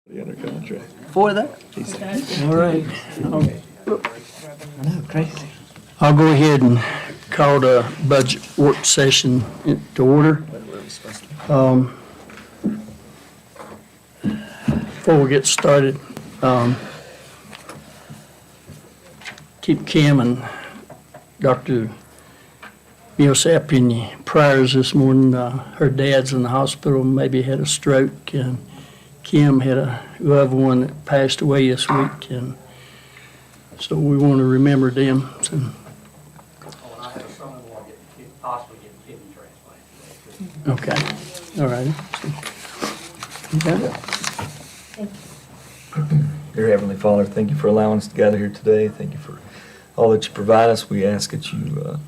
The under contract. For that? All right. I know, crazy. I'll go ahead and call the budget work session to order. Before we get started, keep Kim and Dr. Millsap in your prayers this morning. Her dad's in the hospital, maybe had a stroke, and Kim had a loved one that passed away this week, and so we want to remember them. So. I have a son-in-law possibly getting kidney transplant. Okay, all right. Okay. Dear Heavenly Father, thank you for allowing us to gather here today. Thank you for all that you provide us. We ask that you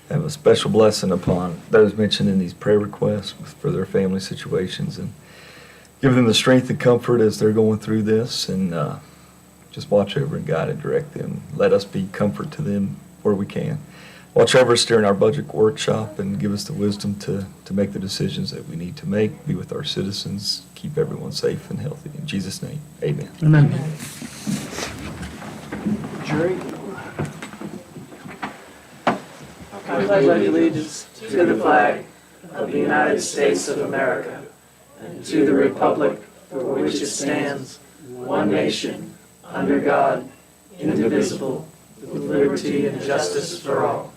have a special blessing upon those mentioned in these prayer requests for their family situations, and give them the strength and comfort as they're going through this, and just watch over and guide and direct them. Let us be comfort to them where we can. Watch over us during our budget workshop and give us the wisdom to make the decisions that we need to make, be with our citizens, keep everyone safe and healthy. In Jesus' name, amen. Amen. Jury. I pledge allegiance to the flag of the United States of America and to the republic for which it stands, one nation, under God, indivisible, with liberty and justice for all.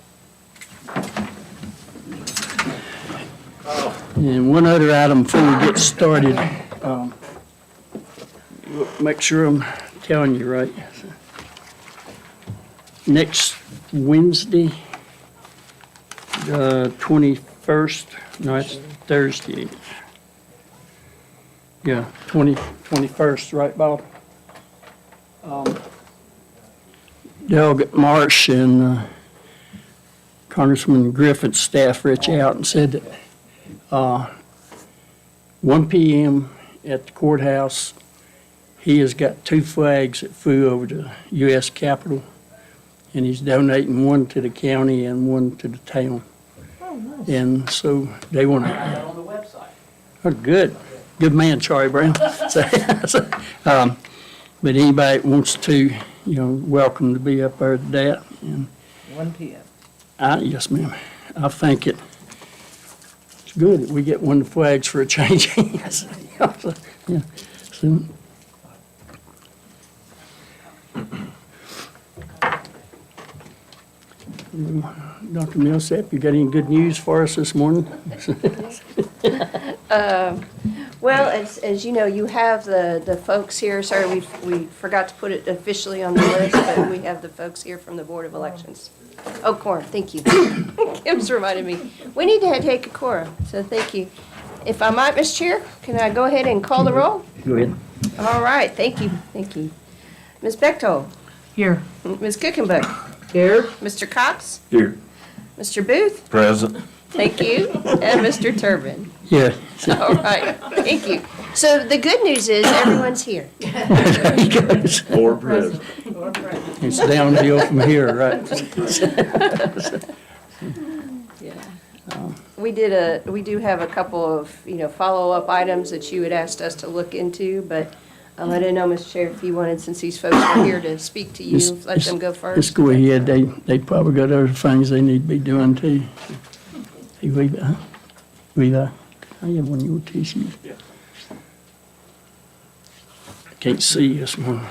And one other item before we get started, make sure I'm telling you right. Next Wednesday, the 21st, no, it's Thursday. Yeah, 21st, right, Bob? Delegate Marsh and Congressman Griffin's staff reached out and said that 1 p.m. at the courthouse, he has got 2 flags that flew over the U.S. Capitol, and he's donating one to the county and one to the town. Oh, nice. And so they want I to. got that on the website. Oh, good. Good man, Charlie Brown. But anybody that wants to, welcome to be up there at that. And 1 p.m. yes, ma'am. I think it's good that we get one of the flags for a change. Yes. Yeah. So, Dr. Millsap, you got any good news for us this morning? Well, as you know, you have the folks here. Sorry, we forgot to put it officially on the list, but we have the folks here from the Board of Elections. Oh, quorum, thank you. Kim's reminded me. We need to take a quorum, so thank you. If I might, Ms. Chair, can I go ahead and call the roll? Go ahead. All right, thank you. Ms. Bechtold? Here. Ms. Kuchenbuck? Here. Mr. Cox? Here. Mr. Booth? Present. Thank you. And Mr. Turbin? Yeah. All right, thank you. So the good news is everyone's here. Or present. It's downhill from here, right? We do have a couple of, follow-up items that you had asked us to look into, but I didn't know, Mr. Chair, if you wanted, since these folks were here to speak to you, let them go first. Let's go ahead. They probably got other things they need to be doing too. Hey, Levi, huh? Levi, I have one of your tissues. Yeah. I can't see this morning.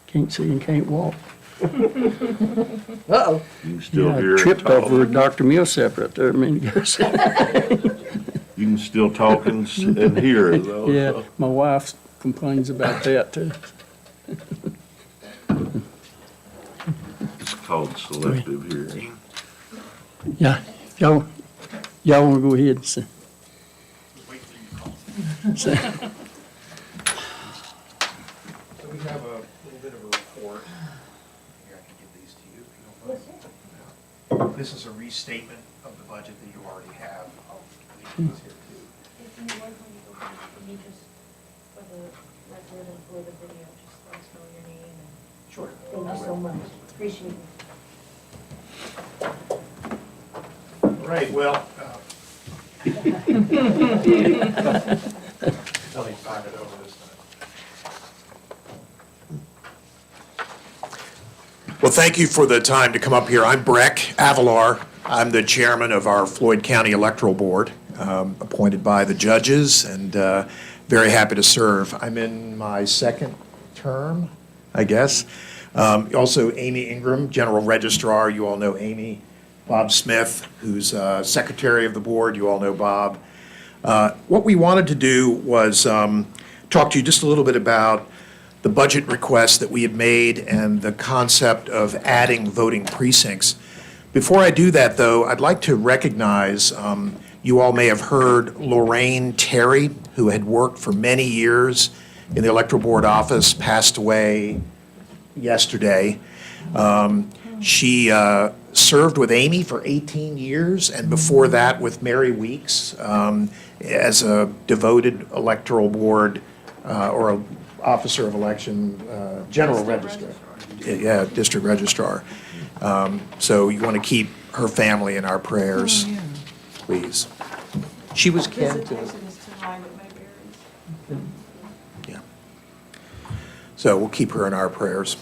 Can't see and can't walk. Uh-oh. You can still Yeah, hear I tripped and talk. over Dr. Millsap right there a minute ago. You can still talk and hear though. Yeah, so. my wife complains about that too. It's called selective hearing. Yeah, y'all want to go ahead and say. So we have a little bit of a report. Here, I can give these to you if you don't mind. This is a restatement of the budget that you already have. I'll leave these here too. If you want to go ahead, can you just, for the record and for the video, just let us know your name and. Sure. Thank you so much. Appreciate it. Right, well, Let me find it over this time. Well, thank you for the time to come up here. I'm Breck Avalar. I'm the chairman of our Floyd County Electoral Board, appointed by the judges, and very happy to serve. I'm in my second term, I guess. Also, Amy Ingram, General Registrar. You all know Amy. Bob Smith, who's Secretary of the Board. You all know Bob. What we wanted to do was talk to you just a little bit about the budget request that we had made and the concept of adding voting precincts. Before I do that, though, I'd like to recognize, you all may have heard Lorraine Terry, who had worked for many years in the Electoral Board office, passed away yesterday. She served with Amy for 18 years, and before that with Mary Weeks as a devoted Electoral Board or an officer of election, general registrar. Yeah, district registrar. So you want to keep her family in our prayers, please. She was kin to. Yeah. So we'll keep her in our prayers.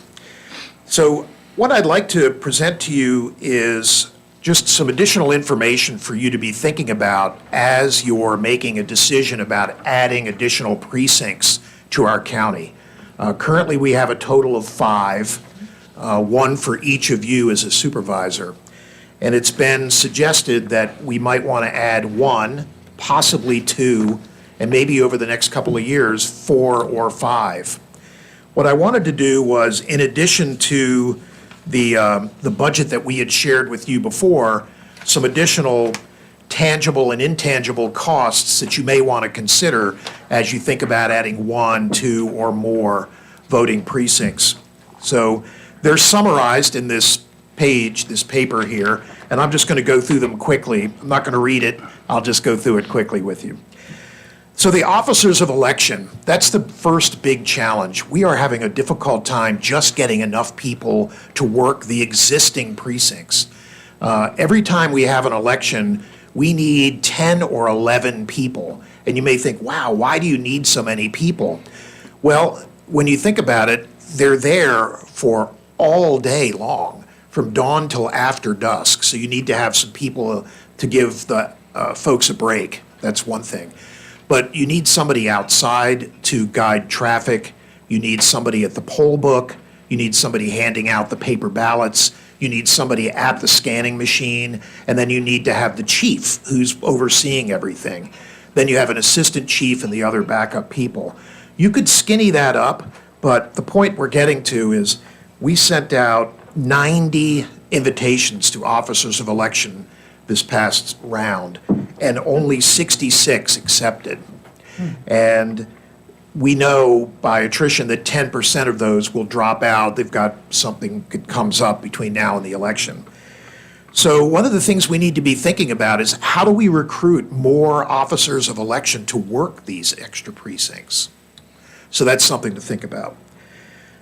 So what I'd like to present to you is just some additional information for you to be thinking about as you're making a decision about adding additional precincts to our county. Currently, we have a total of 5, one for each of you as a supervisor. And it's been suggested that we might want to add 1, possibly 2, and maybe over the next couple of years, 4 or 5. What I wanted to do was, in addition to the budget that we had shared with you before, some additional tangible and intangible costs that you may want to consider as you think about adding 1, 2, or more voting precincts. So they're summarized in this page, this paper here, and I'm just going to go through them quickly. I'm not going to read it. I'll just go through it quickly with you. So the officers of election, that's the first big challenge. We are having a difficult time just getting enough people to work the existing precincts. Every time we have an election, we need 10 or 11 people. And you may think, wow, why do you need so many people? Well, when you think about it, they're there for all day long, from dawn till after dusk. So you need to have some people to give the folks a break. That's one thing. But you need somebody outside to guide traffic. You need somebody at the poll book. You need somebody handing out the paper ballots. You need somebody at the scanning machine. And then you need to have the chief who's overseeing everything. Then you have an assistant chief and the other backup people. You could skinny that up, but the point we're getting to is we sent out 90 invitations to officers of election this past round, and only 66 accepted. And we know by attrition that 10% of those will drop out. They've got something that comes up between now and the election. So one of the things we need to be thinking about is how do we recruit more officers of election to work these extra precincts? So that's something to think about.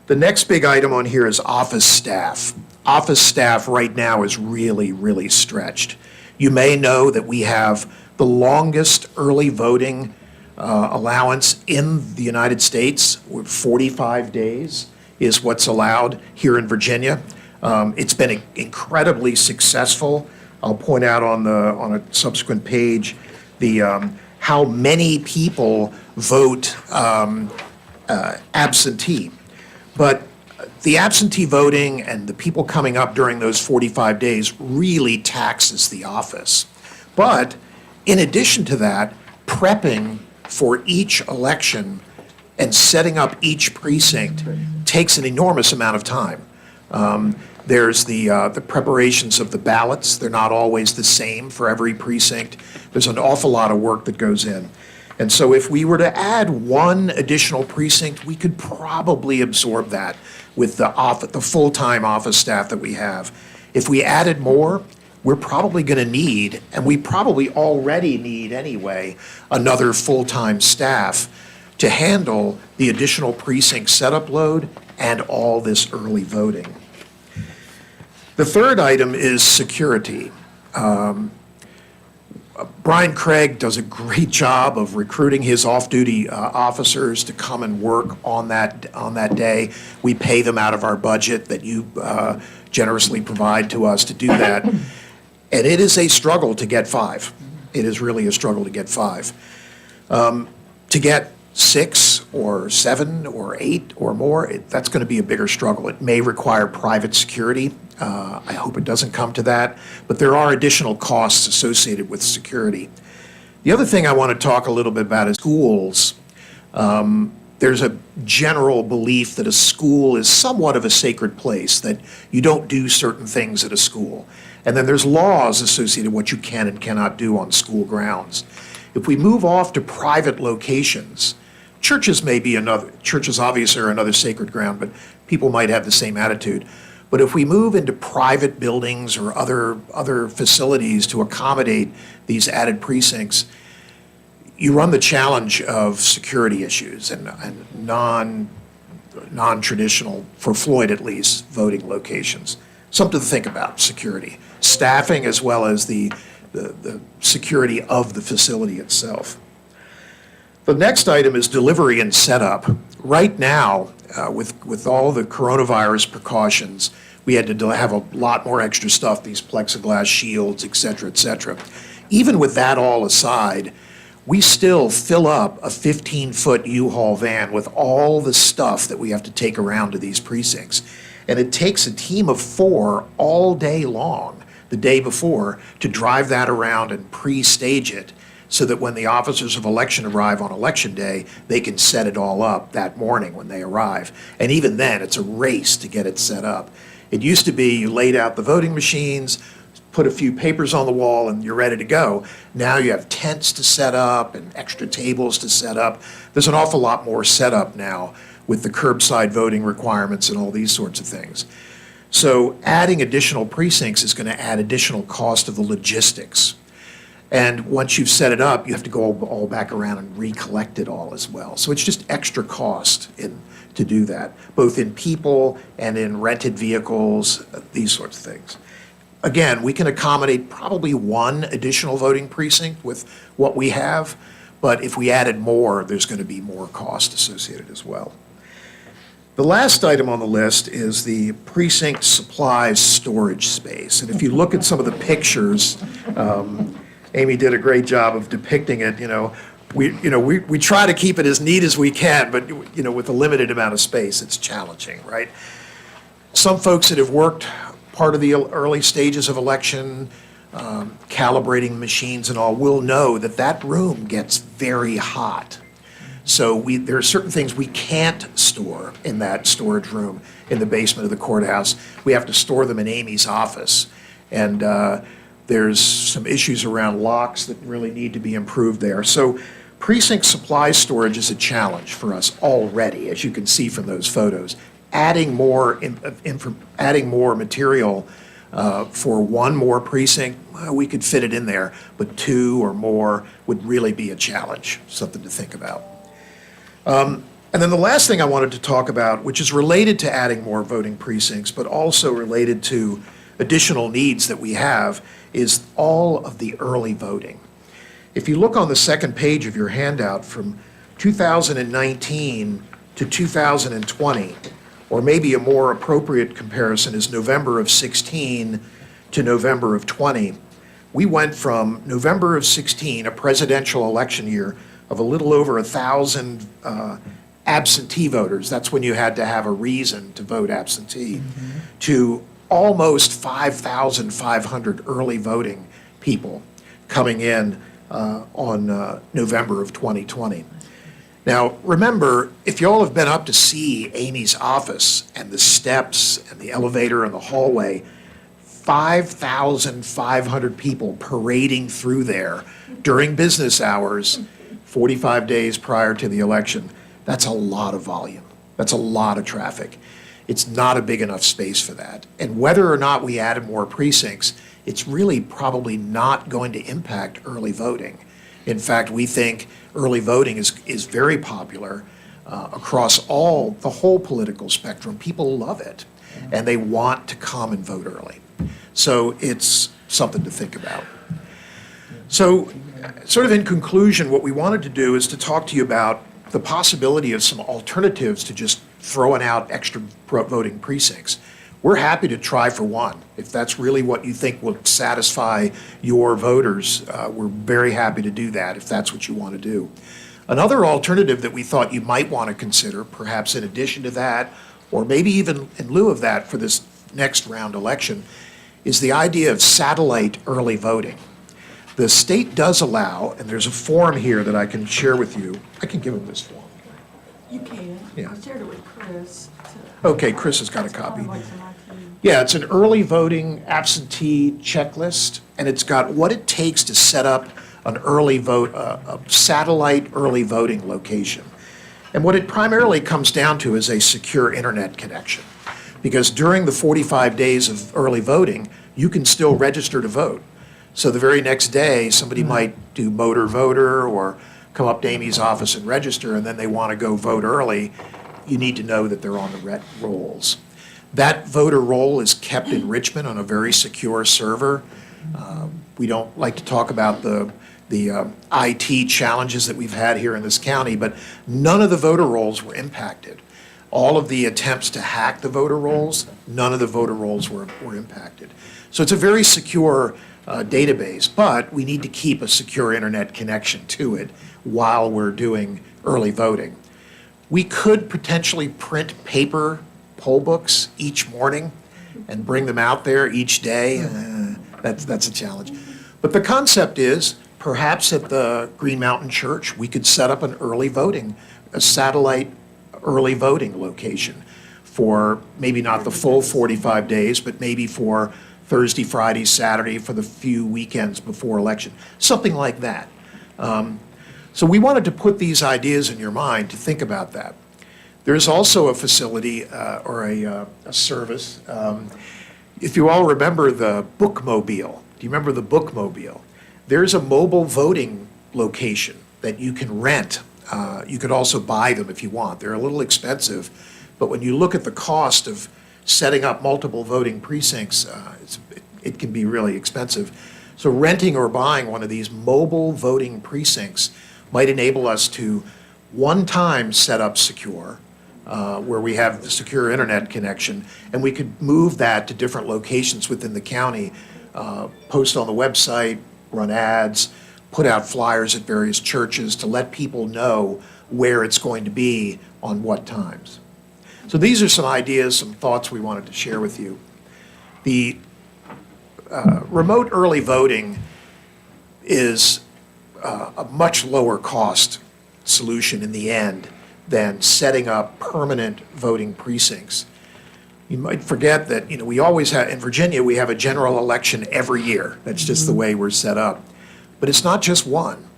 The next big item on here is office staff. Office staff right now is really, really stretched. You may know that we have the longest early voting allowance in the United States. 45 days is what's allowed here in Virginia. It's been incredibly successful. I'll point out on a subsequent page the how many people vote absentee. But the absentee voting and the people coming up during those 45 days really taxes the office. But in addition to that, prepping for each election and setting up each precinct takes an enormous amount of time. There's the preparations of the ballots. They're not always the same for every precinct. There's an awful lot of work that goes in. And so if we were to add 1 additional precinct, we could probably absorb that with the full-time office staff that we have. If we added more, we're probably going to need, and we probably already need anyway, another full-time staff to handle the additional precinct setup load and all this early voting. The third item is security. Brian Craig does a great job of recruiting his off-duty officers to come and work on that day. We pay them out of our budget that you generously provide to us to do that. And it is a struggle to get 5. It is really a struggle to get 5. To get 6 or 7 or 8 or more, that's going to be a bigger struggle. It may require private security. I hope it doesn't come to that, but there are additional costs associated with security. The other thing I want to talk a little bit about is schools. There's a general belief that a school is somewhat of a sacred place, that you don't do certain things at a school. And then there's laws associated with what you can and cannot do on school grounds. If we move off to private locations, churches obviously are another sacred ground, but people might have the same attitude. But if we move into private buildings or other facilities to accommodate these added precincts, you run the challenge of security issues and non-traditional, for Floyd at least, voting locations. Something to think about, security. Staffing as well as the security of the facility itself. The next item is delivery and setup. Right now, with all the coronavirus precautions, we had to have a lot more extra stuff, these plexiglass shields, et cetera, et cetera. Even with that all aside, we still fill up a 15-foot U-Haul van with all the stuff that we have to take around to these precincts. And it takes a team of 4 all day long, the day before, to drive that around and pre-stage it, so that when the officers of election arrive on election day, they can set it all up that morning when they arrive. And even then, it's a race to get it set up. It used to be you laid out the voting machines, put a few papers on the wall, and you're ready to go. Now you have tents to set up and extra tables to set up. There's an awful lot more setup now with the curbside voting requirements and all these sorts of things. So adding additional precincts is going to add additional cost of the logistics. And once you've set it up, you have to go all back around and recollect it all as well. So it's just extra cost to do that, both in people and in rented vehicles, these sorts of things. Again, we can accommodate probably 1 additional voting precinct with what we have, but if we added more, there's going to be more cost associated as well. The last item on the list is the precinct supplies storage space. And if you look at some of the pictures, Amy did a great job of depicting it. We try to keep it as neat as we can, but with a limited amount of space, it's challenging, right? Some folks that have worked part of the early stages of election, calibrating machines and all, will know that room gets very hot. So there are certain things we can't store in that storage room in the basement of the courthouse. We have to store them in Amy's office. And there's some issues around locks that really need to be improved there. So precinct supply storage is a challenge for us already, as you can see from those photos. Adding more material for 1 more precinct, well, we could fit it in there, but 2 or more would really be a challenge, something to think about. And then the last thing I wanted to talk about, which is related to adding more voting precincts, but also related to additional needs that we have, is all of the early voting. If you look on the second page of your handout from 2019 to 2020, or maybe a more appropriate comparison is November of 16 to November of 20, we went from November of 16, a presidential election year, of a little over 1,000 absentee voters, that's when you had to have a reason to vote absentee, to almost 5,500 early voting people coming in on November of 2020. Now, remember, if you all have been up to see Amy's office and the steps and the elevator and the hallway, 5,500 people parading through there during business hours, 45 days prior to the election, that's a lot of volume. That's a lot of traffic. It's not a big enough space for that. And whether or not we added more precincts, it's really probably not going to impact early voting. In fact, we think early voting is very popular across the whole political spectrum. People love it, and they want to come and vote early. So it's something to think about. So, sort of in conclusion, what we wanted to do is to talk to you about the possibility of some alternatives to just throwing out extra voting precincts. We're happy to try for one. If that's really what you think will satisfy your voters, we're very happy to do that if that's what you want to do. Another alternative that we thought you might want to consider, perhaps in addition to that, or maybe even in lieu of that for this next round election, is the idea of satellite early voting. The state does allow, and there's a form here that I can share with you. I can give him this form. You can. Yeah. I shared it with Chris. Okay, Chris has got a copy. What's in my team. Yeah, it's an early voting absentee checklist, and it's got what it takes to set up an early vote, a satellite early voting location. And what it primarily comes down to is a secure internet connection. Because during the 45 days of early voting, you can still register to vote. So the very next day, somebody might do motor voter or come up to Amy's office and register, and then they want to go vote early. You need to know that they're on the rolls. That voter roll is kept in Richmond on a very secure server. We don't like to talk about the IT challenges that we've had here in this county, but none of the voter rolls were impacted. All of the attempts to hack the voter rolls, none of the voter rolls were impacted. So it's a very secure database, but we need to keep a secure internet connection to it while we're doing early voting. We could potentially print paper poll books each morning and bring them out there each day. That's a challenge. But the concept is, perhaps at the Green Mountain Church, we could set up an early voting, a satellite early voting location for maybe not the full 45 days, but maybe for Thursday, Friday, Saturday, for the few weekends before election, something like that. So we wanted to put these ideas in your mind to think about that. There's also a facility or a service. If you all remember the Bookmobile, do you remember the Bookmobile? There's a mobile voting location that you can rent. You could also buy them if you want. They're a little expensive, but when you look at the cost of setting up multiple voting precincts, it can be really expensive. So renting or buying one of these mobile voting precincts might enable us to one time set up secure, where we have the secure internet connection, and we could move that to different locations within the county, post on the website, run ads, put out flyers at various churches to let people know where it's going to be on what times. So these are some ideas, some thoughts we wanted to share with you. The remote early voting is a much lower cost solution in the end than setting up permanent voting precincts. You might forget that, we always have, in Virginia, we have a general election every year. That's just the way we're set up. But it's not just one.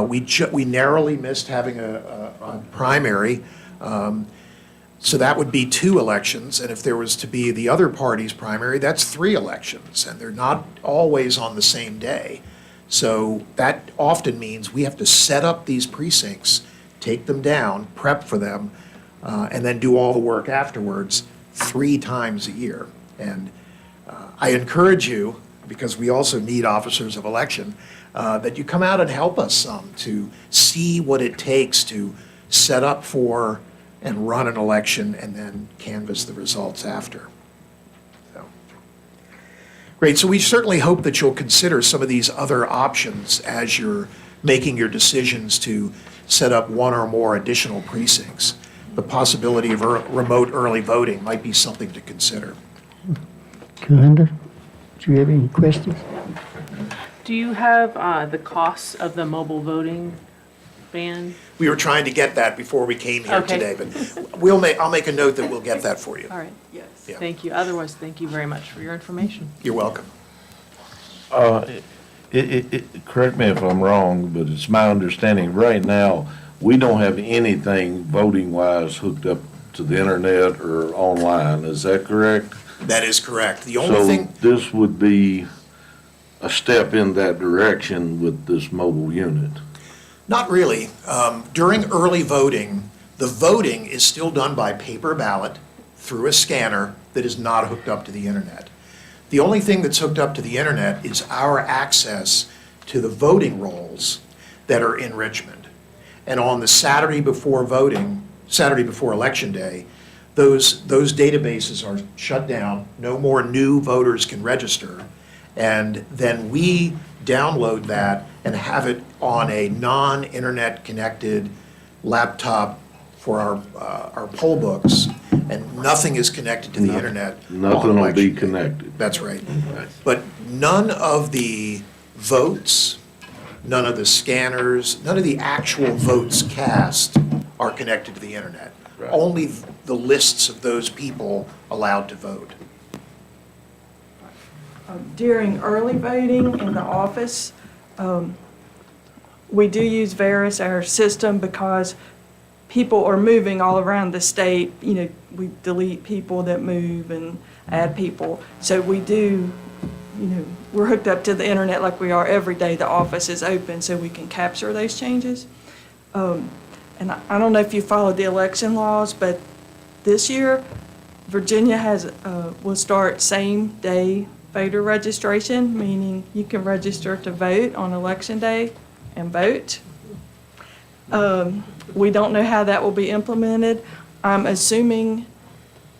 We narrowly missed having a primary, so that would be 2 elections. And if there was to be the other party's primary, that's 3 elections, and they're not always on the same day. So that often means we have to set up these precincts, take them down, prep for them, and then do all the work afterwards 3 times a year. And I encourage you, because we also need officers of election, that you come out and help us some to see what it takes to set up for and run an election and then canvass the results after. So, great. So we certainly hope that you'll consider some of these other options as you're making your decisions to set up one or more additional precincts. The possibility of remote early voting might be something to consider. Glenda, do you have any questions? Do you have the costs of the mobile voting ban? We were trying to get that before we came here Okay. today, but I'll make a note that we'll get that for you. All right, Yes. Yeah. thank you. Otherwise, thank you very much for your information. You're welcome. Correct me if I'm wrong, but it's my understanding right now, we don't have anything voting wise hooked up to the internet or online. Is that correct? That is correct. The only So thing, this would be a step in that direction with this mobile unit. not really. During early voting, the voting is still done by paper ballot through a scanner that is not hooked up to the internet. The only thing that's hooked up to the internet is our access to the voting rolls that are in Richmond. And on the Saturday before voting, Saturday before Election Day, those databases are shut down, no more new voters can register, and then we download that and have it on a non-internet connected laptop for our poll books, and nothing is connected to the internet on Nothing will be Election Day. connected. That's right. But none of the votes, none of the scanners, none of the actual votes cast are connected to the internet. Right. Only the lists of those people allowed to vote. During early voting in the office, we do use Veris, our system, because people are moving all around the state. You know, we delete people that move and add people. So we do, you know, we're hooked up to the internet like we are every day. The office is open so we can capture those changes. And I don't know if you followed the election laws, but this year, Virginia will start same-day voter registration, meaning you can register to vote on Election Day and vote. We don't know how that will be implemented. I'm assuming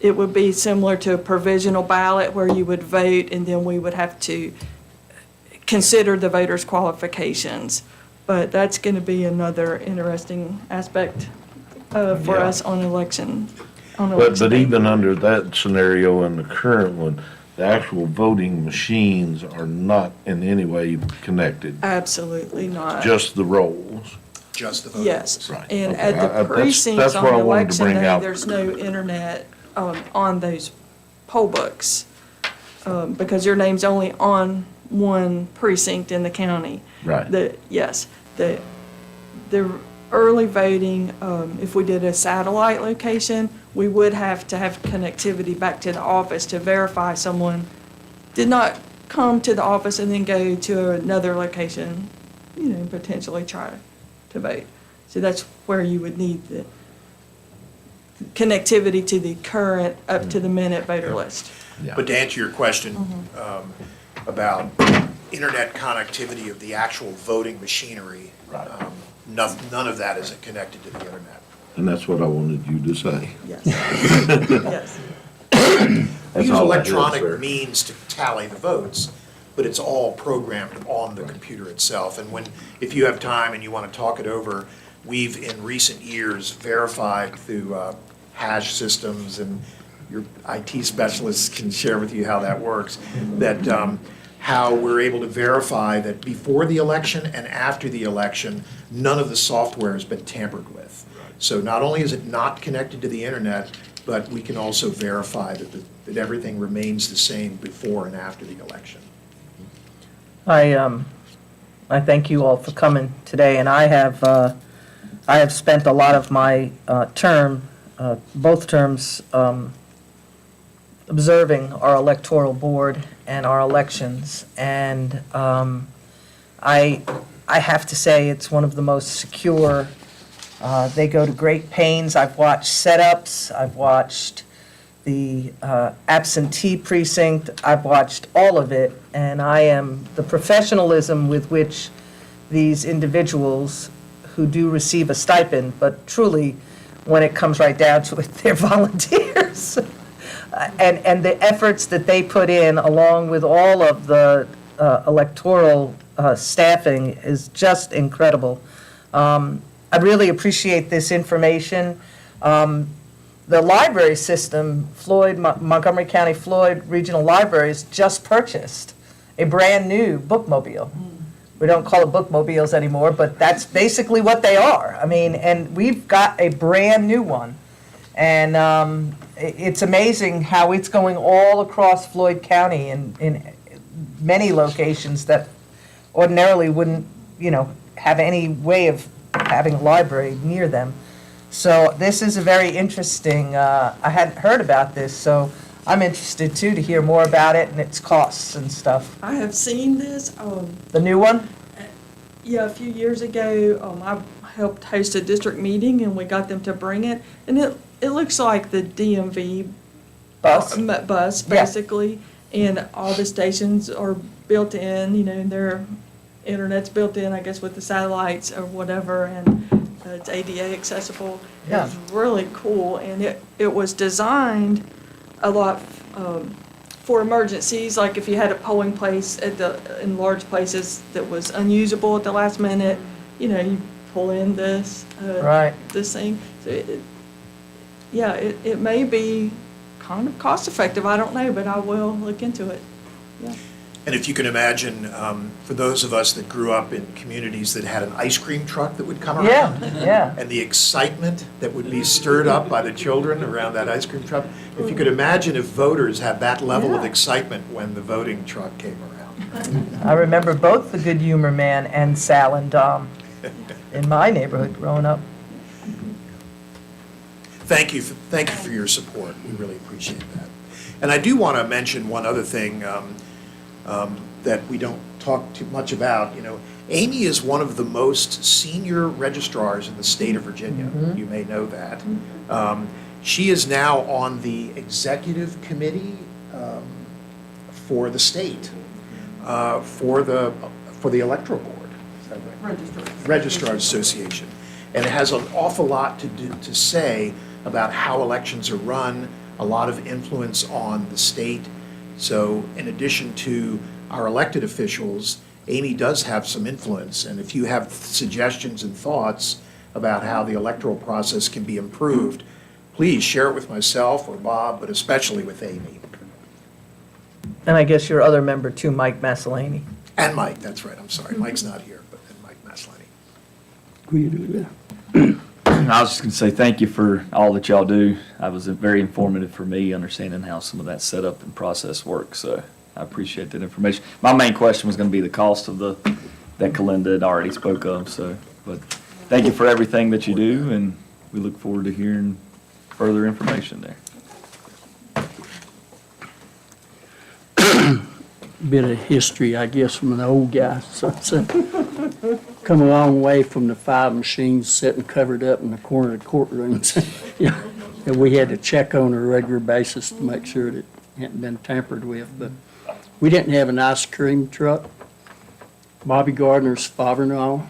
it would be similar to a provisional ballot where you would vote and then we would have to consider the voters' qualifications. But that's going to be another interesting aspect for Yeah. us on election But day. even under that scenario and the current one, the actual voting machines are not in any way connected, Absolutely not. just the rolls. Just the voting. Yes, Right. and Okay. at the That's precincts what on I wanted to election bring day, out. there's no internet on those poll books, because your name's only on one precinct in the county. Right. The early voting, if we did a satellite location, we would have to have connectivity back to the office to verify someone did not come to the office and then go to another location, you know, potentially try to vote. So that's where you would need the connectivity to the current, up-to-the-minute voter list. Yeah. But to answer your question about internet connectivity of the actual voting machinery, Right. none of that is connected to the internet. And that's what I wanted you to say. Yes. Yes. We That's use all I had, sir. electronic means to tally the votes, but it's all programmed on the computer itself. And if you have time and you want to talk it over, we've in recent years verified through hash systems, and your IT specialists can share with you how that works, that how we're able to verify that before the election and after the election, none of the software has been tampered with. So not only is it not connected to the internet, but we can also verify that everything remains the same before and after the election. I thank you all for coming today, and I have spent a lot of my both terms, observing our electoral board and our elections, and I have to say it's one of the most secure. They go to great pains. I've watched setups, I've watched the absentee precinct, I've watched all of it, and the professionalism with which these individuals who do receive a stipend, but truly, when it comes right down to it, they're volunteers. And the efforts that they put in, along with all of the electoral staffing, is just incredible. I really appreciate this information. The library system, Floyd, Montgomery County Floyd Regional Libraries just purchased a brand-new bookmobile. We don't call it bookmobiles anymore, but that's basically what they are. I mean, and we've got a brand-new one. And it's amazing how it's going all across Floyd County in many locations that ordinarily wouldn't, have any way of having a library near them. So this is a very interesting, I hadn't heard about this, so I'm interested too to hear more about it and its costs and stuff. I have seen this, The new one? yeah, a few years ago, I helped host a district meeting and we got them to bring it. And it looks like the DMV Bus? bus, Yeah. basically. And all the stations are built in, and they're internet's built in, I guess, with the satellites or whatever, and it's ADA accessible. Yeah. It's really cool, and it was designed a lot for emergencies, like if you had a polling place in large places that was unusable at the last minute, you pull in this this thing. So it may be kind of cost effective. I don't know, but I will look into it. Yeah. And if you can imagine, for those of us that grew up in communities that had an ice cream truck that would come around. Yeah. And the excitement that would be stirred up by the children around that ice cream truck. If you could imagine if voters had that level of excitement when the voting truck came around. I remember both the Good Humor Man and Sal and Dom in my neighborhood growing up. Thank you for your support. We really appreciate that. And I do want to mention one other thing that we don't talk too much about. Amy is one of the most senior registrars in the state of Virginia. You may know that. She is now on the executive committee for the state, for the electoral board. Is that right? Registrars Association. And it has an awful lot to say about how elections are run, a lot of influence on the state. So in addition to our elected officials, Amy does have some influence. And if you have suggestions and thoughts about how the electoral process can be improved, please share it with myself or Bob, but especially with Amy. And I guess your other member too, Mike Massolini. And Mike, that's right, I'm sorry. Mike's not here, but and Mike Massolini. Will you do that? I was just going to say thank you for all that y'all do. It was very informative for me, understanding how some of that setup and process works. So I appreciate that information. My main question was going to be the cost of that Kalinda had already spoke of. So, but thank you for everything that you do, and we look forward to hearing further information there. Bit of history, I guess, from an old guy. So come a long way from the 5 machines sitting covered up in the corner of the courtrooms. And we had to check on a regular basis to make sure that it hadn't been tampered with. But we didn't have an ice cream truck. Bobby Gardner's father-in-law,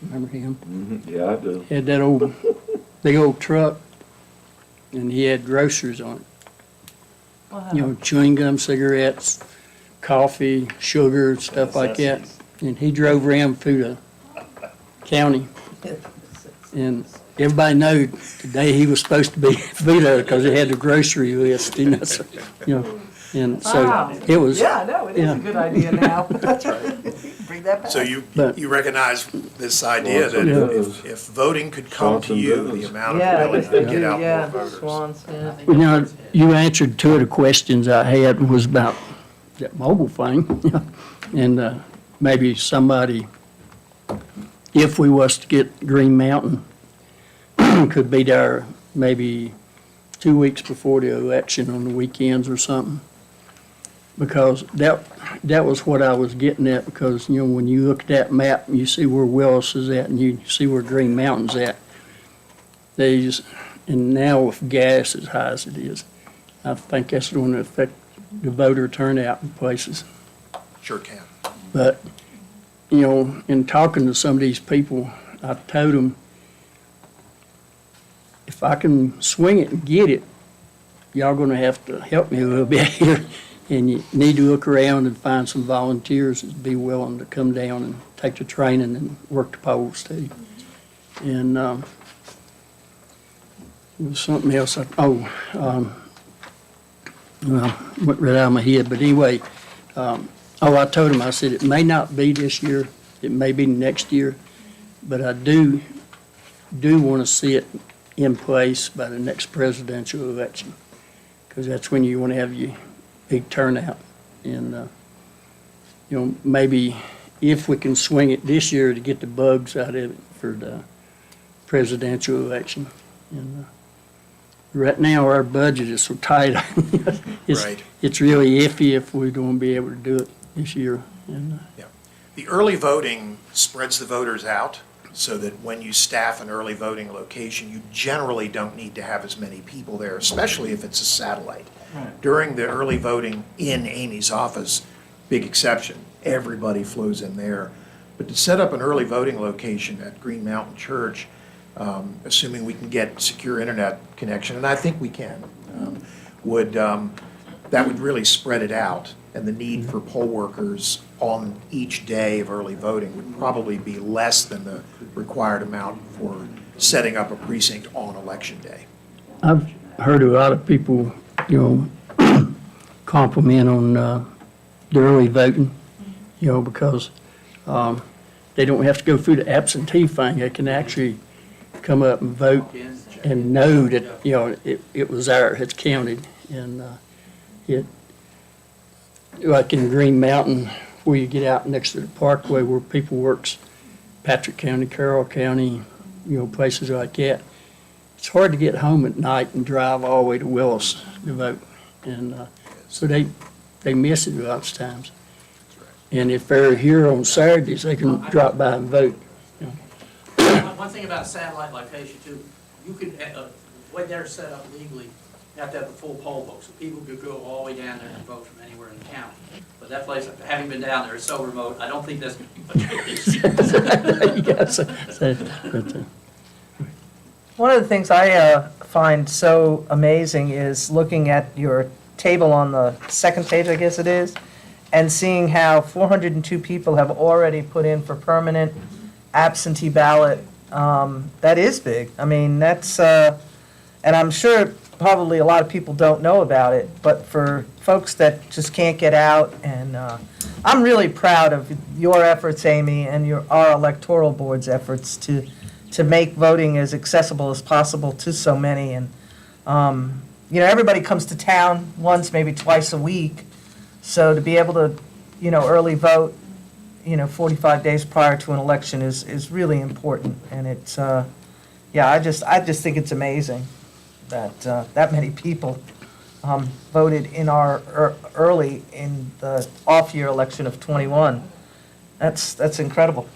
remember him? Yeah, I do. Had that big old truck, and he had groceries on it. Chewing gum, cigarettes, coffee, sugar, stuff like that. And he drove around through the county. And everybody knew the day he was supposed to be there because he had the grocery list, so, and so it was. Yeah, no, it is a good idea now. That's right. Bring that back. So you But- recognize this idea that Yeah. if voting could come to you, the amount of Yeah, I ability guess they to do, get out more yeah. voters. Swans, yeah. You answered 2 of the questions I had was about that mobile thing. And maybe somebody, if we was to get Green Mountain, could be there maybe 2 weeks before the election on the weekends or something. Because that was what I was getting at, because, when you look at that map, you see where Willis is at and you see where Green Mountain's at. And now with gas as high as it is, I think that's going to affect the voter turnout in places. Sure can. But, in talking to some of these people, I told them, if I can swing it and get it, y'all gonna have to help me a little bit here. And you need to look around and find some volunteers that'd be willing to come down and take the training and work the polls too. And, there was something else, well, went right out of my head, but anyway, I told him, I said, it may not be this year, it may be next year, but I do want to see it in place by the next presidential election, because that's when you want to have your big turnout. And, maybe if we can swing it this year to get the bugs out of it for the presidential election. And right now, our budget is so tight. Right. It's really iffy if we're going to be able to do it this year. And, The early voting spreads the voters out so that when you staff an early voting location, you generally don't need to have as many people there, especially if it's a satellite. During the early voting in Amy's office, big exception, everybody flows in there. But to set up an early voting location at Green Mountain Church, assuming we can get secure internet connection, and I think we can, that would really spread it out, and the need for poll workers on each day of early voting would probably be less than the required amount for setting up a precinct on election day. I've heard a lot of people, compliment on the early voting, because they don't have to go through the absentee thing. They can actually come up and vote and know that, it was there, it's counted. And like in Green Mountain, where you get out next to the parkway where people works, Patrick County, Carroll County, places like that. It's hard to get home at night and drive all the way to Willis to vote. And so they miss it lots of times. And if they're here on Saturdays, they can drop by and vote. One thing about a satellite location too, you could, when they're set up legally, you have to have the full poll book, so people could go all the way down there and vote from anywhere in the county. But that place, having been down there, is so remote, I don't think that's going to be much of an issue. One of the things I find so amazing is looking at your table on the second page, I guess it is, and seeing how 402 people have already put in for permanent absentee ballot. That is big. I mean, that's, and I'm sure probably a lot of people don't know about it, but for folks that just can't get out, and I'm really proud of your efforts, Amy, and our electoral board's efforts to make voting as accessible as possible to so many. And, everybody comes to town once, maybe twice a week. So to be able to, early vote, 45 days prior to an election is really important. And it's, I just think it's amazing that that many people voted in our early in the off-year election of 21. That's incredible.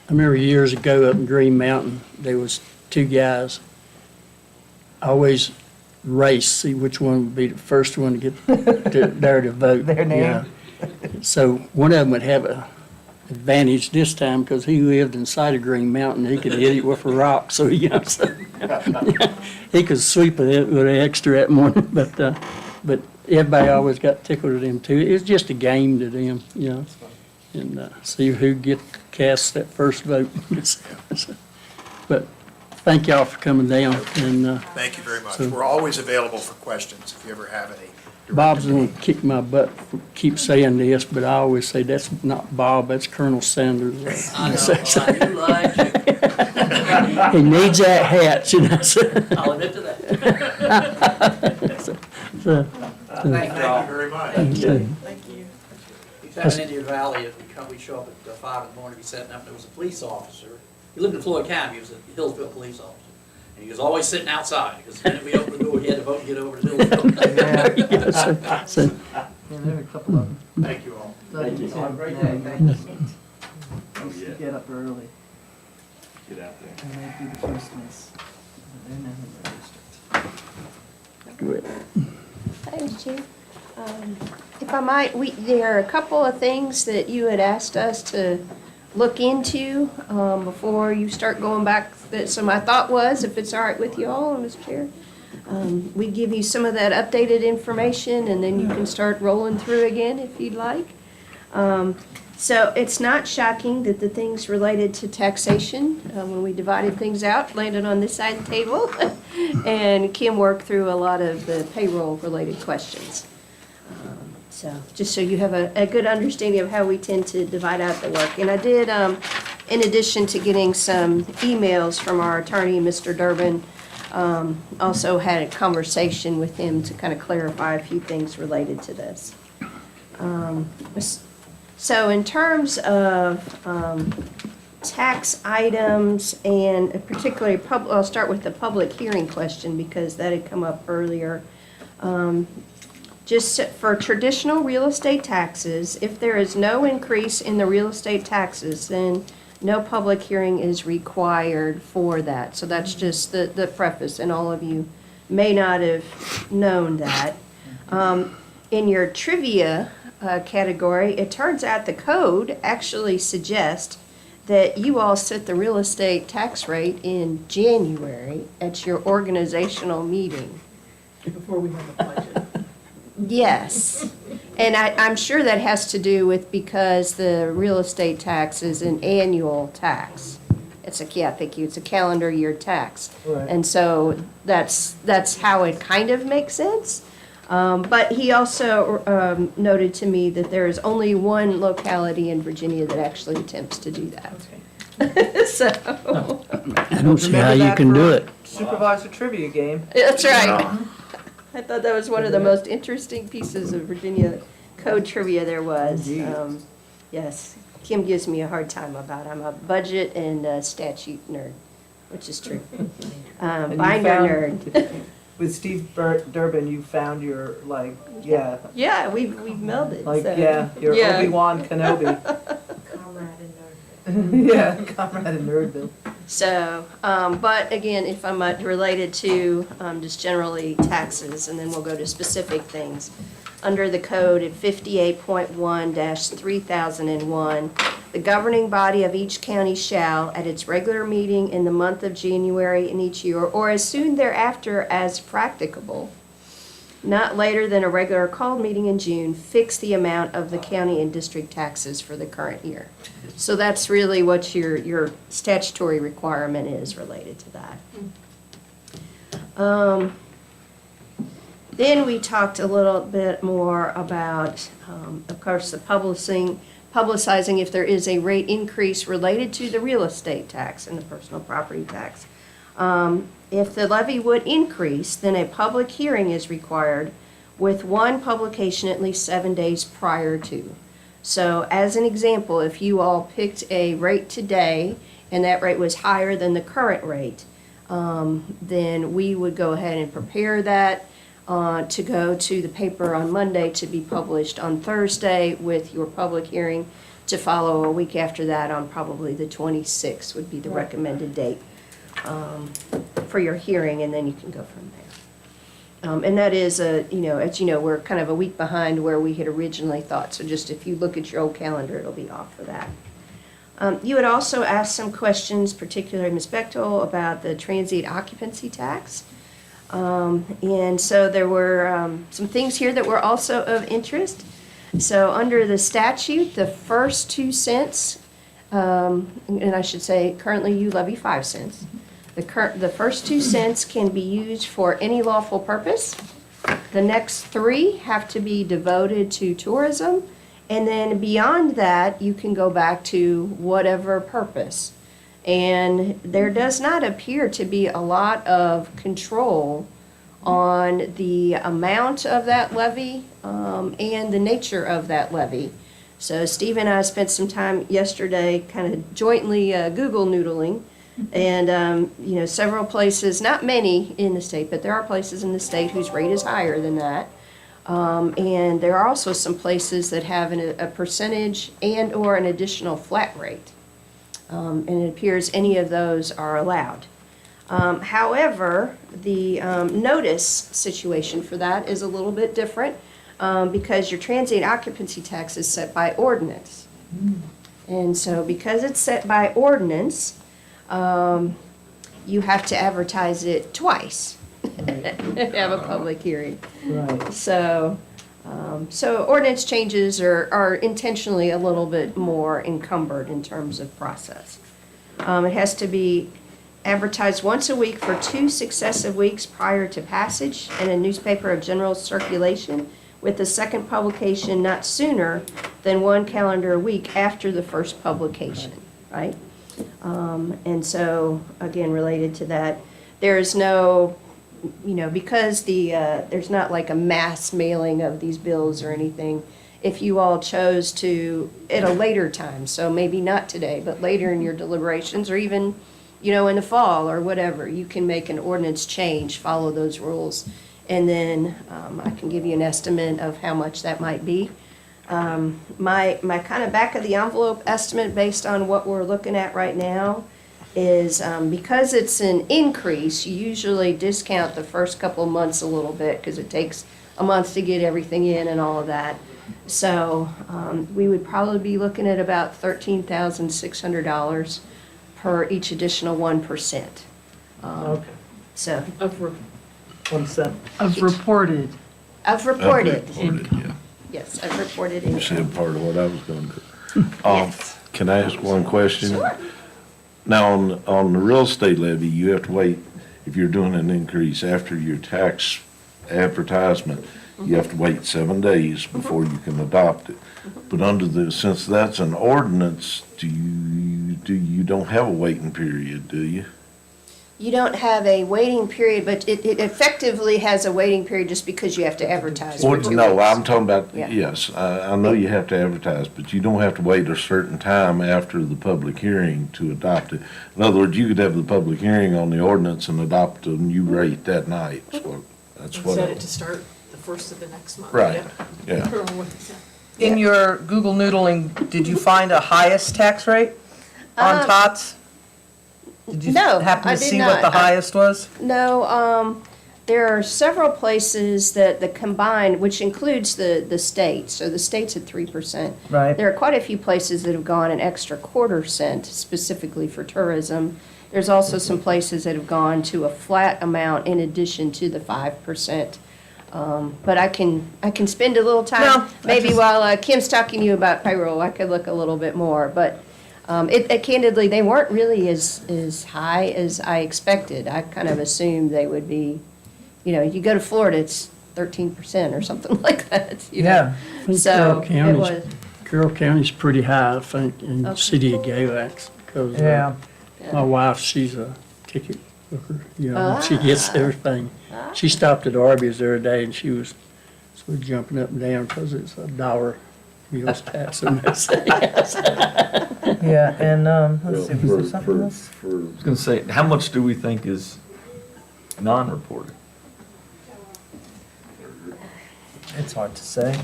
I remember years ago up in Green Mountain, there was two guys. I always race, see which one would be the first one to get there to vote. Their name. Yeah. So one of them would have an advantage this time because he lived inside of Green Mountain. He could hit it with a rock, so he could sweep it with an extra that morning. But everybody always got tickled at him too. It was just a game to them, and see who get cast that first vote. But thank y'all for coming down. And Thank you very much. So- We're always available for questions if you ever have any. Bob's gonna kick my butt for keep saying this, but I always say that's not Bob, that's Colonel Sanders. I do like you. He needs that hat, I'll admit to that. So, Thank you Thank you all. very much. Thank you. We found in Indian Valley, we show up at 5 in the morning, be setting up, there was a police officer. He lived in Floyd County, he was a Hillsville police officer. And he was always sitting outside, because the minute we opened the door, he had to vote and get over to Hillsville. so, There are a couple of them. Thank you all. Thank you. Have a great day. Thank you. Get up early. Get out there. And they do the first ones. They're never registered. good. Thanks, Chair. If I might, there are a couple of things that you had asked us to look into before you start going back. So my thought was, if it's all right with you all, Mr. Chair, we give you some of that updated information, and then you can start rolling through again if you'd like. So it's not shocking that the things related to taxation, when we divided things out, landed on this side of the table. And Kim worked through a lot of the payroll-related questions. So just so you have a good understanding of how we tend to divide out the work. And I did, in addition to getting some emails from our attorney, Mr. Durbin, also had a conversation with him to kind of clarify a few things related to this. So in terms of tax items, and particularly, I'll start with the public hearing question because that had come up earlier. Just for traditional real estate taxes, if there is no increase in the real estate taxes, then no public hearing is required for that. So that's just the preface, and all of you may not have known that. In your trivia category, it turns out the code actually suggests that you all set the real estate tax rate in January at your organizational meeting. Before we have a budget. Yes. And I'm sure that has to do with because the real estate tax is an annual tax. Thank you, it's a calendar year tax. Right. And so that's how it kind of makes sense. But he also noted to me that there is only one locality in Virginia that actually attempts to do that. So, I don't see how you can do it. Supervisor trivia game. that's right. I thought that was one of the most interesting pieces of Virginia code trivia there was. Indeed. Yes, Kim gives me a hard time about I'm a budget and statute nerd, which is true. And you Binder found- nerd. With Steve Durbin, you found your, like, yeah, Yeah, we've melded. like, so. yeah, your Yeah. Obi-Wan Kenobi. Comrade and nerd. Yeah, comrade in Nerdville. So, but again, if I'm related to just generally taxes, and then we'll go to specific things. Under the code at 58.1-3001, the governing body of each county shall, at its regular meeting in the month of January in each year, or as soon thereafter as practicable, not later than a regular called meeting in June, fix the amount of the county and district taxes for the current year. So that's really what your statutory requirement is related to that. Then we talked a little bit more about, of course, the publicizing if there is a rate increase related to the real estate tax and the personal property tax. If the levy would increase, then a public hearing is required with one publication at least 7 days prior to. So as an example, if you all picked a rate today and that rate was higher than the current rate, then we would go ahead and prepare that to go to the paper on Monday to be published on Thursday with your public hearing to follow a week after that on probably the 26th would be the recommended date for your hearing, and then you can go from there. And that is, as you know, we're kind of a week behind where we had originally thought. So just if you look at your old calendar, it'll be off for that. You had also asked some questions, particularly Ms. Bechtel, about the transient occupancy tax. And so there were some things here that were also of interest. So under the statute, the first 2 cents, and I should say currently you levy 5 cents. The first 2 cents can be used for any lawful purpose. The next 3 have to be devoted to tourism. And then beyond that, you can go back to whatever purpose. And there does not appear to be a lot of control on the amount of that levy and the nature of that levy. So Steve and I spent some time yesterday kind of jointly Google noodling. And, several places, not many in the state, but there are places in the state whose rate is higher than that. And there are also some places that have a percentage and or an additional flat rate. And it appears any of those are allowed. However, the notice situation for that is a little bit different because your transient occupancy tax is set by ordinance. And so because it's set by ordinance, you have to advertise it twice. Have a public hearing. Right. So ordinance changes are intentionally a little bit more encumbered in terms of process. It has to be advertised once a week for 2 successive weeks prior to passage in a newspaper of general circulation, with the second publication not sooner than 1 calendar week after the first publication, right? And so, again, related to that, there is no, because there's not like a mass mailing of these bills or anything. If you all chose to, at a later time, so maybe not today, but later in your deliberations, or even, in the fall or whatever, you can make an ordinance change, follow those rules, and then I can give you an estimate of how much that might be. My kind of back of the envelope estimate based on what we're looking at right now is because it's an increase, you usually discount the first couple months a little bit because it takes a month to get everything in and all of that. So we would probably be looking at about $13,600 per each additional 1%. Okay. So, Of 1%. Of reported. I've reported, Yeah. yes, I've reported You income. said part of what I was going to do. Yes. Can I ask one question? Sure. Now, on the real estate levy, you have to wait, if you're doing an increase after your tax advertisement, you have to wait 7 days before you can adopt it. But since that's an ordinance, you don't have a waiting period, do you? You don't have a waiting period, but it effectively has a waiting period just because you have to advertise for 2 No, weeks. I'm talking about, Yeah. yes, I know you have to advertise, but you don't have to wait a certain time after the public hearing to adopt it. In other words, you could have the public hearing on the ordinance and adopt a new rate that night. So that's what. Set it to start the first of the next month. Right, Yeah. yeah. In your Google Noodling, did you find a highest tax rate on TOTS? Did you no, happen I to did see what the not. highest was? No, there are several places that the combined, which includes the state, so the state's at 3%. Right. There are quite a few places that have gone an extra quarter cent specifically for tourism. There's also some places that have gone to a flat amount in addition to the 5%. But I can spend a little No, time, I maybe just- while Kim's talking to you about payroll, I could look a little bit more. But candidly, they weren't really as high as I expected. I kind of assumed they would be, you go to Florida, it's 13% or something like that, you know. Yeah. I think So it was, Carroll County's pretty high, I think, in the Okay. city of Galax, because Yeah. my wife, she's a ticket booker, she gets Ah. everything. She stopped at Arby's the other day, and she was sort of jumping up and down because it's $1 meals tax in that city. Yeah, and, let's see, was there something else? I was gonna say, how much do we think is non-reported? It's hard to say.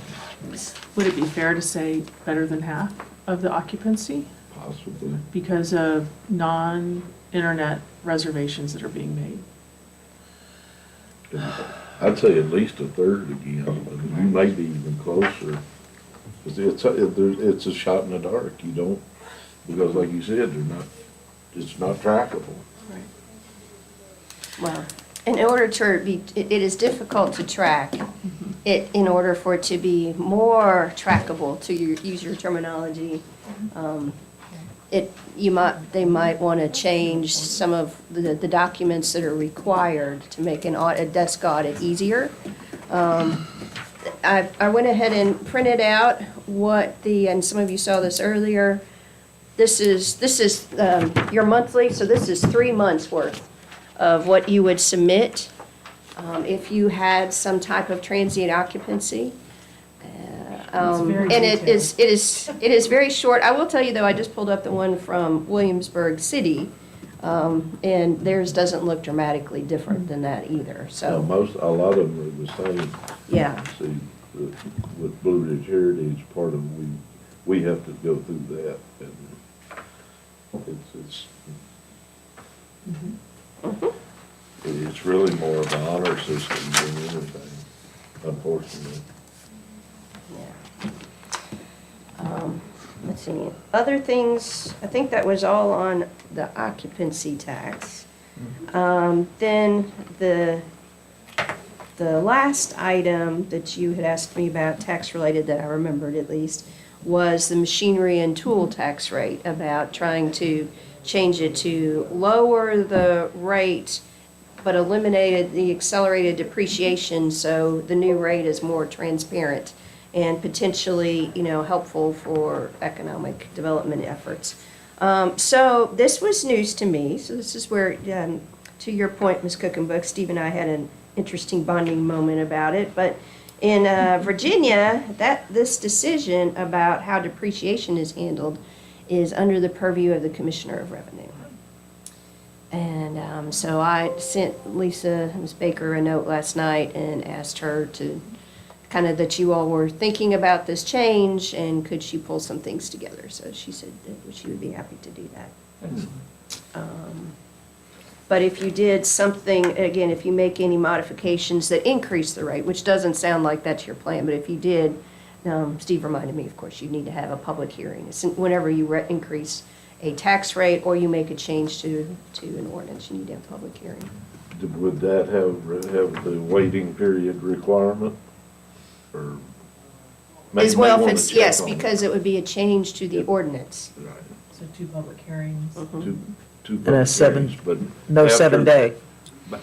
Would it be fair to say better than half of the occupancy Possibly. because of non-internet reservations that are being made? I'd say at least a third again, but you may be even closer. 'Cause it's a shot in the dark, you don't, because like you said, it's not trackable. well, in order to be, it is difficult to track it in order for it to be more trackable, to use your terminology. They might want to change some of the documents that are required to make a desk audit easier. I went ahead and printed out and some of you saw this earlier. This is your monthly, so this is 3 months worth of what you would submit if you had some type of transient occupancy. very And it is very short. I will tell you though, I just pulled up the one from Williamsburg City, and theirs doesn't look dramatically different than that either, so, A lot of them are the same. yeah. See, with Blue Ridge Heritage, part of, we have to go through that, and it's really more of an honor system than anything, unfortunately. Let's see, other things, I think that was all on the occupancy tax. Then the last item that you had asked me about, tax-related, that I remembered at least, was the machinery and tool tax rate, about trying to change it to lower the rate, but eliminated the accelerated depreciation, so the new rate is more transparent and potentially, helpful for economic development efforts. So this was news to me, so this is where, to your point, Ms. Cookenbook, Steve and I had an interesting bonding moment about it, but in Virginia, this decision about how depreciation is handled is under the purview of the Commissioner of Revenue. And so I sent Lisa, Ms. Baker, a note last night and asked her to kind of that you all were thinking about this change and could she pull some things together. So she said that she would be happy to do that. But if you did something, again, if you make any modifications that increase the rate, which doesn't sound like that's your plan, but if you did, Steve reminded me, of course, you need to have a public hearing. It's whenever you increase a tax rate or you make a change to an ordinance, you need to have a public hearing. Would that have the waiting period requirement? Or? As well, if wanna it's, check yes, on it. because it would be a change to the ordinance. Right. So 2 public hearings. Two And a public seven- hearings, but No after- 7-day.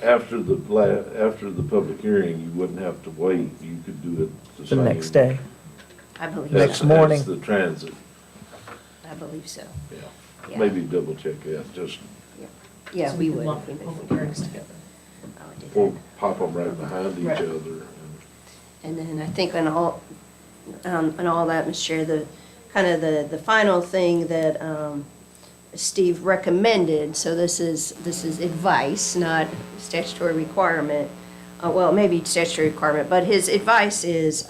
After the public hearing, you wouldn't have to wait, you could do it the The same. next day. I believe Next so. morning. That's the transit, I believe so. yeah. Yeah. Maybe double check that, just, Yeah, So we could would. lump if we made public it. hearings together. I would do that. or pop them right behind each Right. other. And then I think on all that, Mr. Chair, the final thing that Steve recommended, so this is advice, not statutory requirement. Well, maybe statutory requirement, but his advice is,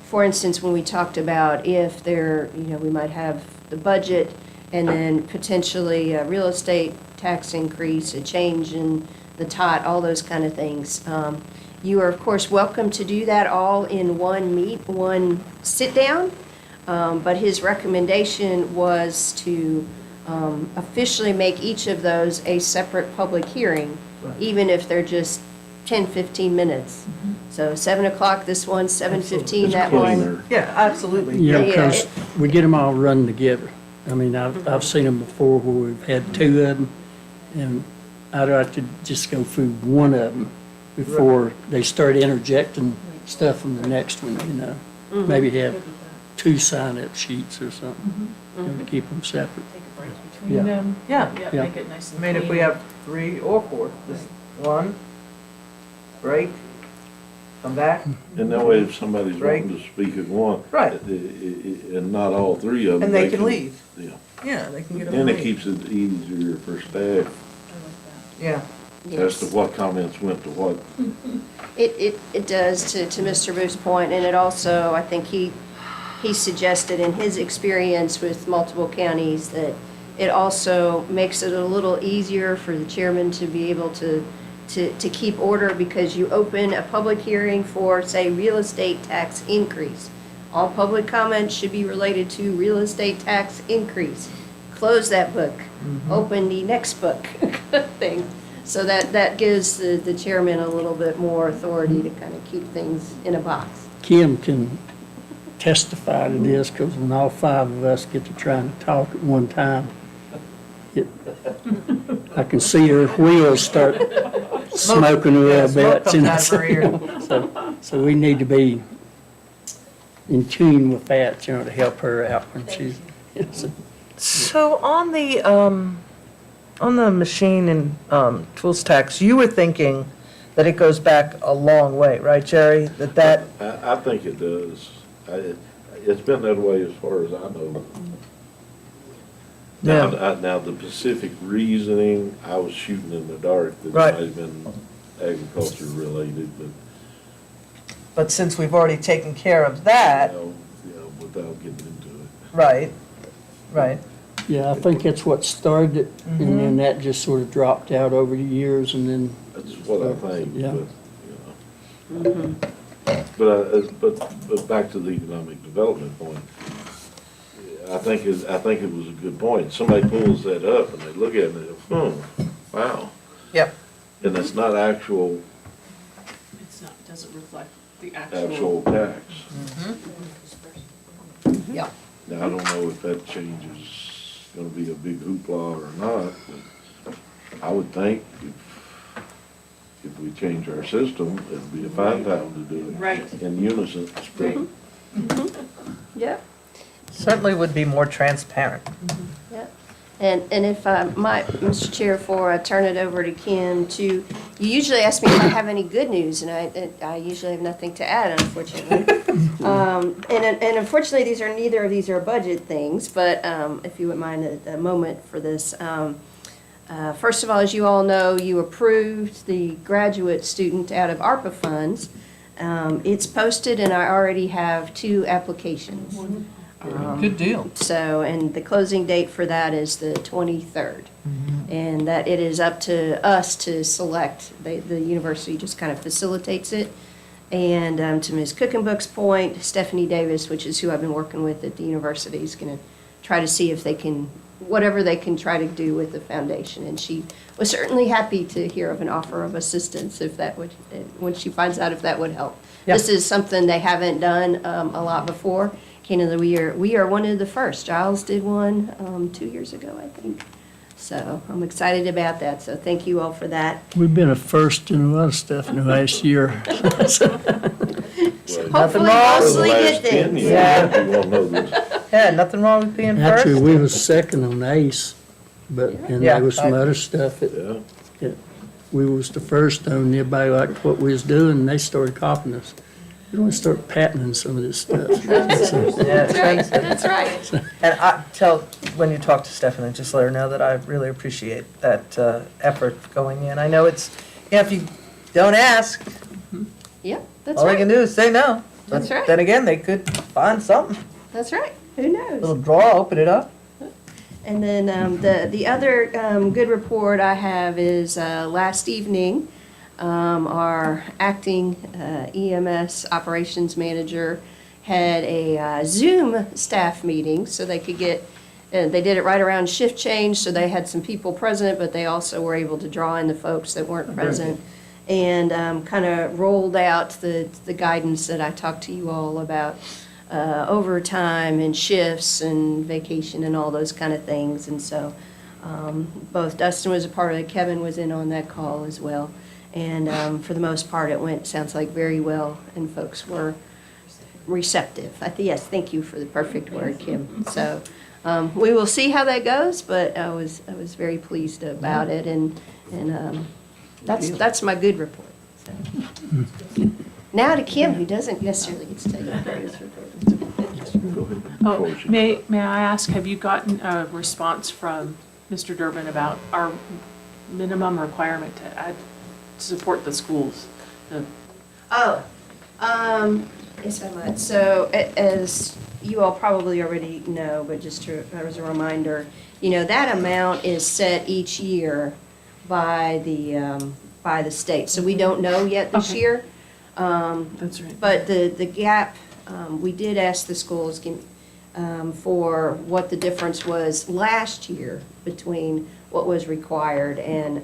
for instance, when we talked about if we might have the budget and then potentially a real estate tax increase, a change in the tot, all those kind of things. You are, of course, welcome to do that all in one sit-down, but his recommendation was to officially make each of those a separate public hearing, even if they're just 10, 15 minutes. So 7 o'clock this one, 7:15 It's that one. cleaner. Yeah, absolutely. Yeah, Yeah, because we get them all run together. I mean, I've seen them before where we've had 2 of them, and I'd like to just go through one of them before they start interjecting stuff from the next one, you know? Maybe have 2 sign-up sheets or something, you know, to keep them separate. Take a break between Yeah. them. Yeah. Yeah. Make it nice I and mean, if we clean. have 3 or 4, just 1, break, come back. And that way, if somebody's Right. wanting to speak at one. Right. And not all 3 of them. And they can leave. Yeah. Yeah, they can get up And and it leave. keeps it easier for staff I like that. Yeah. as to what comments went to what. It does, to Mr. Booth's point, and it also, I think he suggested in his experience with multiple counties that it also makes it a little easier for the chairman to be able to keep order, because you open a public hearing for, say, real estate tax increase. All public comments should be related to real estate tax increase. Close that book, open the next book thing. So that gives the chairman a little bit more authority to kind of keep things in a box. Kim can testify to this, because when all 5 of us get to trying to talk at one time, I can see her wheels start smoking a Yeah, little smoke bit. You know, comes out of her ear. so we need to be in tune with that, you know, to help her out when she's. So on the machine and tools tax, you were thinking that it goes back a long way, right, Jerry? That I think it does. It's been that way as far as I know. Now, the specific reasoning, I was shooting in the dark, that it Right. might have been agriculture related, but, but since we've already taken care of that, without getting into it. right, right. Yeah, I think that's what started it, and then that just sort of dropped out over the years, and then, That's what I think, Yeah. but, you know. But back to the economic development point, I think it was a good point. Somebody pulls that up and they look at it and they go, wow. Yep. And it's not actual It's not, it doesn't reflect the actual tax. Yeah. Now, I don't know if that change is gonna be a big hoopla or not, but I would think if we change our system, it'd be a fine time to do it. Right. In unison, Right. Yeah. Certainly would be more transparent. Yeah, and if I might, Mr. Chair, before I turn it over to Kim, you usually ask me if I have any good news, and I usually have nothing to add, unfortunately. And unfortunately, neither of these are budget things, but if you wouldn't mind a moment for this. First of all, as you all know, you approved the graduate student out of ARPA funds. It's posted, and I already have 2 applications. Good deal. So, and the closing date for that is the 23rd. And that it is up to us to select, the university just kind of facilitates it. And to Ms. Cookenbook's point, Stephanie Davis, which is who I've been working with at the university, is going to try to see if they can, whatever they can try to do with the foundation. And she was certainly happy to hear of an offer of assistance if that would, when she finds out if that would help. Yeah. This is something they haven't done a lot before. Candidly, we are one of the first. Giles did one 2 years ago, I think. So I'm excited about that. So thank you all for that. We've been a first in a lot of stuff in the last year. Hopefully, wrong. mostly For the good last 10 things. years, Yeah. you won't know this. Yeah, nothing wrong with being first. Actually, we was second on ACE, but, and Yeah, there was some I- other stuff that, Yeah. that we was the first on, and everybody liked what we was doing, and they started copying us. We want to start patenting some of this stuff. Yeah, thanks. That's right. And when you talk to Stephanie, just let her know that I really appreciate that effort going in. I know it's, if you don't ask, Yeah, that's all they can right. do is say no. But That's right. Then again, they could find something, That's right. Who knows? little drawer, open it up. And then the other good report I have is last evening, our acting EMS operations manager had a Zoom staff meeting so they could get, they did it right around shift change, so they had some people present, but they also were able to draw in the folks that weren't present. And kind of rolled out the guidance that I talked to you all about, overtime and shifts and vacation and all those kind of things. And so both Dustin was a part of it, Kevin was in on that call as well. And for the most part, it went, sounds like very well, and folks were receptive. Yes, thank you for the perfect word, Kim. So we will see how that goes, but I was very pleased about it, and that's my good report. So. Now to Kim, who doesn't necessarily get to tell you his report. Go ahead. Oh, may I ask, have you gotten a response from Mr. Durbin about our minimum requirement to support the schools? Oh, yes, I might. So as you all probably already know, but just as a reminder, that amount is set each year by the state. So we don't know yet this Okay. year. That's right. But the gap, we did ask the schools for what the difference was last year between what was required and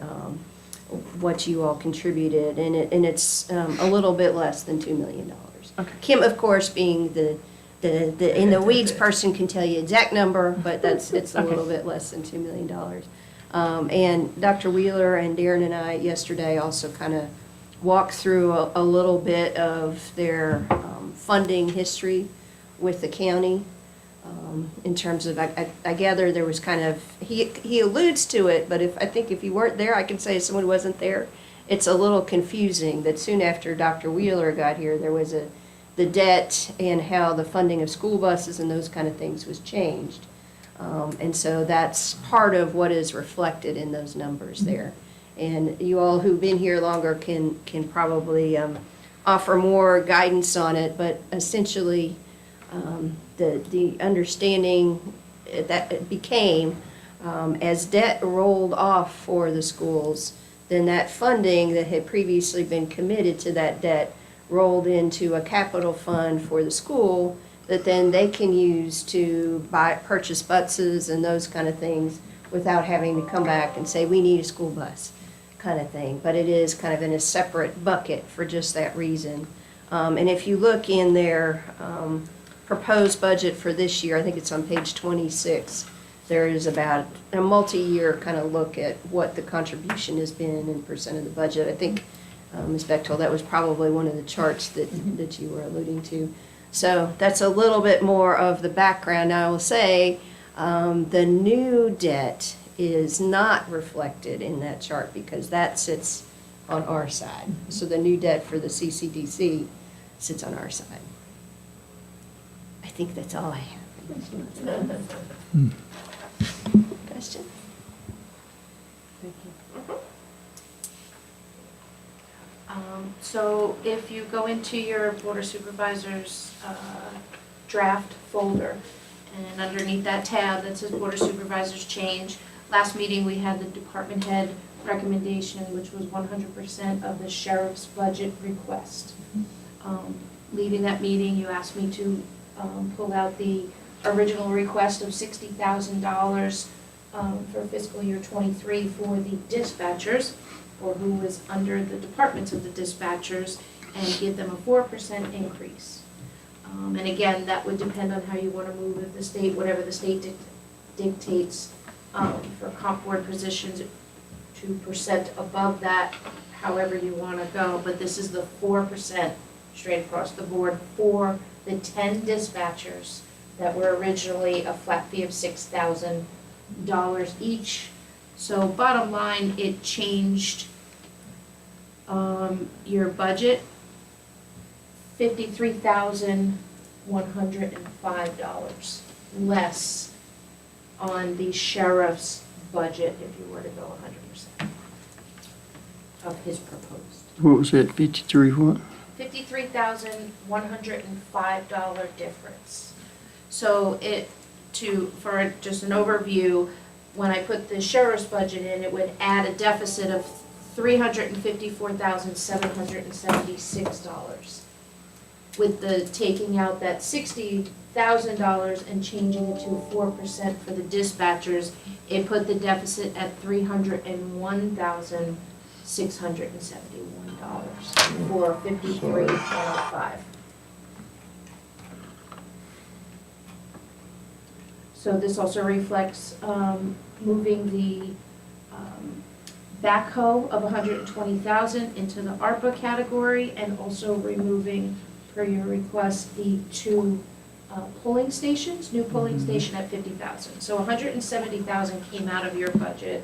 what you all contributed, and it's a little bit less than $2 million. Okay. Kim, of course, being the in the weeds person, can tell you exact number, but it's a Okay. little bit less than $2 million. And Dr. Wheeler and Darren and I yesterday also kind of walked through a little bit of their funding history with the county. In terms of, I gather there was kind of, he alludes to it, but I think if you weren't there, I can say as someone who wasn't there, it's a little confusing that soon after Dr. Wheeler got here, there was the debt and how the funding of school buses and those kind of things was changed. And so that's part of what is reflected in those numbers there. And you all who've been here longer can probably offer more guidance on it, but essentially, the understanding that it became, as debt rolled off for the schools, then that funding that had previously been committed to that debt rolled into a capital fund for the school that then they can use to purchase buses and those kind of things without having to come back and say, we need a school bus kind of thing. But it is kind of in a separate bucket for just that reason. And if you look in their proposed budget for this year, I think it's on page 26, there is about a multi-year kind of look at what the contribution has been in percent of the budget. I think, Ms. Bechtold, that was probably one of the charts that you were alluding to. So that's a little bit more of the background. Now, I will say the new debt is not reflected in that chart because that sits on our side. So the new debt for the CCDC sits on our side. I think that's all I have. Question? Thank you. So if you go into your Board of Supervisors draft folder, and underneath that tab that says Board of Supervisors change, last meeting we had the department head recommendation, which was 100% of the sheriff's budget request. leaving that meeting, you asked me to pull out the original request of $60,000 for fiscal year '23 for the dispatchers, or who was under the departments of the dispatchers, and give them a 4% increase. And again, that would depend on how you want to move if the state, whatever the state dictates for comp board positions, 2% above that, however you want to go. But this is the 4% straight across the board for the 10 dispatchers that were originally a flat fee of $6,000 each. So bottom line, it changed your budget $53,105 less on the sheriff's budget if you were to go 100% of his proposed. What was that, 53 what? $53,105 difference. So for just an overview, when I put the sheriff's budget in, it would add a deficit of $354,776. With the taking out that $60,000 and changing it to 4% for the dispatchers, it put the deficit at $301,671 for 53.05. So this also reflects moving the backhoe of $120,000 into the ARPA category, and also removing, per your request, the 2 polling stations, new polling station at $50,000. So $170,000 came out of your budget.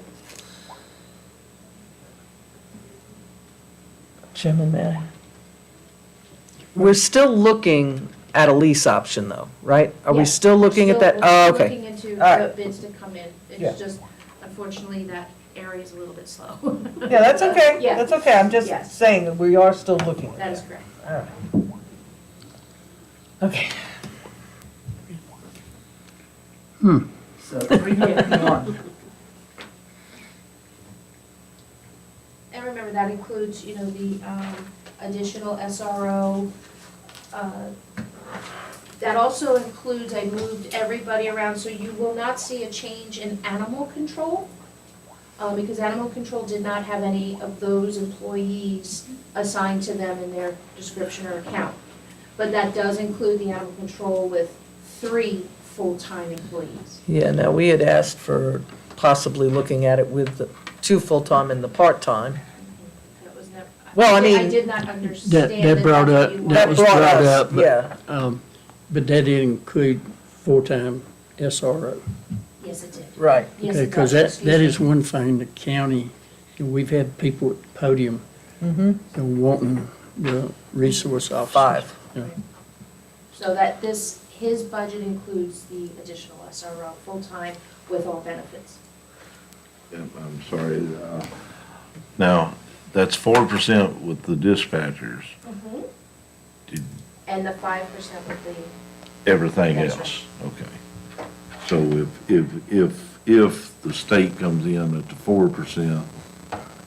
Chairman, may I? We're still looking at a lease option though, right? Are we Yeah, still looking at that? We're Oh, still okay. looking into All right. the bids to come in. Yeah. It's just, unfortunately, that area is a little bit slow. Yeah, that's okay. Yeah. That's okay. I'm just Yes. saying that we are still looking at That is that. correct. All right. Okay. So 351. And remember, that includes, the additional SRO. That also includes, I moved everybody around, so you will not see a change in animal control, because animal control did not have any of those employees assigned to them in their description or account. But that does include the animal control with 3 full-time employees. Yeah, now we had asked for possibly looking at it with the 2 full-time and the part-time. That was never. Well, I I mean- did not understand That brought that's up, what you that wanted. was brought brought us, up, yeah. but that didn't include full-time SRO. Yes, it did. Right. Yes, it Because does. that is Excuse me. one thing, the county, and we've had people at the podium Mm-hmm. and wanting the resource officers. 5. Yeah. So that his budget includes the additional SRO, full-time, with all benefits. I'm sorry. Now, that's 4% with the dispatchers, Did And the 5% with the, everything That's else. Okay. So if the state comes in at the 4%,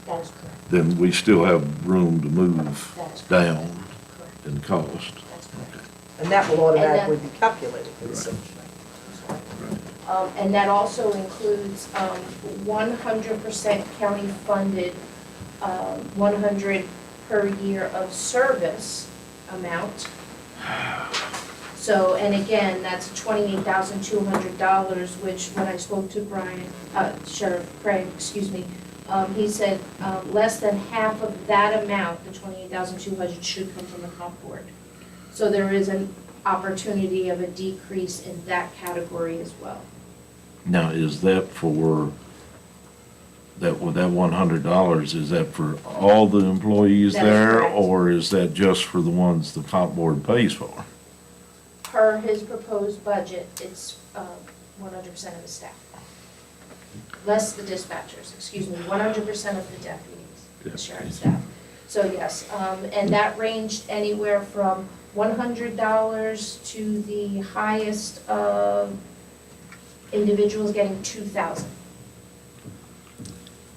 that is correct, then we still have room to move that is correct, down correct, in cost. that's correct. And that will automatically be calculated for the Right. city. And that also includes 100% county-funded, 100 per year of service amount. So, and again, that's $28,200, which when I spoke to Sheriff Craig, he said less than half of that amount, the $28,200, should come from the comp board. So there is an opportunity of a decrease in that category as well. Now, is that for, with that $100, is that for all the employees That is there? correct. Or is that just for the ones the comp board pays for? Per his proposed budget, it's 100% of the staff. Less the dispatchers, 100% of the deputies, the sheriff's staff. So yes, and that ranged anywhere from $100 to the highest of individuals getting $2,000.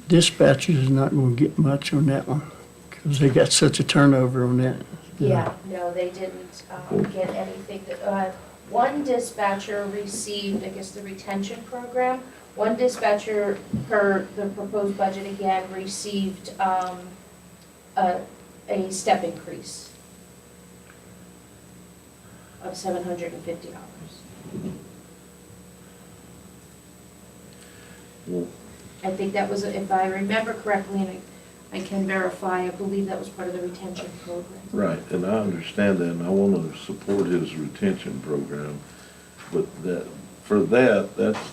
Dispatchers is not gonna get much on that one, because they got such a turnover on that. Yeah, no, they didn't get anything. One dispatcher received, I guess, the retention program. One dispatcher, per the proposed budget again, received a step increase of $750. Well, I think that was, if I remember correctly, and I can verify, I believe that was part of the retention program. right, and I understand that, and I want to support his retention program, but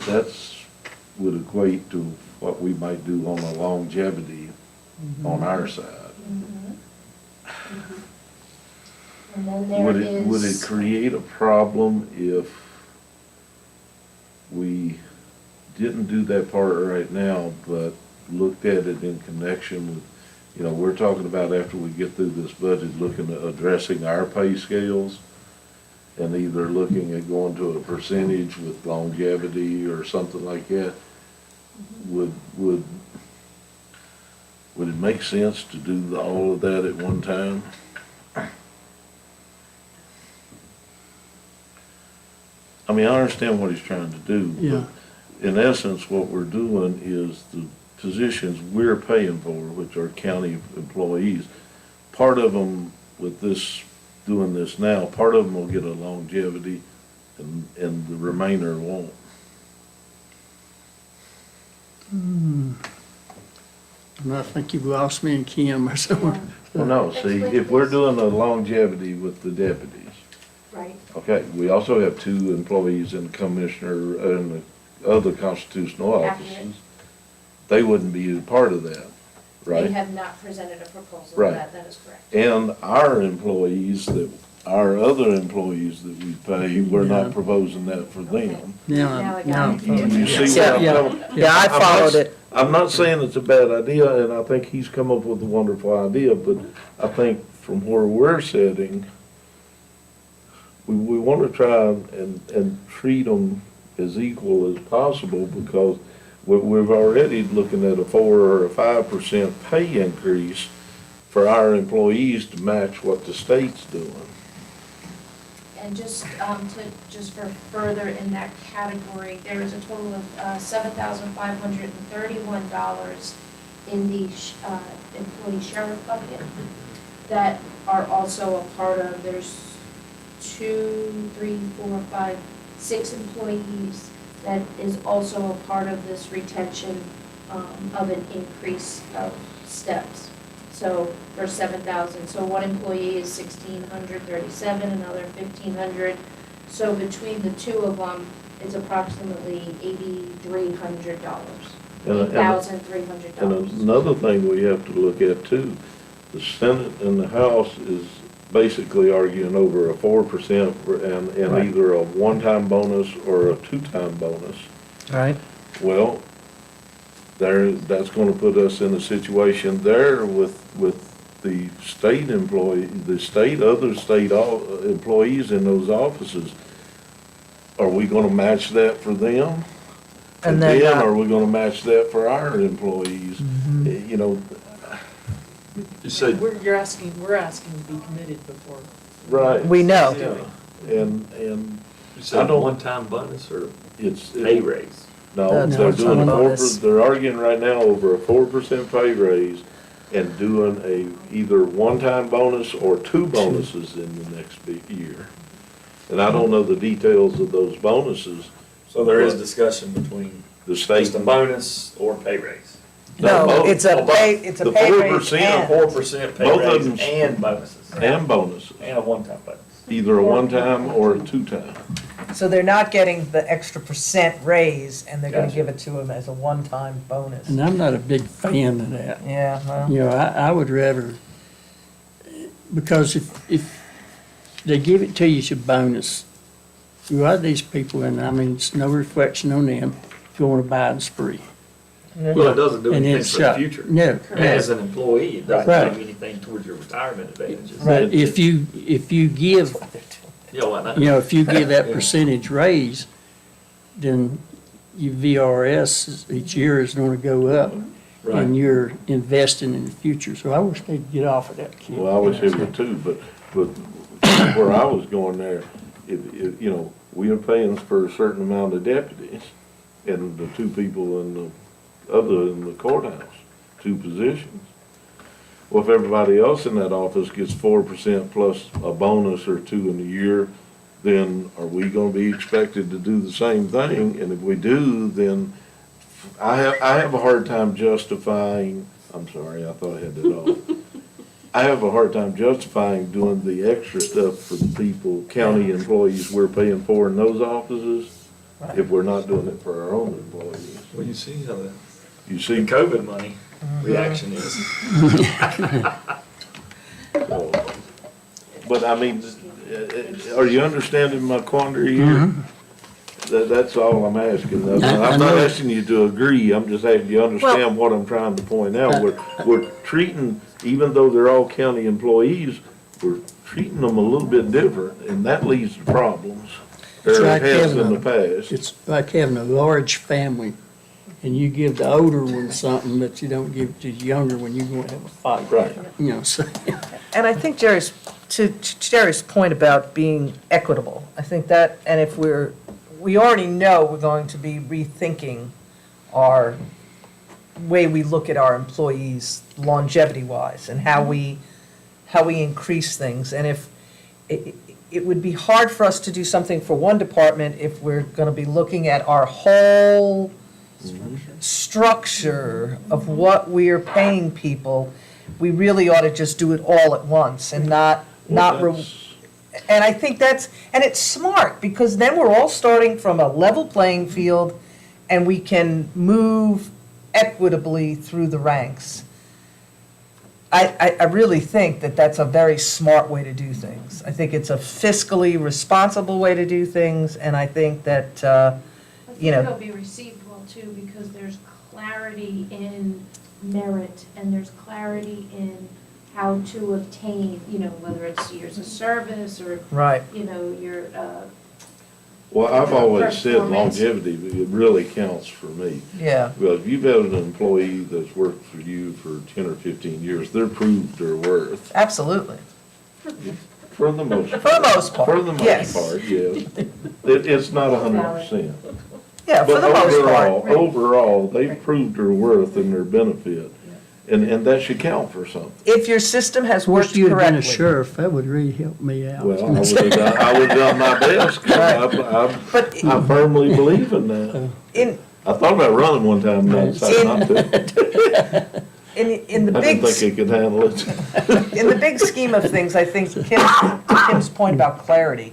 that's would equate to what we might do on a longevity on our side. And then there Would it is, create a problem if we didn't do that part right now, but looked at it in connection with, we're talking about after we get through this budget, looking at addressing our pay scales and either looking at going to a percentage with longevity or something like that? Would it make sense to do all of that at one time? I mean, I understand what he's trying to do. Yeah. But in essence, what we're doing is the positions we're paying for, which are county employees, part of them with this, doing this now, part of them will get a longevity and the remainder won't. And I think you've lost me and Kim or something. Well, no, see, if we're doing a longevity with the deputies, right, okay, we also have 2 employees in the commissioner and the other constitutional Accurate. offices. They wouldn't be a part of that, they right? have not presented a proposal, Right. that is correct. And our employees our other employees that we pay, we're Yeah. not proposing that for them. Now I Now, got now, it. You see Yeah, what I'm yeah. telling? Yeah, I I'm not- followed it. I'm not saying it's a bad idea, and I think he's come up with a wonderful idea, but I think from where we're sitting, we want to try and treat them as equal as possible, because we're already looking at a 4 or a 5% pay increase for our employees to match what the state's doing. And just for further in that category, there is a total of $7,531 in the employee sheriff bucket that are also a part of, there's 2, 3, 4, 5, 6 employees that is also a part of this retention of an increase of steps. So for 7,000, so one employee is 1,637, another 1,500. So between the 2 of them, it's approximately $8,300, And $8,300. And another thing we have to look at too, the Senate and the House is basically arguing over a 4% and Right. either a one-time bonus or a 2-time bonus. Right. Well, that's gonna put us in a situation there with the state employee, other state employees in those offices. Are we gonna match that for them? And then, Are we gonna match that for our employees? You know, You said, We're asking to be committed before. right. we know. Yeah, and you I said don't- one-time bonus or it's. pay raise? No, No, they're it's doing a a bonus. they're arguing right now over a 4% pay raise and doing either one-time bonus or 2 bonuses in the next year. And I don't know the details of those bonuses, So there is discussion between the state. just a bonus or pay raise? No, both. it's a pay raise The 4% and. 4% pay Both of raise them- and bonuses, And bonuses, and a one-time bonus. either a one-time or a 2-time. So they're not getting the extra percent raise, and they're gonna Gotcha. give it to them as a one-time bonus. and I'm not a big fan of that. Yeah, well, You know, I would rather, because if they give it to you as a bonus, a lot of these people, and I mean, it's no reflection on them, going to buy and spree. Well, it doesn't do And anything it's for the shot. future. No, As an employee, it doesn't Right. do anything towards your retirement advantages. but if you give, Yeah, why not? you know, if you give that percentage raise, then your VRS each year is gonna go up, Right. and you're investing in the future, so I wish they'd get off of that, kid. Well, I wish it would too, but But where I was going there, if, you know, we are paying for a certain amount of deputies and the two people in the other in the courthouse, 2 positions. Well, if everybody else in that office gets 4% plus a bonus or 2 in a year, then are we gonna be expected to do the same thing? And if we do, then I have a hard time justifying, I'm sorry, I thought I had that off. I have a hard time justifying doing the extra stuff for the people, county employees we're paying for in those offices, if we're not doing it for our own employees. Well, you see how the You see, COVID money reaction is. so, but I mean, are you understanding my quandary here? That's all I'm asking. I'm not know. asking you to agree, I'm just asking you to understand what I'm trying to point out. We're treating, even though they're all county employees, we're treating them a little bit different, and that leads to problems. It's Or like it has having in the past. It's like having a large family, and you give the older one something, but you don't give it to the younger one, you're gonna have a fight. Right. You know, so, And I think to Jerry's point about being equitable, I think that, and if we already know we're going to be rethinking our way we look at our employees longevity-wise and how we increase things. And if, it would be hard for us to do something for one department if we're gonna be looking at our whole structure of what we're paying people. We really ought to just do it all at once and not. And I think and it's smart, because then we're all starting from a level playing field, and we can move equitably through the ranks. I really think that that's a very smart way to do things. I think it's a fiscally responsible way to do things, and I think that, I you think know. it'll be received well too, because there's clarity in merit, and there's clarity in how to obtain, you know, whether it's years of service or, Right. you know, your, Well, I've always said Performance. longevity, it really counts for me. Yeah. Well, if you've had an employee that's worked for you for 10 or 15 years, they're proved their worth. Absolutely. For the most part. For the most part, For the yes. most part, yes. It's not 100%. Yeah, for the most part. Overall, they've proved their worth and their benefit, and that should count for something. If your system has wish worked you'd have been a correctly. sheriff, that would really help me out. Well, I would've done my best, 'cause But I firmly believe in that. in, I thought about running one time, and I decided not to. in the I big, didn't think I could handle it. in the big scheme of things, I think Kim's point about clarity,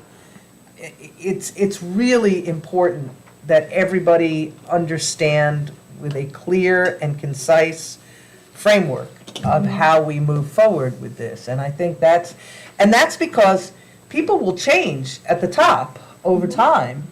it's really important that everybody understand with a clear and concise framework of how we move forward with this. And I think that's because people will change at the top over time.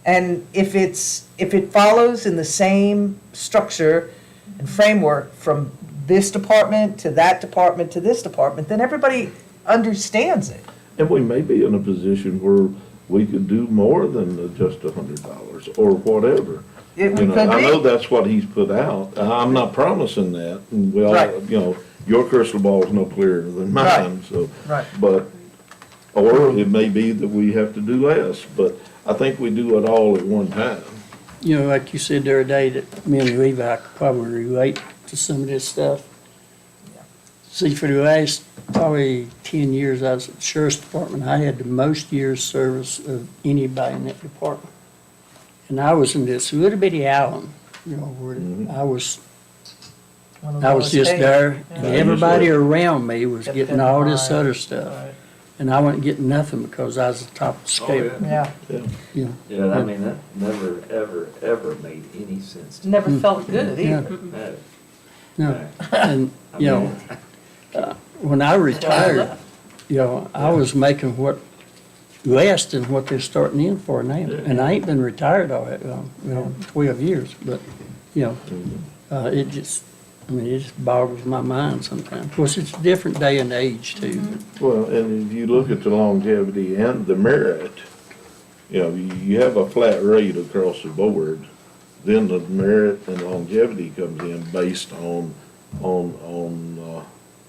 And if it follows in the same structure and framework from this department to that department to this department, then everybody understands it. And we may be in a position where we could do more than just $100 or whatever. We You know, could I know be. that's what he's put out. I'm not promising that. And we all, Right. you know, your crystal ball is no clearer than mine, so. Right. But, or it may be that we have to do less, but I think we do it all at one time. You know, like you said the other day, that me and Levi could probably relate to some of this stuff. See, for the last probably 10 years I was at the sheriff's department, I had the most years service of anybody in that department. And I was in this little bitty island, you know, where I was One of the I was lowest just paid. there, and Yeah. everybody around me was Kept getting getting all this high. other stuff. Right. And I wasn't getting nothing because I was at the top of the scale, Yeah, you know. Yeah, I mean, that never, ever, ever made any sense to me. never felt good Yeah. either. No. No, and, you know, when I retired, you know, I was making less than what they're starting in for now. And I ain't been retired all that long, 12 years, but, you know, it just boggles my mind sometimes. Of course, it's a different day and age too. Well, and if you look at the longevity and the merit, you know, you have a flat rate across the board, then the merit and longevity comes in based on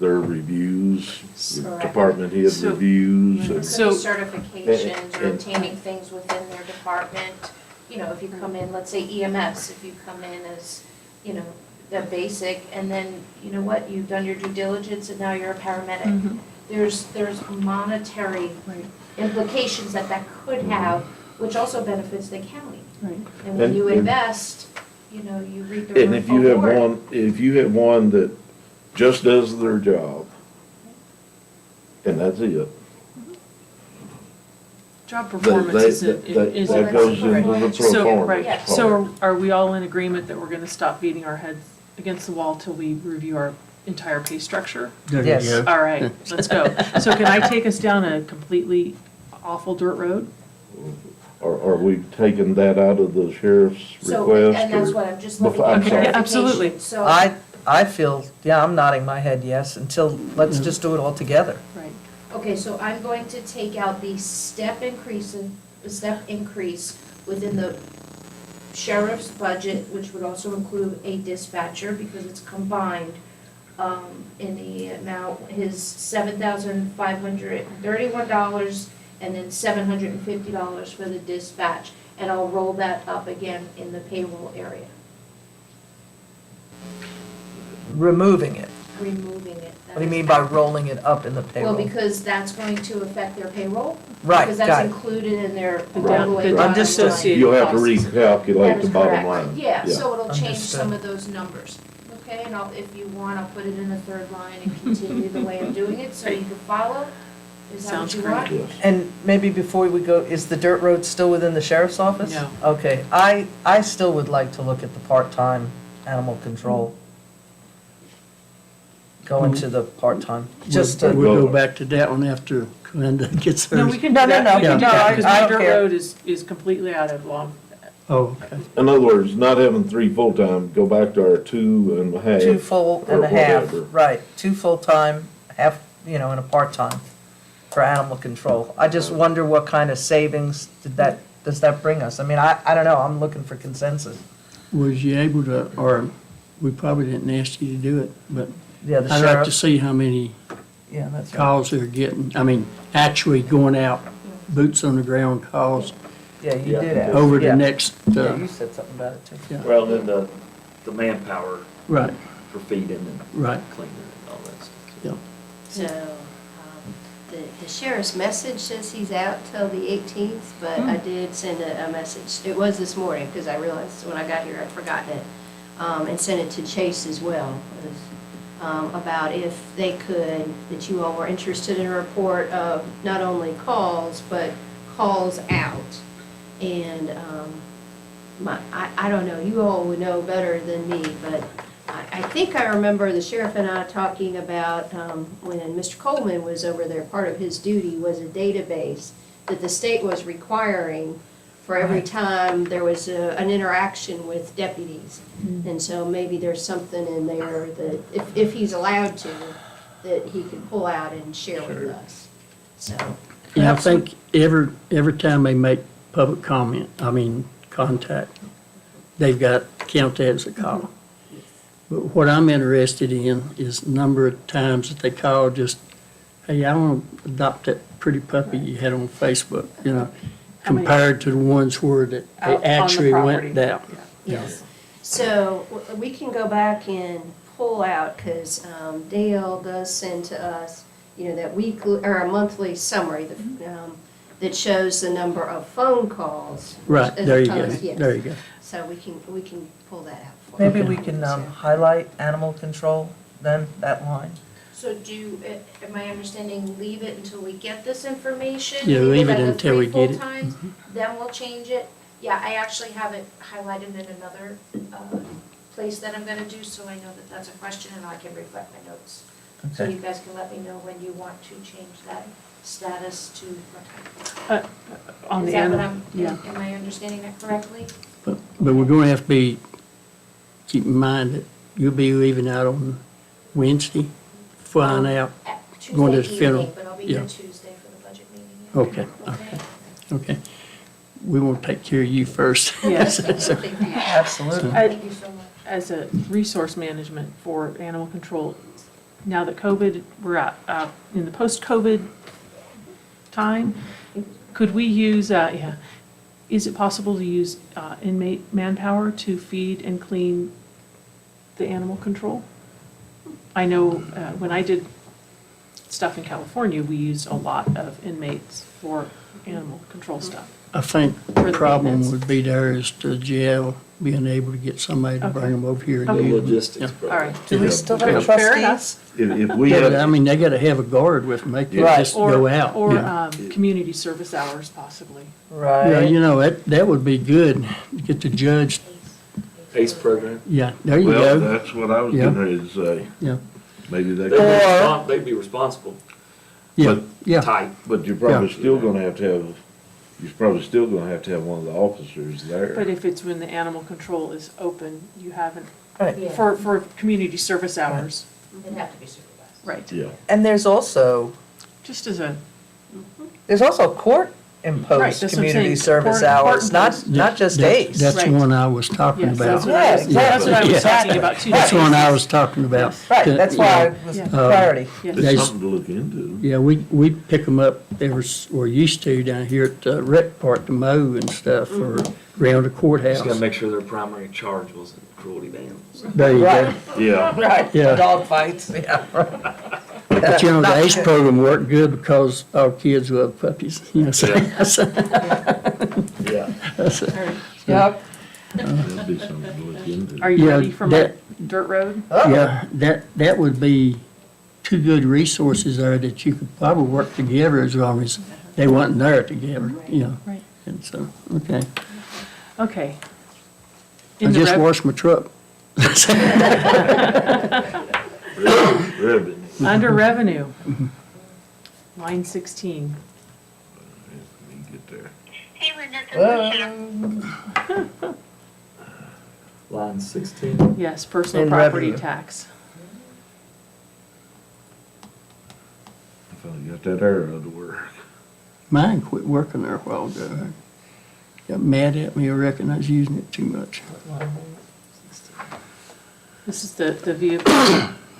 their reviews, Correct. department head So- reviews. Could and- be So- certifications or and- obtaining things within their department. You know, if you come in, let's say EMS, if you come in as, you know, the basic, and then, you know what, you've done your due diligence and now you're a paramedic. Mhm. There's monetary Right, implications that could have, which also benefits the county. right. And when And- you and- invest, you know, you reap the And if you have reward. if you have one that just does their job, and that's it, Job that, performance that, is that goes into the So, performance right, Yeah. so are we all in agreement that we're gonna stop beating our heads against the wall till we review our entire pay structure? There you Yes. go. All right, let's go. So can I take us down a completely awful dirt road? Are we taking that out of the sheriff's So, request? and that's or- what I'm just looking I'm at sorry. Yeah, absolutely. clarification. So. I feel, yeah, I'm nodding my head yes, until, let's just do it all together. Right. Okay, so I'm going to take out the step increase within the sheriff's budget, which would also include a dispatcher, because it's combined, in the amount, his $7,531, and then $750 for the dispatch, and I'll roll that up again in the payroll area, Removing it. removing it. What do you mean by rolling it up in the payroll? Well, because that's going to affect their payroll. Right, Because got that's it. included in their The down- overlay the bottom just line. associated You'll have to costs. recalculate That the is bottom correct. line. Yeah, so it'll change Understood. some of those numbers, okay? And if you want, I'll put it in the third line and continue the way I'm doing it, so you can follow. Is that what Sounds you great. want? Yes. And maybe before we go, is the dirt road still within the sheriff's office? No. Okay, I still would like to look at the part-time animal control. Go into the part-time, just to. We'll go back to that one after Glenda gets No, hers. we can No, do no, that, no, we can do no, that, I- because I my don't dirt care. road is completely out of law. Oh, okay. In other words, not having 3 full-time, go back to our 2.5. Two full and or a half, whatever. right, 2 full-time, half, and a part-time for animal control. I just wonder what kind of savings does that bring us? I mean, I don't know, I'm looking for consensus. Was you able to, or we probably didn't ask you to do it, but Yeah, the I'd like to sheriff, see how many yeah, that's right. calls they're getting. I mean, actually going out, boots on the ground calls Yeah, you Yeah. did ask. over the Yeah. next, Yeah, you said something about it too. yeah, Well, then the manpower right, for feeding and right, cleaning and all that stuff. yeah. So, the sheriff's message says he's out till the 18th, but I did send a message. It was this morning, because I realized when I got here I'd forgotten it. And sent it to Chase as well, about if they could, that you all were interested in a report of not only calls, but calls out. And I don't know, you all would know better than me, but I think I remember the sheriff and I talking about when Mr. Coleman was over there, part of his duty was a database that the state was requiring for every time there was an interaction with deputies. And so maybe there's something in there that, if he's allowed to, that he could pull out and share with us. So, Yeah, I think every time they make public contact, they've got to count that as a call. But what I'm interested in is number of times that they call just, hey, I want to adopt that pretty puppy you had on Facebook, How many- compared to the ones where that Out they on the actually property. went down. yes. So we can go back and pull out, because Dale does send to us, that weekly, or a monthly summary that shows the number of phone calls. Right, as there you go, opposed- yes. there you go. So we can pull that out for you. Maybe we can highlight animal control, then, that line. So am I understanding, leave it until we get this information? Yeah, leave it Like the until we 3 get it. full-times, Then we'll change it? Yeah, I actually have it highlighted in another place that I'm gonna do, so I know that that's a question and I can reflect my notes. So Okay. you guys can let me know when you want to change that status to part-time. On Is the that what animal, I'm, yeah. am I understanding that correctly? But we're going to have to keep in mind that you'll be leaving out on Wednesday, flying out. At Going to the Tuesday funeral, evening, but I'll be yeah. here Tuesday for the budget meeting. yeah. Okay, okay. We want to take care of you first. Yes. So- Absolutely. Thank you so much. As a resource management for animal control, now that COVID, we're in the post-COVID time, could we use, is it possible to use inmate manpower to feed and clean the animal control? I know when I did stuff in California, we used a lot of inmates for animal control stuff. I think For the the problem maintenance. would be there is the jail being able to get somebody to bring Okay. them over here and Okay. The use them. logistics All problem. right. Do we still have Fair enough. trustees? If we Yeah, had, but I mean, they gotta have a guard with them, they can't Right. just go out. Or Yeah. community service hours possibly. Yeah, Right. you know, that would be good, get the judge, ACE program. yeah, there you well, go, that's what I was Yeah. getting ready to say. yeah, Maybe they They'd be, could, they'd be responsible, yeah, But- yeah. tight. but you're probably still gonna have to have, you're probably still gonna have to have one of the officers there. But if it's when the animal control is open, you haven't, Right. for community service hours. It'd have to be supervised. Right. Yeah. And there's also Just as a, Right, court-imposed that's what I'm community saying, service court hours, not imposed. just That- days. That's Right. the one I was talking yes, that's about. what I was, Yeah, that's what I was exactly. talking about too. That's the one I was talking about. Right, that's why it was Yeah. clarity. Yes. They- It's something to look into. Yeah, we pick them up, or used to down here at the rec park to mow and stuff, or around the Just gotta courthouse. make sure their primary charge wasn't cruelty to animals. There you go. Right. Yeah. Right, Yeah. dog fights, yeah. But you know, the Not ACE good. program worked good because our kids love puppies, you know, so. Yeah. All right. Yep. That'd be something to look into. Are you Yeah, ready for my that- dirt road? Yeah, that would be two good resources there that you could probably work together as long as they wasn't there together, you know. Right. And so, okay. Okay. I In the just rev- washed my truck. Revenue. Under revenue, line 16. Let me get there. Line 16. Yes, personal In property revenue. tax. I finally got that arrow to work. Mine quit working there a while ago. Got mad at me, I reckon I was using it too much. This is the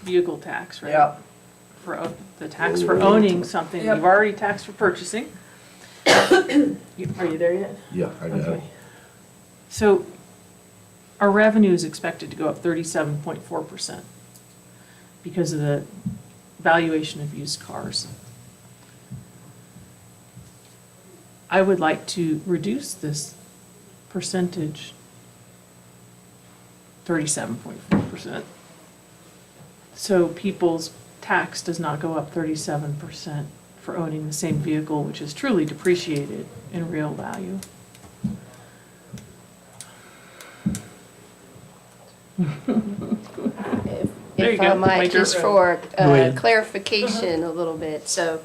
vehicle tax, right? Yep. The tax for owning something. Yep. You've already taxed for purchasing. Are you there yet? Yeah, I got it. Okay. So our revenue is expected to go up 37.4% because of the valuation of used cars. I would like to reduce this percentage, 37.4%. So people's tax does not go up 37% for owning the same vehicle, which is truly depreciated in real value. There you If I go, my might, dirt just road. for Go ahead. clarification a little bit. So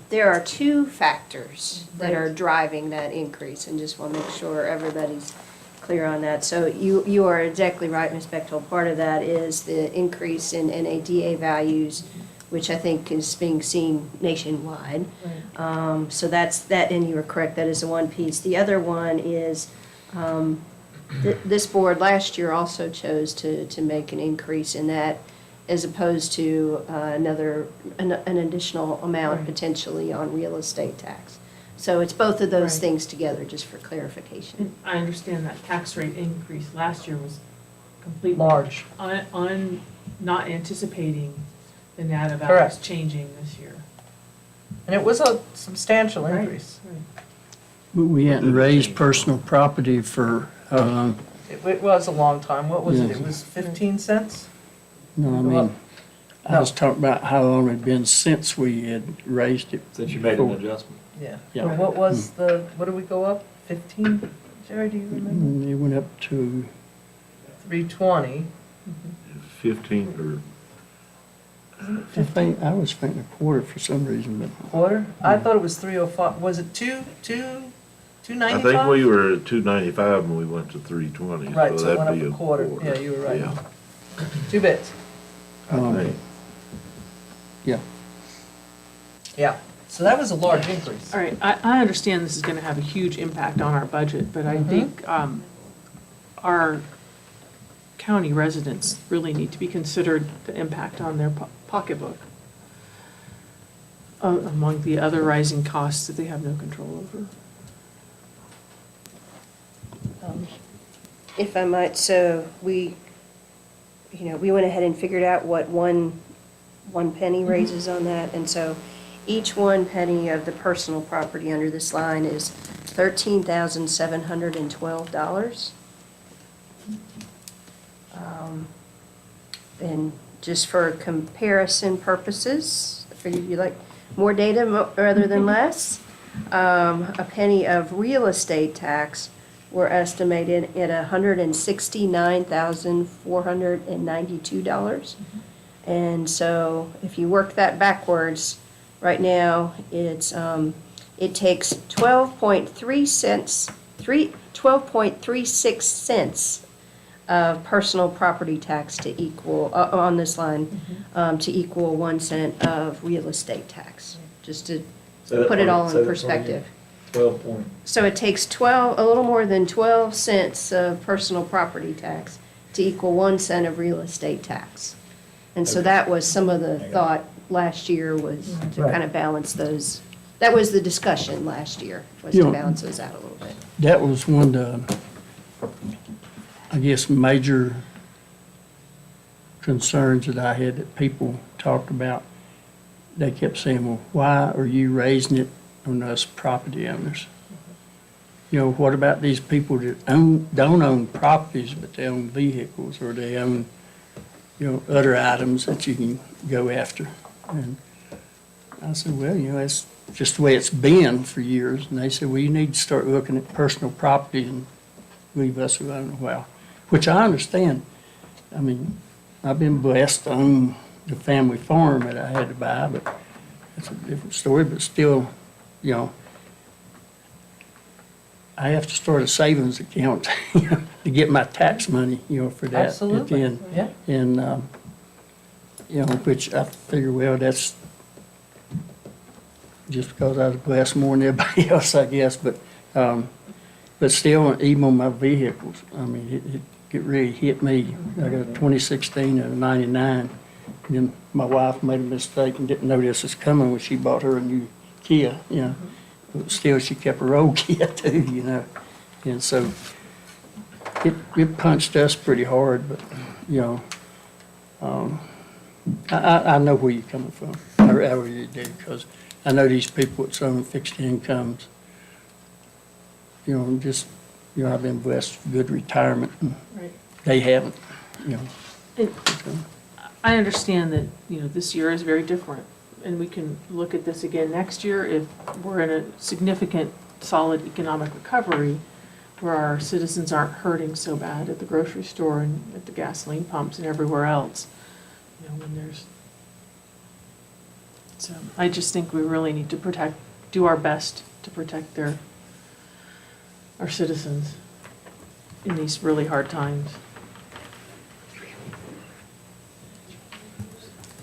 there are two factors that are driving that increase, and just want to make sure everybody's clear on that. So you are exactly right, Ms. Bechtold. Part of that is the increase in NADA values, which I think is being seen nationwide. So that's that, and you are correct, that is the one piece. The other one is this board last year also chose to make an increase in that, as opposed to an additional amount potentially on real estate tax. So it's both of those Right. things together, just for clarification. And I understand that tax rate increase last year was completely. Large. Not anticipating the NADA values Correct. changing this year. And it was a substantial Right, increase. right. But we hadn't raised personal property for, how long? It was a long time. What was it? Yes. It was 15 cents? No, I mean, I was talking about how long it'd been since we had raised it. Since you made an before. adjustment. Yeah. Yeah. Well, what was what did we go up? 15? Jerry, do you remember? It went up to, 320. 15 I was thinking a quarter for some reason, but. Quarter? I thought it was 305. Was it 295? I think we were at 295 when we went to 320. Right, so it went that'd up be a quarter. Yeah, you were right. Yeah, 2 bits. I think. Yeah. Yeah. So that was a large increase. All right, I understand this is gonna have a huge impact on our budget, but I think, our county residents really need to be considered the impact on their pocketbook among the other rising costs that they have no control over. If I might, so we went ahead and figured out what one penny raises on that, and so each 1 penny of the personal property under this line is $13,712. And just for comparison purposes, I figured you like more data rather than less. A penny of real estate tax were estimated at $169,492. And so if you work that backwards, right now, it takes 12.36 cents of personal property tax to equal, on this line, to equal 1 cent of real estate tax, just to put it all in perspective. 12 point. So it takes a little more than 12 cents of personal property tax to equal 1 cent of real estate tax. And so that was some of the thought last year, was to kind of balance those. That was the discussion last year, was to balance those out a little bit. That was one of the, I guess, major concerns that I had that people talked about. They kept saying, well, why are you raising it on us property owners? What about these people that don't own properties, but they own vehicles, or they own, other items that you can go after? And I said, well, that's just the way it's been for years. And they said, well, you need to start looking at personal property and leave us alone a while, which I understand. I mean, I've been blessed to own the family farm that I had to buy, but that's a different story. But still, I have to start a savings account to get my tax money, for that. Absolutely. At the end. Yeah. And, which I figure, well, that's just because I was blessed more than everybody else, I guess. But still, even on my vehicles, I mean, it really hit me. I got a 2016 and a 99. And then my wife made a mistake and didn't know this was coming when she bought her a new Kia, But still, she kept her old Kia too, And so it punched us pretty hard, but, I know where you're coming from. I really do, because I know these people that's on fixed incomes, I've been blessed with good retirement, and Right. they haven't, And I understand that, this year is very different, and we can look at this again next year if we're in a significant, solid economic recovery where our citizens aren't hurting so bad at the grocery store and at the gasoline pumps and everywhere else. So I just think we really need to do our best to protect our citizens in these really hard times.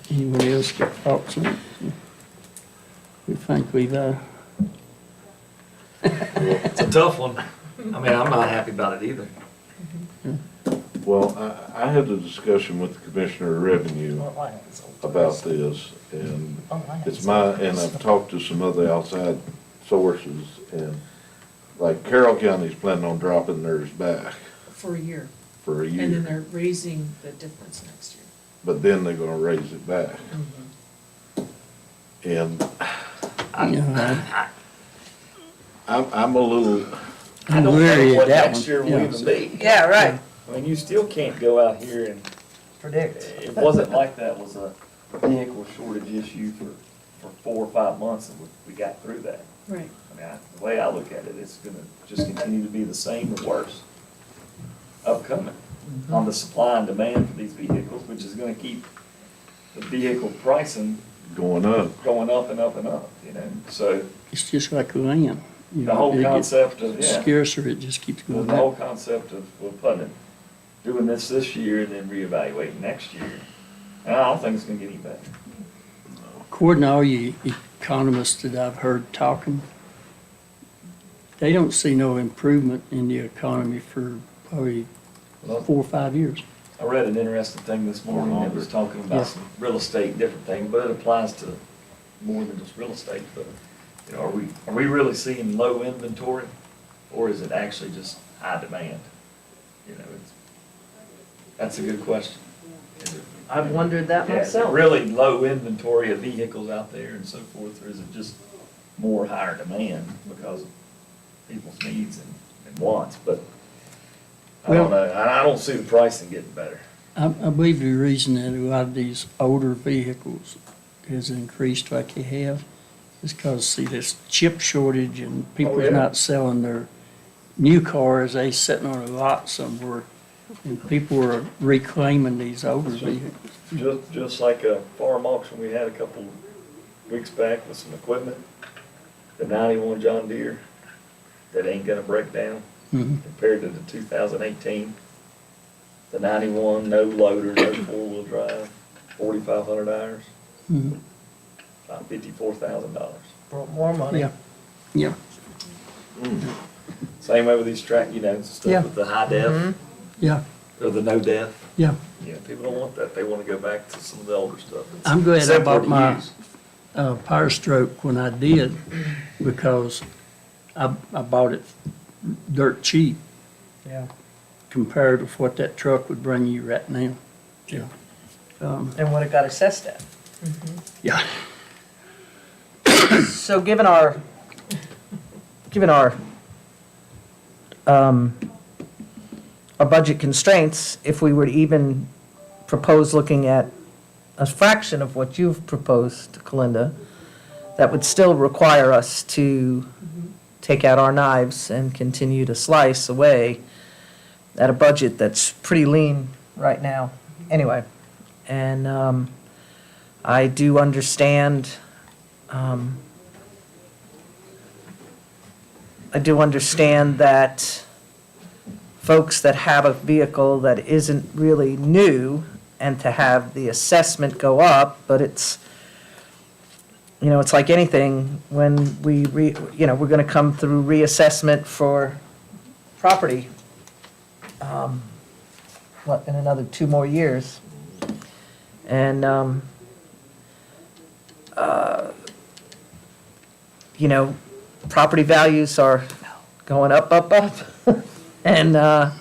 Anyone else got thoughts on it? We think we've, It's a tough one. I mean, I'm not happy about it either. Well, I had a discussion with the Commissioner of Revenue about this, and and I've talked to some other outside sources, and like Carroll County's planning on dropping theirs back For a year. for a And then year, they're raising the difference next year. but then they're gonna raise it back. And I'm a little, I'm leery of that one. Next year will even be. Yeah, right. I mean, you still can't go out here and, Predict. it wasn't like that was a vehicle shortage issue for 4 or 5 months, and we got through that. Right. I mean, the way I look at it, it's gonna just continue to be the same or worse upcoming on the supply and demand for these vehicles, which is gonna keep the vehicle pricing going up. going up and up and up, so It's just like land. the whole It gets concept of, yeah. scarcer, it just keeps Well, going the whole up. concept of, doing this year and then reevaluating next year, and I don't think it's gonna get any better. According to all you economists that I've heard talking, they don't see no improvement in the economy for probably Well, 4 or 5 years. I read an interesting thing this morning that was talking about some real estate, different thing, but it applies to more than just real estate. But, you know, are we really seeing low inventory, or is it actually just high demand? You know, that's a good question. Is it- I've wondered that yeah, is it myself. really low inventory of vehicles out there and so forth, or is it just more higher demand because of people's needs and wants? But I don't know, and I don't see the pricing getting better. I believe the reason that a lot of these older vehicles has increased like they have is because, see, there's chip shortage and Oh, people's yeah. not selling their new cars, they sitting on a lot somewhere. And people are reclaiming these older vehicles. Just like a farm auction we had a couple weeks back with some equipment, the 91 John Deere that ain't gonna break down Mhm. compared to the 2018. The 91, no loader, no four-wheel drive, 4,500 hours, Mhm. about $54,000. Brought more money. Yeah, yeah, Same way with these track, you know, Yeah. stuff with the high def yeah, or the no def. yeah. Yeah, people don't want that. They wanna go back to some of the older stuff. It's I'm glad I simpler bought to my use. Power Stroke when I did because I bought it dirt cheap Yeah. compared to what that truck would bring you right now. Yeah. And what it got assessed at. Yeah. So given our our budget constraints, if we were to even propose looking at a fraction of what you've proposed, Kalinda, that would still require us to take out our knives and continue to slice away at a budget that's pretty lean right now, anyway. And I do understand, that folks that have a vehicle that isn't really new and to have the assessment go up, but it's, you know, it's like anything, when we're gonna come through reassessment for property, in another 2 more years. And, property values are going up, up, up. And, I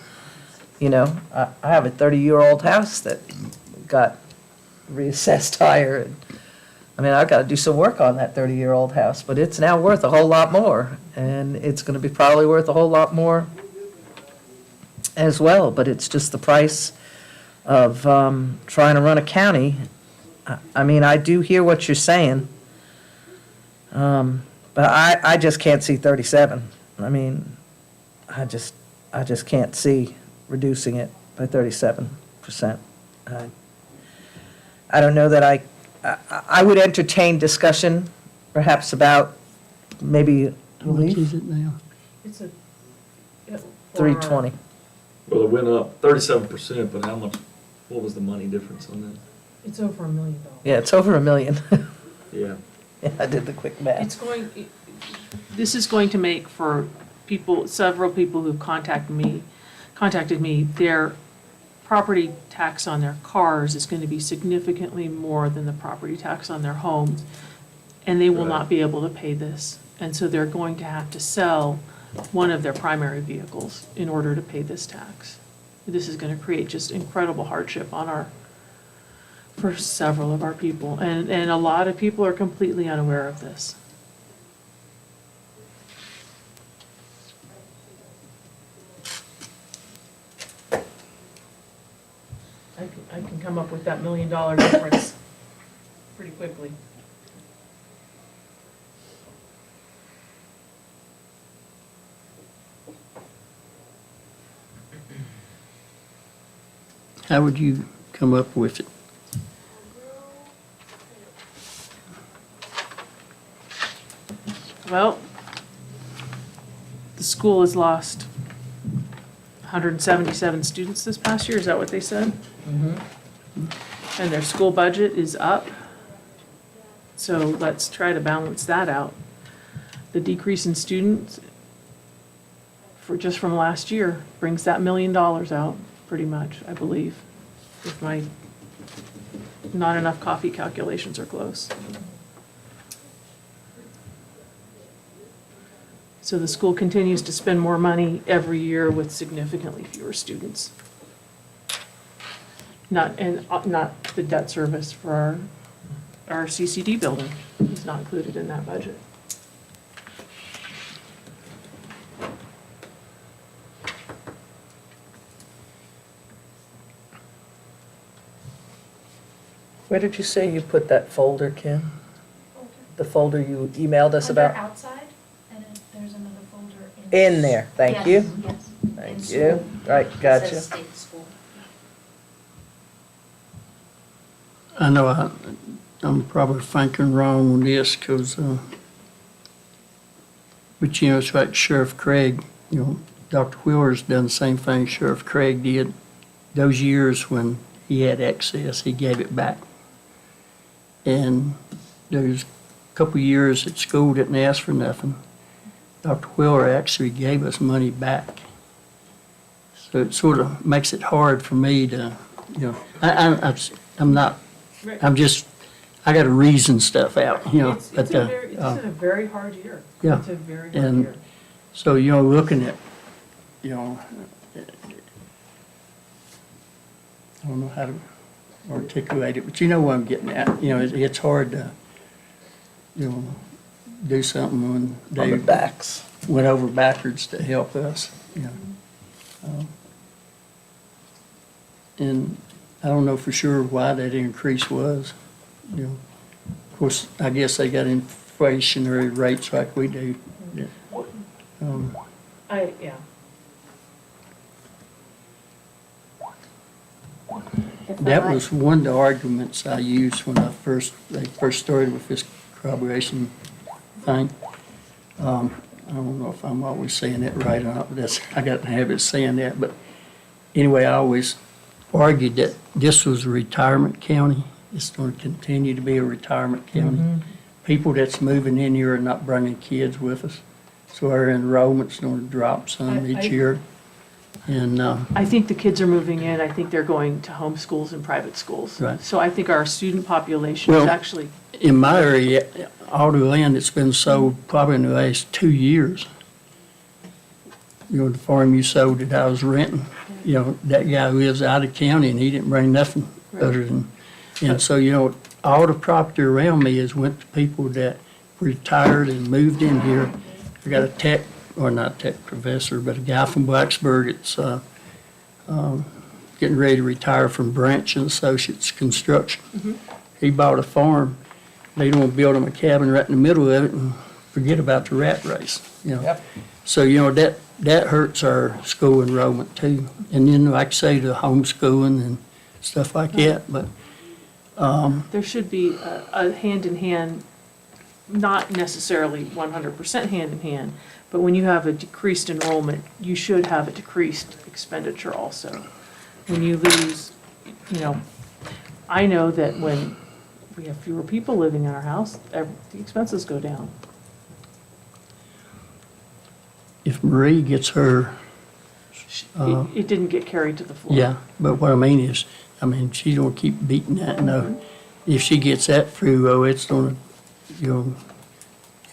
have a 30-year-old house that got reassessed higher. And, I mean, I've got to do some work on that 30-year-old house, but it's now worth a whole lot more. And it's going to be probably worth a whole lot more as well, but it's just the price of trying to run a county. I mean, I do hear what you're saying, but I just can't see 37. I mean, I just can't see reducing it by 37%. I don't know that I would entertain discussion perhaps about maybe How much is it now? It's a. 320. Well, it went up 37%, but how much, what was the money difference on that? It's over $1 million. Yeah, it's over $1 million. Yeah. Yeah, I did the quick math. It's going, this is going to make for people, several people who've contacted me, their property tax on their cars is going to be significantly more than the property tax on their homes, and they will Right. not be able to pay this. And so they're going to have to sell one of their primary vehicles in order to pay this tax. This is going to create just incredible hardship for several of our people, and a lot of people are completely unaware of this. I can come up with that $1 million difference pretty quickly. How would you come up with it? Well, the school has lost 177 students this past year, is that what they said? And their school budget is up. So let's try to balance that out. The decrease in students just from last year brings that $1 million out, pretty much, I believe. if my not enough coffee calculations are close. So the school continues to spend more money every year with significantly fewer students. Not the debt service for our CCD building is not included in that budget. Where did you say you put that folder, Kim? The folder you emailed us Under about? outside, and there's another folder In there, thank you. Yes. Thank you. Right, gotcha. Says state school. I know I'm probably thinking wrong on this, because, but you know, it's like Sheriff Craig, you know, Dr. Wheeler's done the same thing Sheriff Craig did. Those years when he had excess, he gave it back. And there's a couple of years that school didn't ask for nothing. Dr. Wheeler actually gave us money back. So it sort of makes it hard for me to, you know, I'm not, I'm just, I gotta reason stuff out, you know. It's a very hard year. Yeah. It's a very hard And year. so, you know, looking at, you know, I don't know how to articulate it, but you know what I'm getting at. You know, it's hard to, you know, do something when On they the backs. went over backwards to help us, you know. And I don't know for sure why that increase was, you know. Of course, I guess they got inflationary rates like we do. Yeah. Yeah. That was one of the arguments I used when they first started with this corroboration thing. I don't know if I'm always saying that right or not, but I got in the habit of saying that. But anyway, I always argued that this was a retirement county. It's going to continue to be a retirement county. People that's moving in here are not bringing kids with us. So our enrollment's going to drop some each year. And I think the kids are moving in. I think they're going to homeschools and private schools. Right. So I think our student population is Well, actually, in my area, all the land that's been sold probably in the last 2 years, you know, the farm you sold that I was renting, you know, that guy lives out of county and he didn't bring nothing other than, and so, you know, all the property around me has went to people that retired and moved in here. I got a tech, or not tech professor, but a guy from Blacksburg that's getting ready to retire from Branch and Associates Construction. He bought a farm. They don't want to build him a cabin right in the middle of it and forget about the rat race, you know. Yep. So, you know, that hurts our school enrollment too. And then, like I say, the homeschooling and stuff like that, but there should be a hand-in-hand, not necessarily 100% hand-in-hand, but when you have a decreased enrollment, you should have a decreased expenditure also. When you lose, you know, I know that when we have fewer people living in our house, the expenses go down. if Marie gets her, It didn't get carried to the floor. yeah, but what I mean is, I mean, she's gonna keep beating that, no. If she gets that through, oh, it's gonna, you know,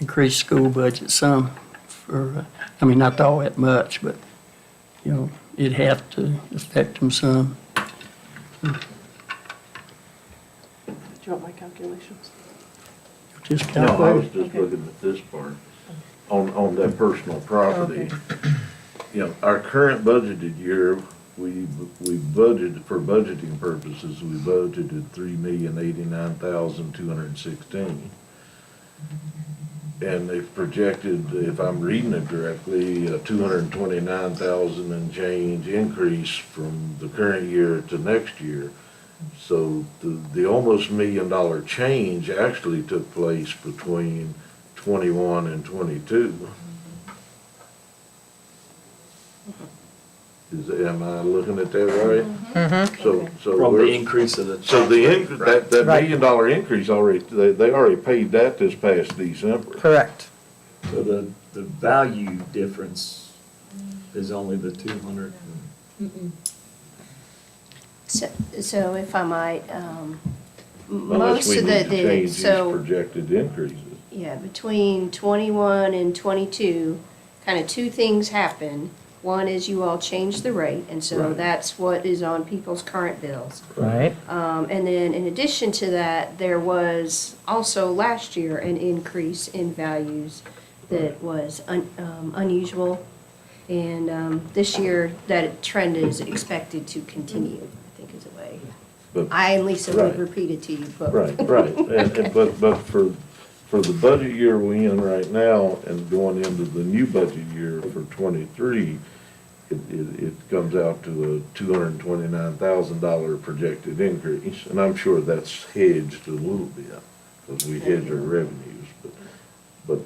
increase school budget some for, I mean, not all that much, but, you know, it'd have to affect them some. Do you want my calculations? Just No, I was calculate. just Okay. looking at this part, on that personal property. You know, our current budgeted year, we budgeted, for budgeting purposes, we budgeted $3,089,216. And they've projected, if I'm reading it correctly, a 229,000 and change increase from the current year to next year. So the almost $1 million change actually took place between 21 and 22. Am I looking at that right? So From the we're, increase of the. so that $1 Right. million increase already, they already paid that this past December. Correct. So the value difference is only the 200. So if I might, Unless most we of need to change these so, projected increases. yeah, between 21 and 22, kind of two things happen. One is you all changed the rate, and so Right. that's what is on people's current bills. Right. And then in addition to that, there was also last year an increase in values that was unusual. And this year, that trend is expected to continue, I think is a way. But- I and Lisa Right. would repeat it to you, but. Right. But for the budget year we in right now and going into the new budget year for '23, it comes out to a $229,000 projected increase. And I'm sure that's hedged a little bit, because we hedge our revenues. But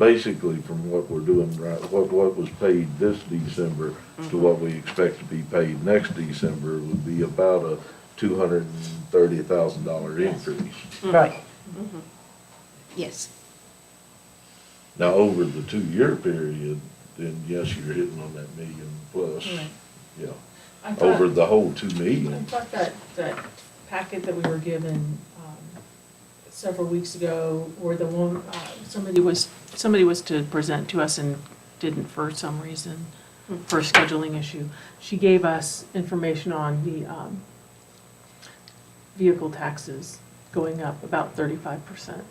basically, from what we're doing right, what was paid this December to what we expect to be paid next December would be about a $230,000 increase. Right. Yes. Now, over the 2-year period, then yes, you're hitting on that million plus, Right. yeah. I thought- Over the whole 2 I million. thought that packet that we were given several weeks ago, where the one, somebody was to present to us and didn't for some reason, for a scheduling issue. She gave us information on the vehicle taxes going up about 35%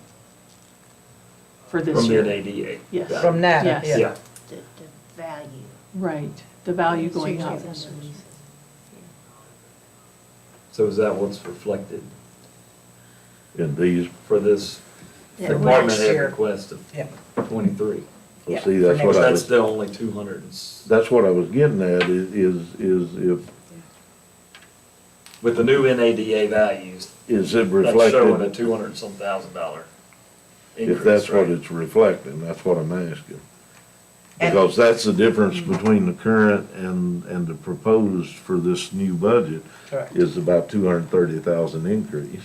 for this From year. the ADA. Yes. Got it. From NATA, Yes. yeah. Yeah. The value. Right, the value going up. So is that what's reflected In these, for this Yeah, department next head year. request of Yeah. 23? Yeah, see, for that's what next- I That's was, still only 200 and that's what I was getting at, is if, with the new NADA values, is it that's showing a reflected? 200 and some $1,000 increase, If that's what right? it's reflecting, that's what I'm asking. And- Because that's the difference between the current and the proposed for this new budget Correct. is about 230,000 increase.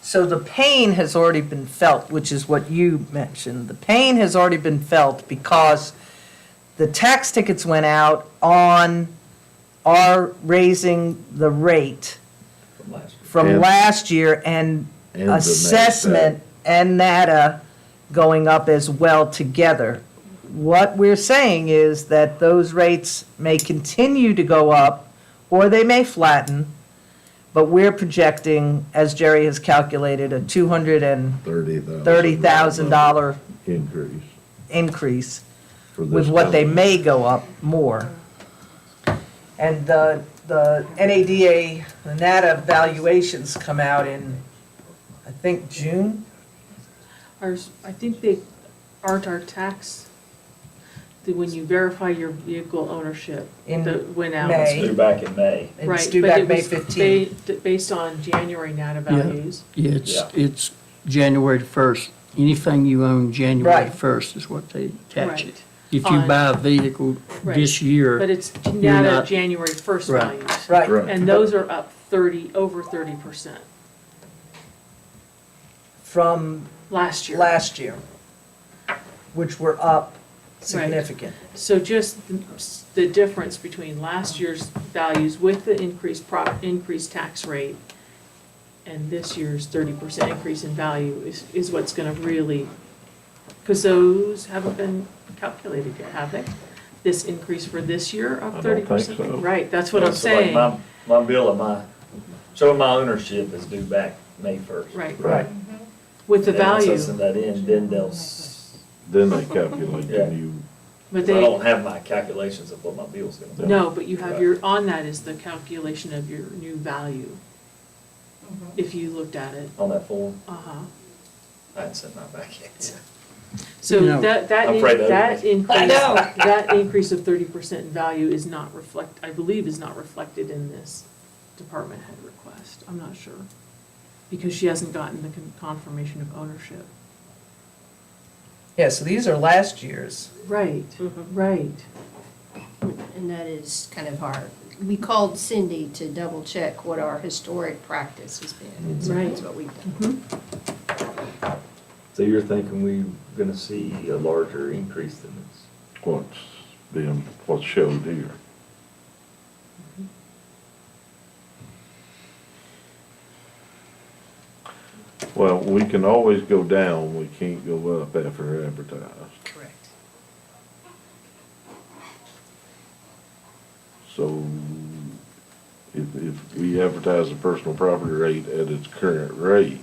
So the pain has already been felt, which is what you mentioned. The pain has already been felt because the tax tickets went out on our raising the rate From last year. from And- last year and And the assessment and NATA going up as well together. What we're saying is that those rates may continue to go up, or they may flatten, but we're projecting, as Jerry has calculated, a $230,000 $30,000 increase increase for this. with what they company. may go up more. And the NADA, the NATA valuations come out in, I think, June? Ours, I think they aren't our tax, when you verify your vehicle ownership, In that went out. May. Due back in May. It's Right, due but back it May was 15th. Based on January NATA Yeah. values. Yeah, Yeah. it's January 1st. Anything you own January Right. 1st is what they tax it. Right. If you On- buy a vehicle Right. this year, But it's You're NATA not- January 1st Right. values. Right. Right. And those are up over 30% From last year. last year, which were up significant. So just the difference between last year's values with the increased tax rate and this year's 30% increase in value is what's gonna really, because those haven't been calculated yet, have they? This increase for this year I of don't 30%? think so. Right, that's what I'm So like saying. my bill of showing my ownership is due back May 1st. Right, Right. with the And then once I value, send that in, then they'll, Then they calculate Yeah. the new, but I they, don't have my calculations of what my bill's gonna be. no, but you have Right. your, on that is the calculation of your new value. If you looked at it, On that form, uh-huh. I hadn't sent mine back yet. So You know, I'm afraid of that it. increase, I know. that increase of 30% in value is not I believe is not reflected in this department head request. I'm not sure. Because she hasn't gotten the confirmation of ownership. Yeah, so these are last year's. Right, right. And that is kind of we called Cindy to double check what our historic practice has been. And so that's what we've done. So you're thinking we're gonna see a larger increase than this? what's showed here. Well, we can always go down, we can't go up after advertised. Correct. So if we advertise the personal property rate at its current rate,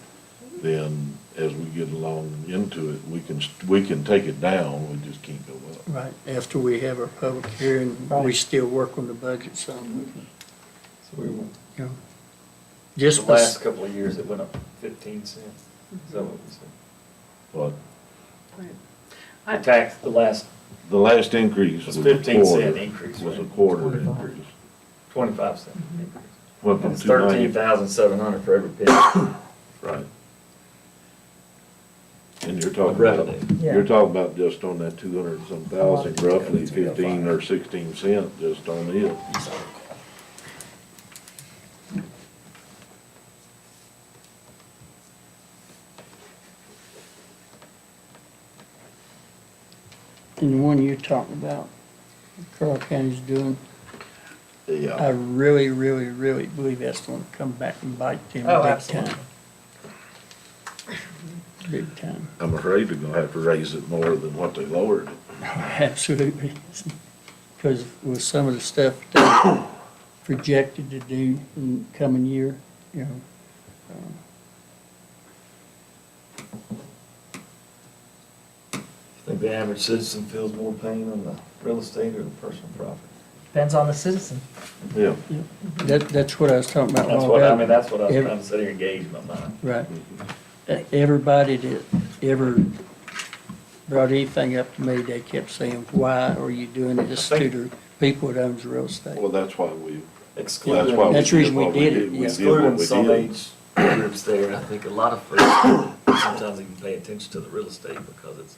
then as we get along into it, we can take it down, we just can't go up. Right, after we have our public hearing, we still work on the budget some, So we, you know. the Just last couple of years, it went up 15 cents. Is that what we said? But The tax, the last increase was was a 15 cent quarter, increase, was a right? quarter increase. 25 cent increase. Went And from it's 290 13,700 for every penny Right. And you're of talking about, revenue. you're talking about just on that 200 and some thousand, roughly 305. 15 or 16 cent just on it. And the one you're talking about, Carroll County's doing, I Yeah. really, really, really believe that's gonna come back and bite them Oh, big absolutely. time. Big time. I'm afraid they're gonna have to raise it more than what they lowered it. Absolutely. Because with some of the stuff they're projected to do in the coming year, you know. I think the average citizen feels more pain on the real estate or the personal property. Depends on the citizen. Yeah. That's what I was talking about. a That's while what, I ago. mean, that's what I was Every- trying to sit here and gauge my mind. Right. Everybody that ever brought anything up to me, they kept saying, why are you doing this to the people that owns real estate? Well, that's why we, Excluding, that's why we That's the did reason we what we did it, did. We yeah. did what excluding we some did. age groups there, I think a lot of folks sometimes even pay attention to the real estate because it's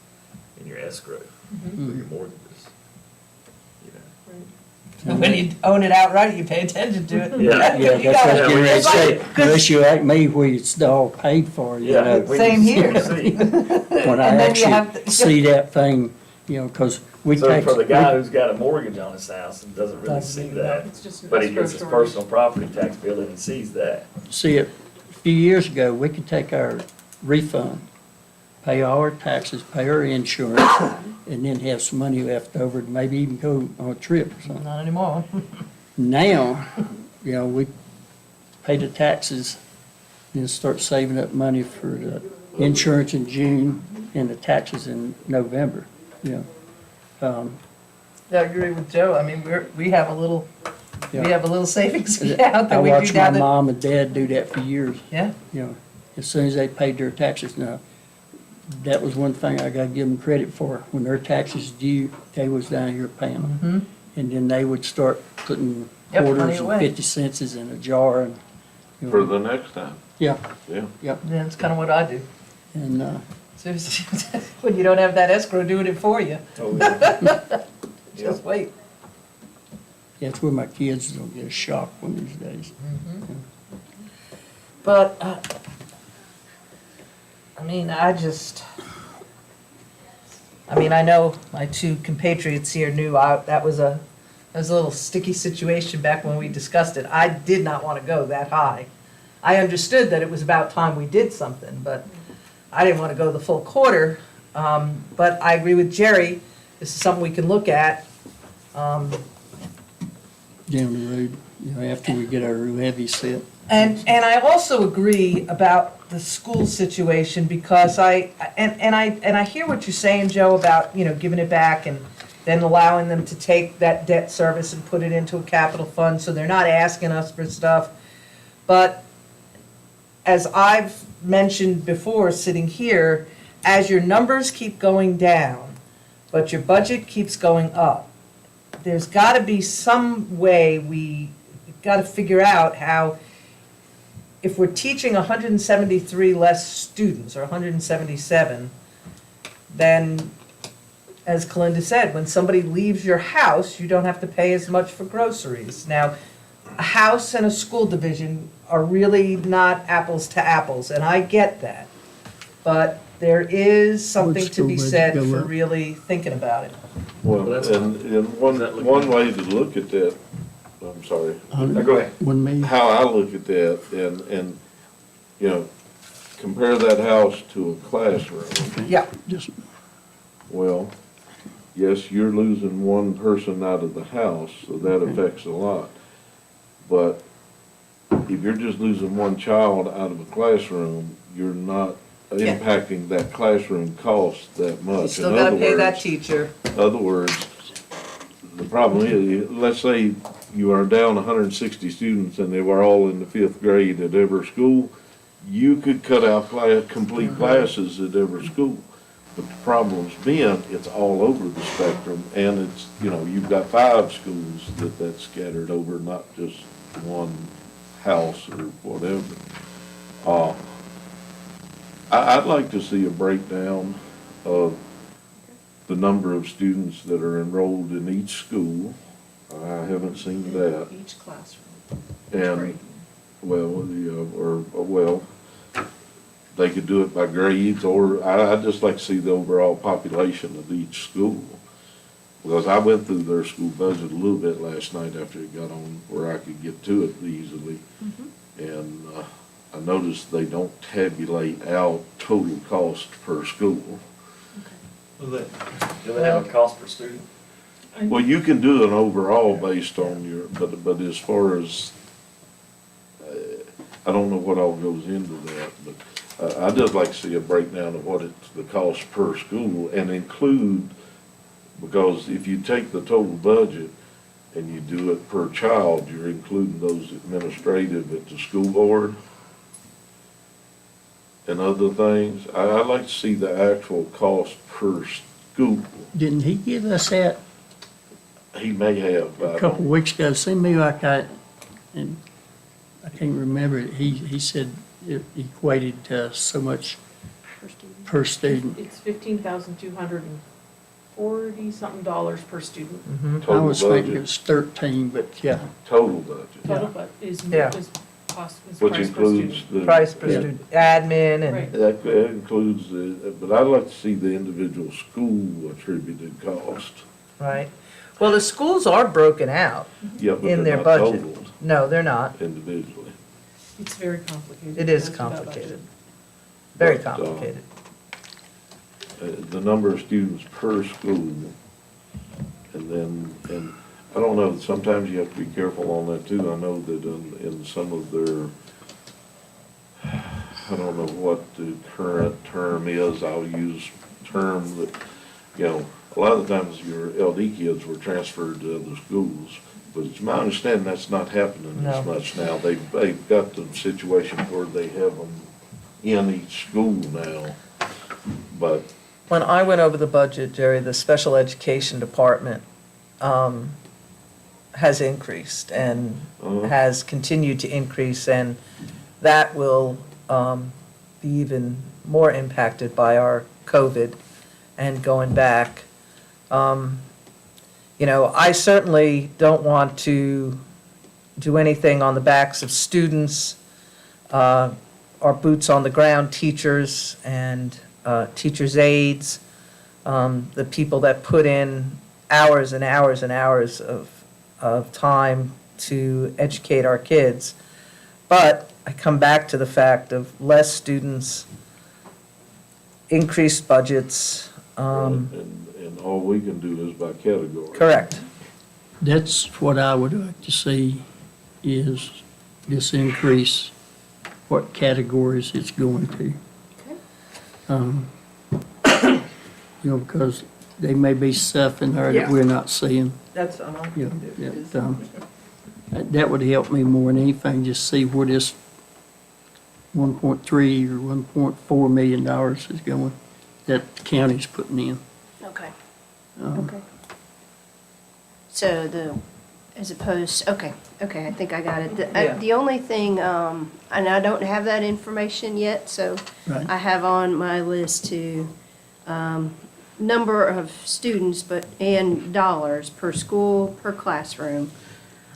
in your escrow for your mortgages. You know. When you own it outright, you pay attention to it. Yeah. Yeah, You that's what I was gotta- getting ready to It's like- say. 'cause- Unless you're like me, where it's all paid for, you Yeah, know. when Same you here. see- When I And then you have actually to- see that thing, you know, because we So take. for the guy who's got a mortgage on his house and doesn't really Doesn't see even know. that, It's just an but he escrow gets his storage. personal property tax bill and he sees that. See, a few years ago, we could take our refund, pay all our taxes, pay our insurance, and then have some money left over to maybe even go on a trip or something. Not anymore. Now, you know, we pay the taxes, then start saving up money for the insurance in June and the taxes in November, you know. Yeah, I agree with Joe. I mean, we have a little, we Yeah. have a little savings account I that we do watched my now that. mom and dad do that for years, Yeah, you know, as soon as they paid their taxes. Now, that was one thing I gotta give them credit for. When their taxes due, they was down here paying them. mhm. And then they would start putting Yep, money quarters and away. 50 cents in a jar and, you know. For the next time, Yeah, yeah. yeah, Yeah, that's kind of what I do. and, Seriously, when you don't have that escrow doing it for you, Oh, yeah. just wait. that's where my kids don't get a shock one of these days. But, I mean, I know my two compatriots here knew that was a little sticky situation back when we discussed it. I did not want to go that high. I understood that it was about time we did something, but I didn't want to go the full quarter. But I agree with Jerry, this is something we can look at. Down the road, you know, after we get our levy set. And I also agree about the school situation because I hear what you're saying, Joe, about, you know, giving it back and then allowing them to take that debt service and put it into a capital fund, so they're not asking us for stuff. But as I've mentioned before, sitting here, as your numbers keep going down, but your budget keeps going up, there's gotta be some way we've gotta figure out how, if we're teaching 173 less students, or 177, then, as Calinda said, when somebody leaves your house, you don't have to pay as much for groceries. Now, a house and a school division are really not apples to apples, and I get that. But there is something Would to be school said budget go for up? really thinking about it. Well, that's and one way to look at that, I'm sorry, Now, go ahead. 1 million. how I look at that, and, you know, compare that house to a classroom. Yeah, Just, Well, yes, you're losing one person out of the house, so that affects a lot. But if you're just losing one child out of a classroom, you're not Yeah. impacting that classroom cost that much. you still In gotta other pay that words- teacher. In other words, the problem is, let's say you are down 160 students and they were all in the 5th grade at every school, you could cut out complete classes at every school. But the problem's been, it's all over the spectrum, and it's, you've got 5 schools that's scattered over, not just one house or whatever. I'd like to see a breakdown of the number of students that are enrolled in each school. I haven't seen that. Each classroom. And, well, they could do it by grades, or I'd just like to see the overall population of each school. Because I went through their school budget a little bit last night after it got on where I could get to it easily. And I noticed they don't tabulate out total cost per school. Do they have a cost per student? Well, you can do an overall based on your, but as far as, I don't know what all goes into that, but I'd just like to see a breakdown of what it's the cost per school and include, because if you take the total budget and you do it per child, you're including those administrative at the school board and other things. I'd like to see the actual cost per school. didn't he give us that He may have, a couple of weeks ago? Seemed to me like and I can't remember it. He said it equated to so much per student. It's $15,240-something per student. I total was thinking it budget, was 13, but yeah. total budget, Total, but is Yeah. cost, is which price per includes student. the. Price per Yeah. student, admin and, Right. That includes, but I'd like to see the individual school attributed cost. right. Well, the schools are broken out Yeah, but in they're their not budget. totaled No, they're not. individually. It's very complicated. It is to go through that complicated. budget. Very But, complicated. The number of students per school, and I don't know, sometimes you have to be careful on that too. I know that in some of their, I don't know what the current term is, I'll use term that, a lot of the times your LD kids were transferred to other schools, but it's my understanding that's not happening No. as much now. They've got the situation where they have them in each school now, but When I went over the budget, Jerry, the special education department has increased and has continued to increase, and that will be even more impacted by our COVID and going back. I certainly don't want to do anything on the backs of students, our boots on the ground teachers and teachers' aides, the people that put in hours and hours and hours of time to educate our kids. But I come back to the fact of less students, increased budgets. and all we can do is by category. Correct. That's what I would like to see is this increase, what categories it's going to. Because there may be stuff in there that Yeah. we're not seeing. That's, That would help me more than anything, just see where this 1.3 or $1.4 million is going, that the county's putting in. Okay, Um, okay. So as opposed, okay, I think I got it. Yeah. The only thing, and I don't have that information yet, so Right. I have on my list to, number of students, and dollars per school, per classroom.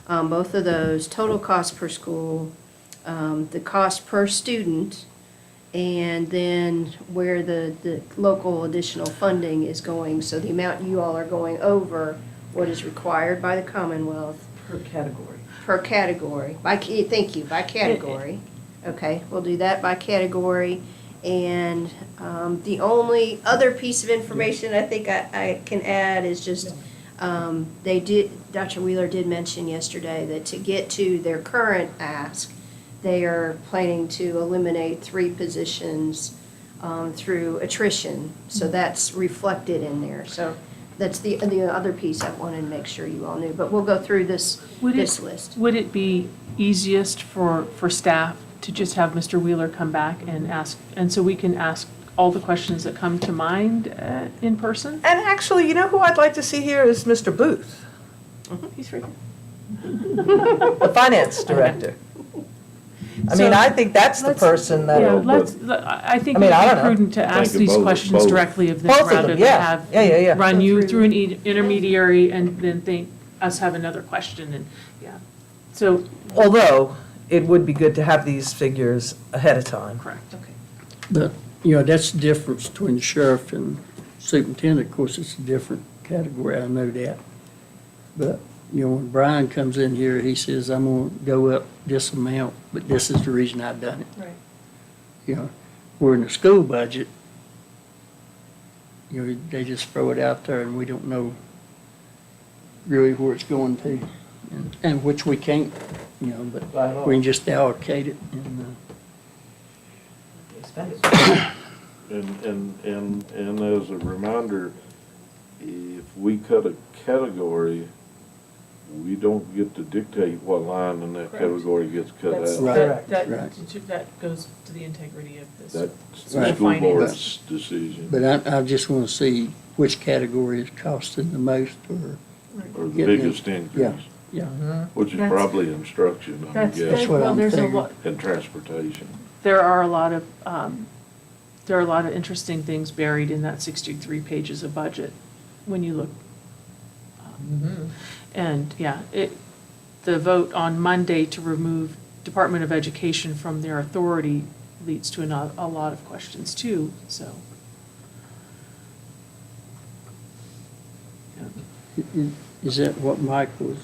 Both of those, total cost per school, the cost per student, and then where the local additional funding is going. So the amount you all are going over what is required by the Commonwealth per category. per category, by category. Okay, we'll do that by category. And the only other piece of information I think I can add is just, Dr. Wheeler did mention yesterday that to get to their current ask, they are planning to eliminate 3 positions through attrition. So that's reflected in there. So that's the other piece I wanted to make sure you all knew. But we'll go through this list. Would it be easiest for staff to just have Mr. Wheeler come back and ask, and so we can ask all the questions that come to mind in person? And actually, you know who I'd like to see here is Mr. Booth, He's right here. the finance director. I mean, So, I think that's the person Yeah, that, I think I mean, it I would don't be know. prudent to ask of these both- questions both. directly of them Both of them, rather than yeah. have Yeah. run you through an intermediary and then think us have another question and, yeah. So, although it would be good to have these figures ahead of time. correct. But, that's the difference between the sheriff and superintendent. Of course, it's a different category, I know that. But, when Brian comes in here, he says, I'm gonna go up this amount, but this is the reason I've done it. Right. We're in the school budget, they just throw it out there and we don't know really where it's going to. And which we can't, but we can just allocate it and, And as a reminder, if we cut a category, we don't get to dictate what line in that Correct. category gets cut That's, out. Right. that goes to the integrity of this. That's Right. the school Finance. board's decision, but I just want to see which category is costing the most or, or the getting it. biggest increase, yeah. which is That's- probably instruction, I That's, guess, what well, I'm there's a thinking. lot, and transportation. there are a lot of interesting things buried in that 63 pages of budget when you look. And, yeah, the vote on Monday to remove Department of Education from their authority leads to a lot of questions too, so. Is that what Mike was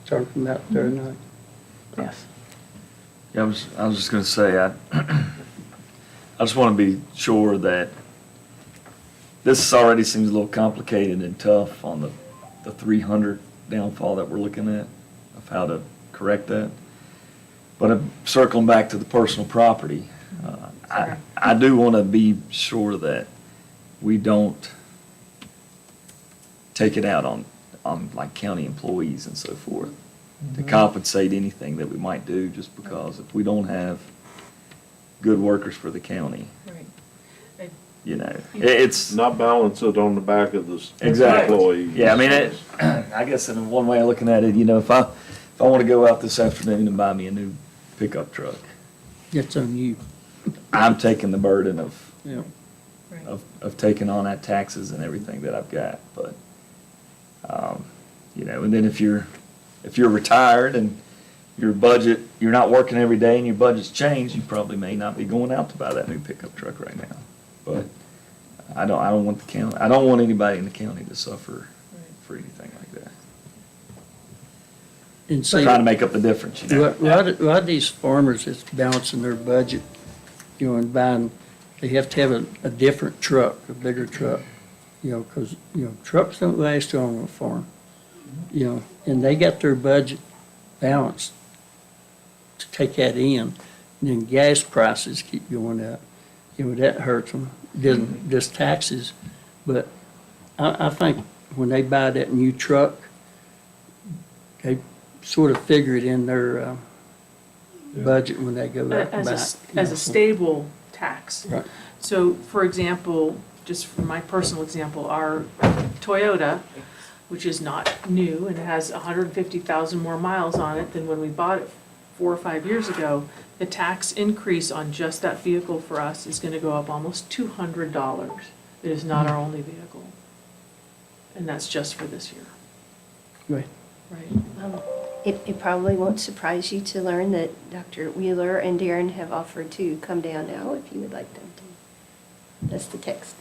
talking about there tonight? Yes. Yeah, I was just gonna say, I just wanna be sure that this already seems a little complicated and tough on the 300 downfall that we're looking at, of how to correct that. But I'm circling back to the personal property, I do wanna be sure that we don't take it out on like county employees and so forth, to compensate anything that we might do, just because if we don't have good workers for the county, Right. it's. Not balance it on the back of the Exactly. employee. Yeah, I mean, I guess in one way of looking at it, if I want to go out this afternoon and buy me a new pickup truck, It's on you, I'm taking the burden of Right. taking on that taxes and everything that I've got, but, and then if you're retired and your budget, you're not working every day and your budget's changed, you probably may not be going out to buy that new pickup truck right now. But I don't want I don't want anybody in the county to suffer for anything like that. and see. Trying to make up the difference, A lot of these farmers that's balancing their budget, and buying, they have to have a different truck, a bigger truck, because, trucks don't last long on a farm. And they got their budget balanced to take that in, and then gas prices keep going up. That hurts them, doesn't just taxes, but I think when they buy that new truck, they sort of figure it in their budget when they go out and buy. As a stable tax. Right. So, for example, just for my personal example, our Toyota, which is not new and it has 150,000 more miles on it than when we bought it 4 or 5 years ago, the tax increase on just that vehicle for us is going to go up almost $200. It is not our only vehicle. And that's just for this year. Right. Right. It probably won't surprise you to learn that Dr. Wheeler and Darren have offered to come down now if you would like them to. That's the text.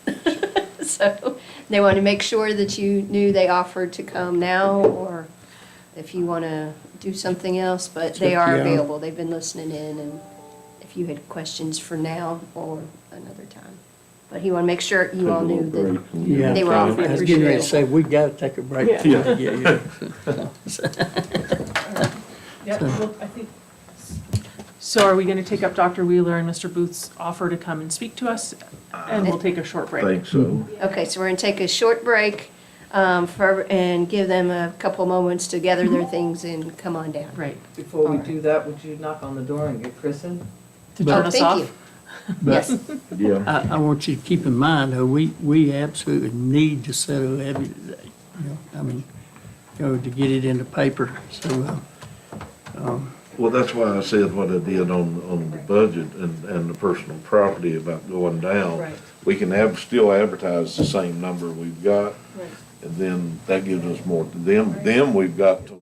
So they want to make sure that you knew they offered to come now, or if you want to do something else, but they are Yeah. available. They've been listening in, and if you had questions for now or another time. But he wanted to make sure you all knew that Yeah, they were I offering was getting ready to say, we gotta take a break. Yeah. Yeah. Yeah, well, I think. So are we gonna take up Dr. Wheeler and Mr. Booth's offer to come and speak to us? And we'll take a short break. Think so. Okay, so we're going to take a short break and give them a couple moments to gather their things and come on down. Right, Before we do that, would you knock on the door and get Chris in? to turn us thank off? you. But Yes, Yeah. I want you to keep in mind, though, we absolutely need to settle levy today. You know, I mean, to get it in the paper, so, Well, that's why I said what I did on the budget and the personal property about going down. Right. We can still advertise the same number we've got, Right. and then that gives us more, then we've got to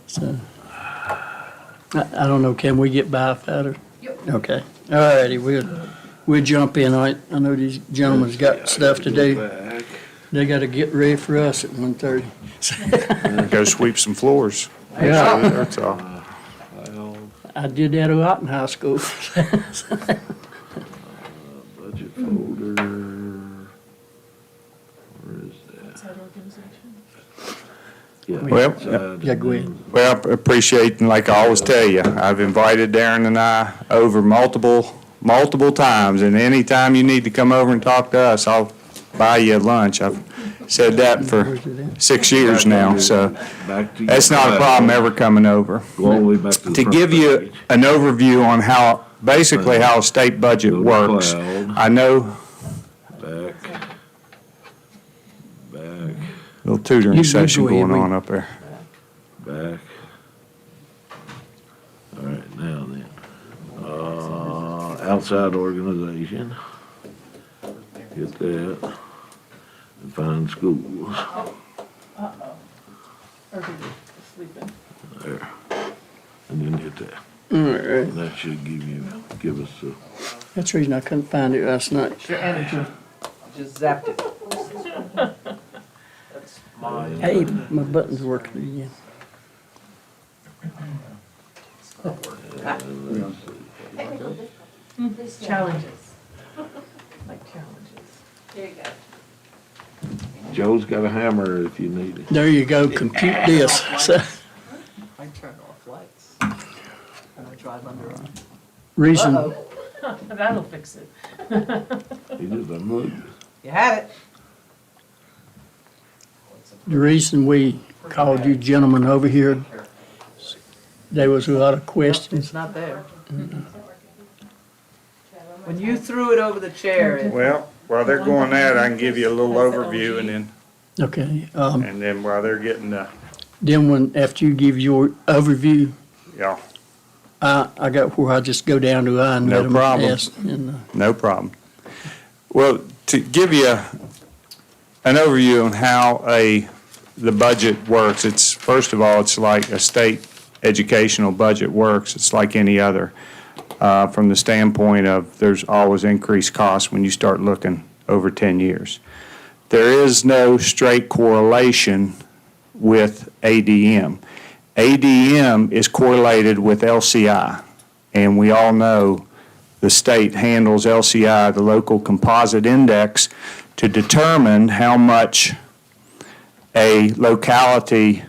So, I don't know, can we get by without her? Yep. Okay, all righty, we'll jump in. I know these gentlemen's got stuff to do. They gotta get ready for us at 1:30. Go sweep some floors. Yeah. That's all. I did that a lot in high school. Budget folder. Where is that? Outside organization. Yeah, Well, outside yeah, go and ahead. then- Well, I appreciate, and like I always tell you, I've invited Darren and I over multiple times, and anytime you need to come over and talk to us, I'll buy you lunch. I've said that for Where's it at? 6 years now, so Back to your that's not a file. problem ever coming over. Go all the way back to the To front give you page. an overview on how, basically how a state budget Go to works, cloud. I know, Back. little tutoring You session go ahead, going we- on up there. Back. All right, now then. Outside organization. Get that. And find schools. Sleeping. There. And then hit that. All right, And that should give us a. that's the reason I couldn't find it last night. It's your energy. Just zapped it. That's mine. Hey, my button's working again. Challenges. Like challenges. There you go. Joe's got a hammer if you need it. There you go, compute this. So, I turn off lights. And I drive under them. reason, That'll fix it. He just doesn't move. You had it. the reason we called you gentlemen over here, there was a lot of questions. It's not there. When you threw it over the chair, it Well, while they're going that, I can give you a little overview and Okay, then while they're getting the, then after you give your overview, yeah, I got where I just go down to I and No let them problem. ask. And, no problem. Well, to give you an overview on how the budget works, it's, first of all, it's like a state educational budget works. It's like any other, from the standpoint of there's always increased costs when you start looking over 10 years. There is no straight correlation with ADM. ADM is correlated with LCI, and we all know the state handles LCI, the local composite index, to determine how much a locality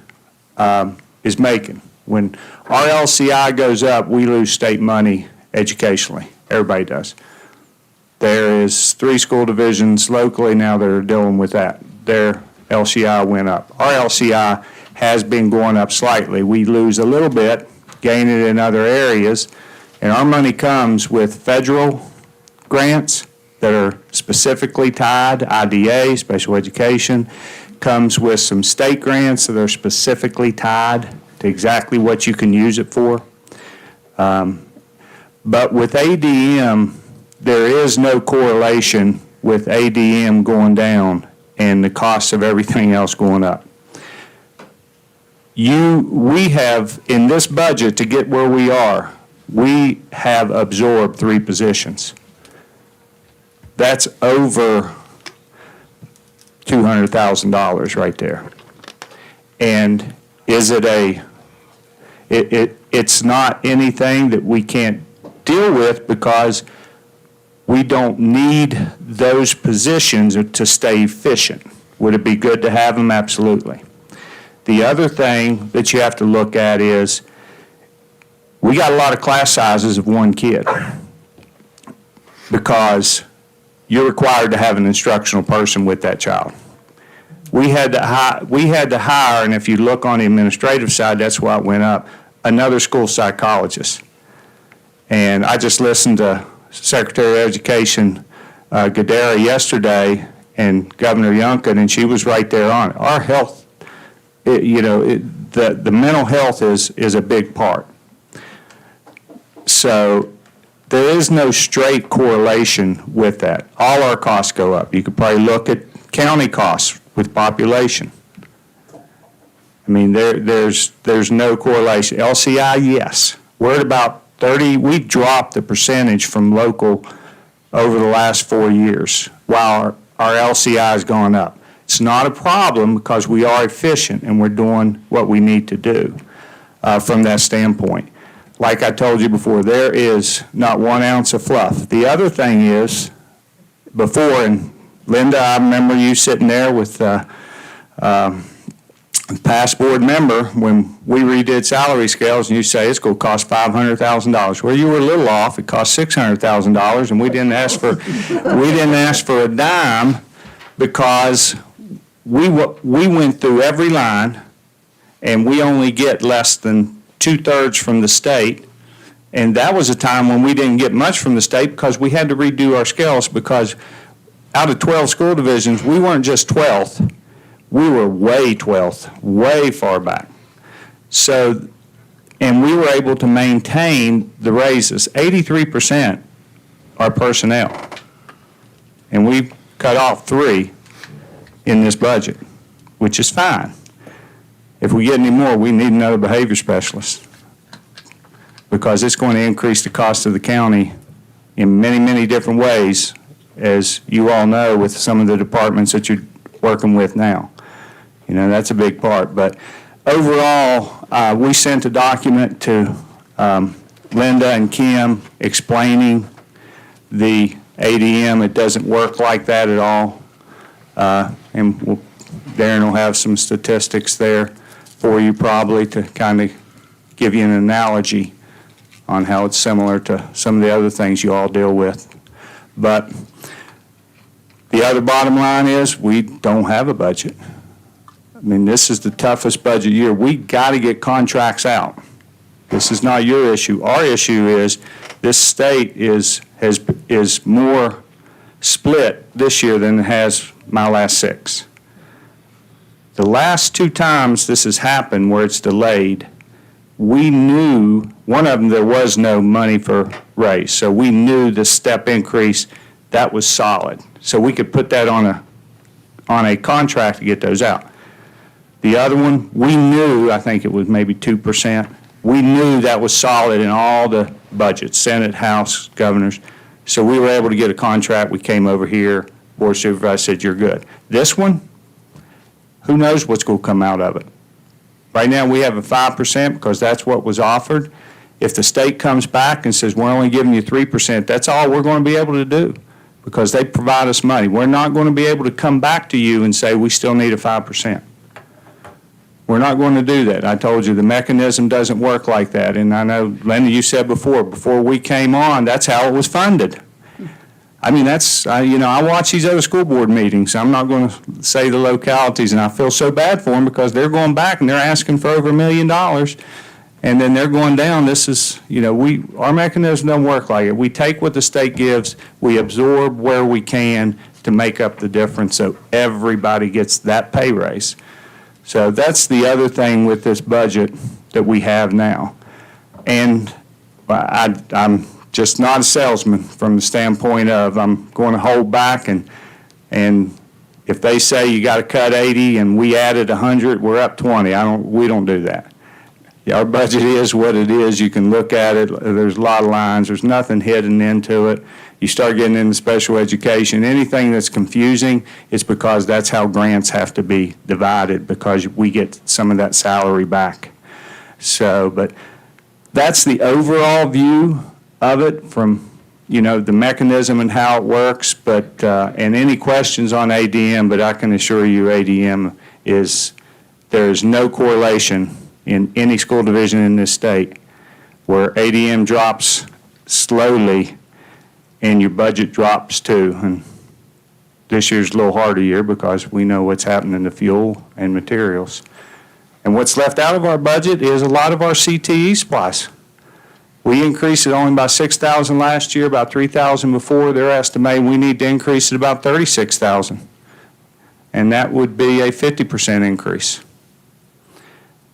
is making. When our LCI goes up, we lose state money educationally. Everybody does. There is 3 school divisions locally now that are dealing with that. Their LCI went up. Our LCI has been going up slightly. We lose a little bit, gain it in other areas, and our money comes with federal grants that are specifically tied, IDA, special education, comes with some state grants that are specifically tied to exactly what you can use it for. But with ADM, there is no correlation with ADM going down and the cost of everything else going up. We have, in this budget, to get where we are, we have absorbed 3 positions. That's over $200,000 right there. And is it it's not anything that we can't deal with because we don't need those positions to stay efficient. Would it be good to have them? Absolutely. The other thing that you have to look at is we got a lot of class sizes of 1 kid because you're required to have an instructional person with that child. We had to hire, and if you look on the administrative side, that's why it went up, another school psychologist. And I just listened to Secretary of Education Gadara yesterday and Governor Youngkin, and she was right there on it. Our health, the mental health is a big part. So there is no straight correlation with that. All our costs go up. You could probably look at county costs with population. I mean, there's no correlation. LCI, yes. We're at about 30, we've dropped the percentage from local over the last 4 years, while our LCI has gone up. It's not a problem because we are efficient and we're doing what we need to do from that standpoint. Like I told you before, there is not 1 ounce of fluff. The other thing is, before, and Linda, I remember you sitting there with past board member when we redid salary scales, and you say it's going to cost $500,000. Well, you were a little off. It cost $600,000, and we didn't ask for a dime because we went through every line, and we only get less than 2/3 from the state. And that was a time when we didn't get much from the state because we had to redo our scales, because out of 12 school divisions, we weren't just 12th. We were way 12th, way far back. So, and we were able to maintain the raises. 83% are personnel. And we cut off 3 in this budget, which is fine. If we get any more, we need another behavior specialist, because it's going to increase the cost of the county in many, many different ways, as you all know, with some of the departments that you're working with now. You know, that's a big part. But overall, we sent a document to Linda and Kim explaining the ADM. It doesn't work like that at all. And Darren will have some statistics there for you probably to kind of give you an analogy on how it's similar to some of the other things you all deal with. But the other bottom line is we don't have a budget. I mean, this is the toughest budget year. We got to get contracts out. This is not your issue. Our issue is this state is more split this year than it has my last 6. The last 2 times this has happened where it's delayed, we knew, one of them there was no money for raise, so we knew the step increase, that was solid. So we could put that on a contract to get those out. The other one, we knew, I think it was maybe 2%. We knew that was solid in all the budgets, Senate, House, governors. So we were able to get a contract. We came over here, Board of Supervisors said, you're good. This one, who knows what's going to come out of it. Right now we have a 5% because that's what was offered. If the state comes back and says, we're only giving you 3%, that's all we're going to be able to do because they provide us money. We're not going to be able to come back to you and say we still need a 5%. We're not going to do that. I told you the mechanism doesn't work like that. And I know, Linda, you said before we came on, that's how it was funded. I mean, I watch these other school board meetings. I'm not going to say the localities, and I feel so bad for them because they're going back and they're asking for over $1 million, and then they're going down. This is, our mechanism doesn't work like it. We take what the state gives, we absorb where we can to make up the difference so everybody gets that pay raise. So that's the other thing with this budget that we have now. And I'm just not a salesman from the standpoint of I'm going to hold back, and if they say you got to cut 80 and we added 100, we're up 20. We don't do that. Our budget is what it is. You can look at it. There's a lot of lines. There's nothing hidden into it. You start getting into special education, anything that's confusing, it's because that's how grants have to be divided, because we get some of that salary back. So, but that's the overall view of it from, the mechanism and how it works, but, and any questions on ADM, but I can assure you ADM there is no correlation in any school division in this state where ADM drops slowly and your budget drops too. And this year's a little harder year because we know what's happening to fuel and materials. And what's left out of our budget is a lot of our CTE supplies. We increased it only by $6,000 last year, about $3,000 before. They're estimating we need to increase it about $36,000. And that would be a 50% increase.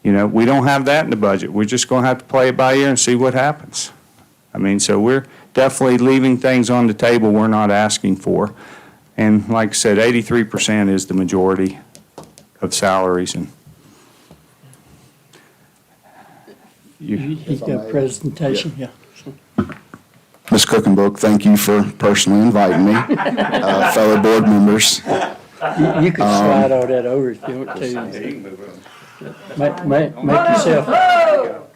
We don't have that in the budget. We're just going to have to play it by ear and see what happens. I mean, so we're definitely leaving things on the table we're not asking for. And like I said, 83% is the majority of salaries. And He got a presentation, yeah. Ms. Cookenbrook, thank you for personally inviting me, fellow board members. You can slide all that over if you want to. Make yourself,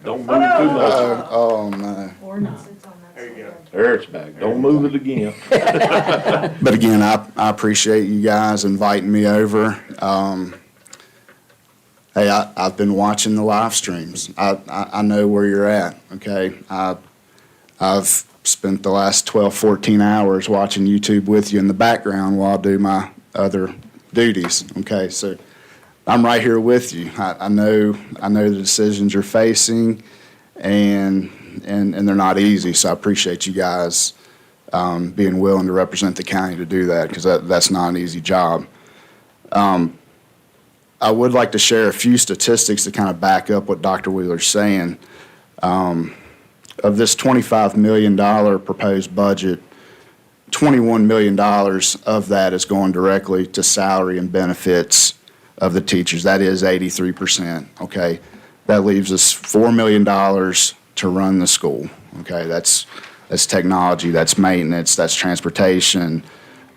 Don't move too much. Oh, no. There it's back. Don't move it again. But again, I appreciate you guys inviting me over. Hey, I've been watching the live streams. I know where you're at, okay? I've spent the last 12, 14 hours watching YouTube with you in the background while I do my other duties, okay? So I'm right here with you. I know the decisions you're facing, and they're not easy, so I appreciate you guys being willing to represent the county to do that, because that's not an easy job. I would like to share a few statistics to kind of back up what Dr. Wheeler's saying. Of this $25 million proposed budget, $21 million of that is going directly to salary and benefits of the teachers. That is 83%, okay? That leaves us $4 million to run the school, okay? That's technology, that's maintenance, that's transportation,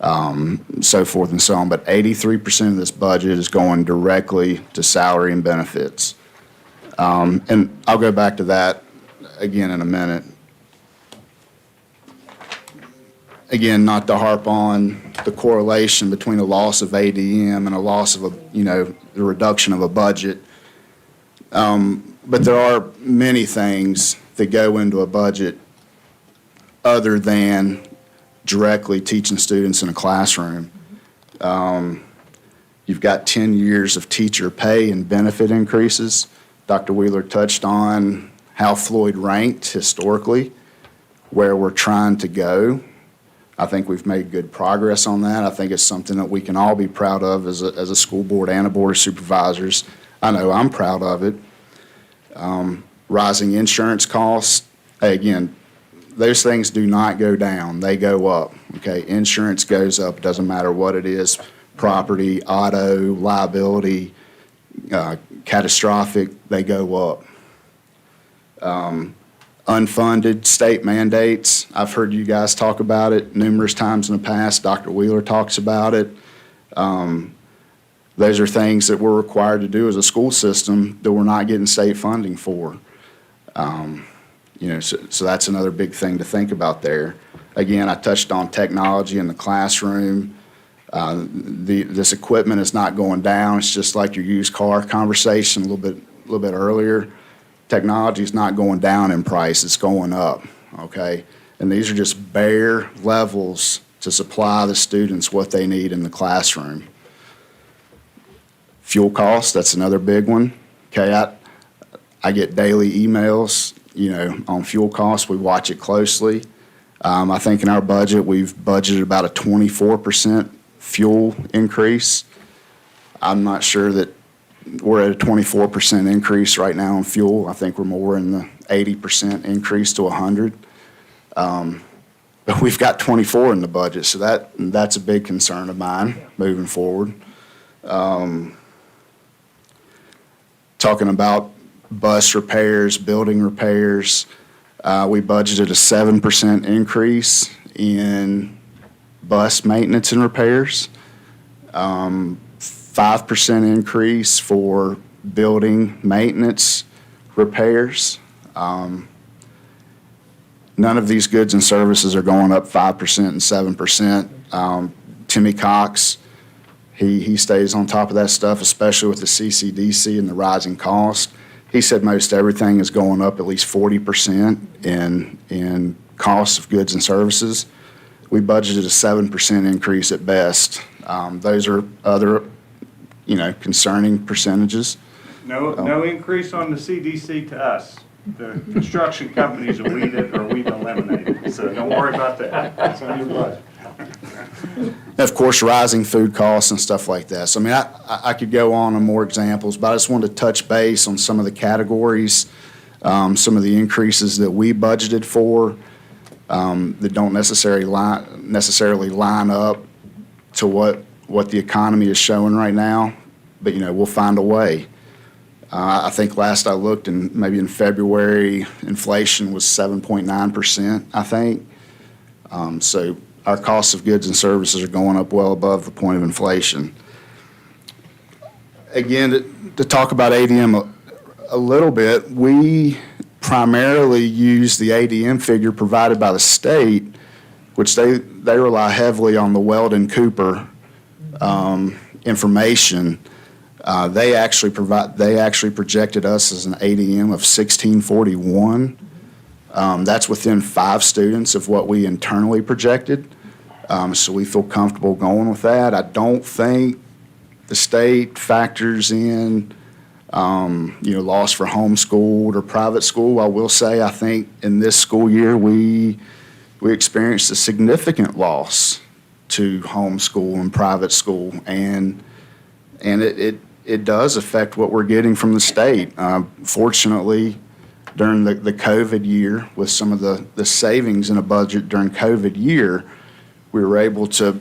so forth and so on. But 83% of this budget is going directly to salary and benefits. And I'll go back to that again in a minute. Again, not to harp on the correlation between a loss of ADM and a loss of the reduction of a budget. But there are many things that go into a budget other than directly teaching students in a classroom. You've got 10 years of teacher pay and benefit increases. Dr. Wheeler touched on how Floyd ranked historically, where we're trying to go. I think we've made good progress on that. I think it's something that we can all be proud of as a school board and a board of supervisors. I know I'm proud of it. Rising insurance costs, again, those things do not go down, they go up, okay? Insurance goes up, doesn't matter what it is, property, auto, liability, catastrophic, they go up. Unfunded state mandates, I've heard you guys talk about it numerous times in the past. Dr. Wheeler talks about it. Those are things that we're required to do as a school system that we're not getting state funding for. So that's another big thing to think about there. Again, I touched on technology in the classroom. This equipment is not going down. It's just like your used car conversation a little bit earlier. Technology is not going down in price, it's going up, okay? And these are just bare levels to supply the students what they need in the classroom. Fuel costs, that's another big one, okay? I get daily emails, on fuel costs. We watch it closely. I think in our budget, we've budgeted about a 24% fuel increase. I'm not sure that we're at a 24% increase right now in fuel. I think we're more in the 80% increase to 100. But we've got 24 in the budget, so that's a big concern of mine moving forward. Talking about bus repairs, building repairs, we budgeted a 7% increase in bus maintenance and repairs. 5% increase for building maintenance repairs. None of these goods and services are going up 5% and 7%. Timmy Cox, he stays on top of that stuff, especially with the CCDC and the rising cost. He said most everything is going up at least 40% in costs of goods and services. We budgeted a 7% increase at best. Those are other, concerning percentages. No increase on the CDC to us. The construction companies will weed it or we've eliminated, so don't worry about that. That's on your budget. Of course, rising food costs and stuff like that. So, I could go on more examples, but I just wanted to touch base on some of the categories, some of the increases that we budgeted for that don't necessarily line up to what the economy is showing right now. But, we'll find a way. I think last I looked, maybe in February, inflation was 7.9%, I think. So our costs of goods and services are going up well above the point of inflation. Again, to talk about ADM a little bit, we primarily use the ADM figure provided by the state, which they rely heavily on the Weldon Cooper information. They actually projected us as an ADM of 1641. That's within 5 students of what we internally projected. So we feel comfortable going with that. I don't think the state factors in, loss for homeschooled or private school. I will say, I think in this school year, we experienced a significant loss to homeschool and private school, and it does affect what we're getting from the state. Fortunately, during the COVID year, with some of the savings in a budget during COVID year, we were able to,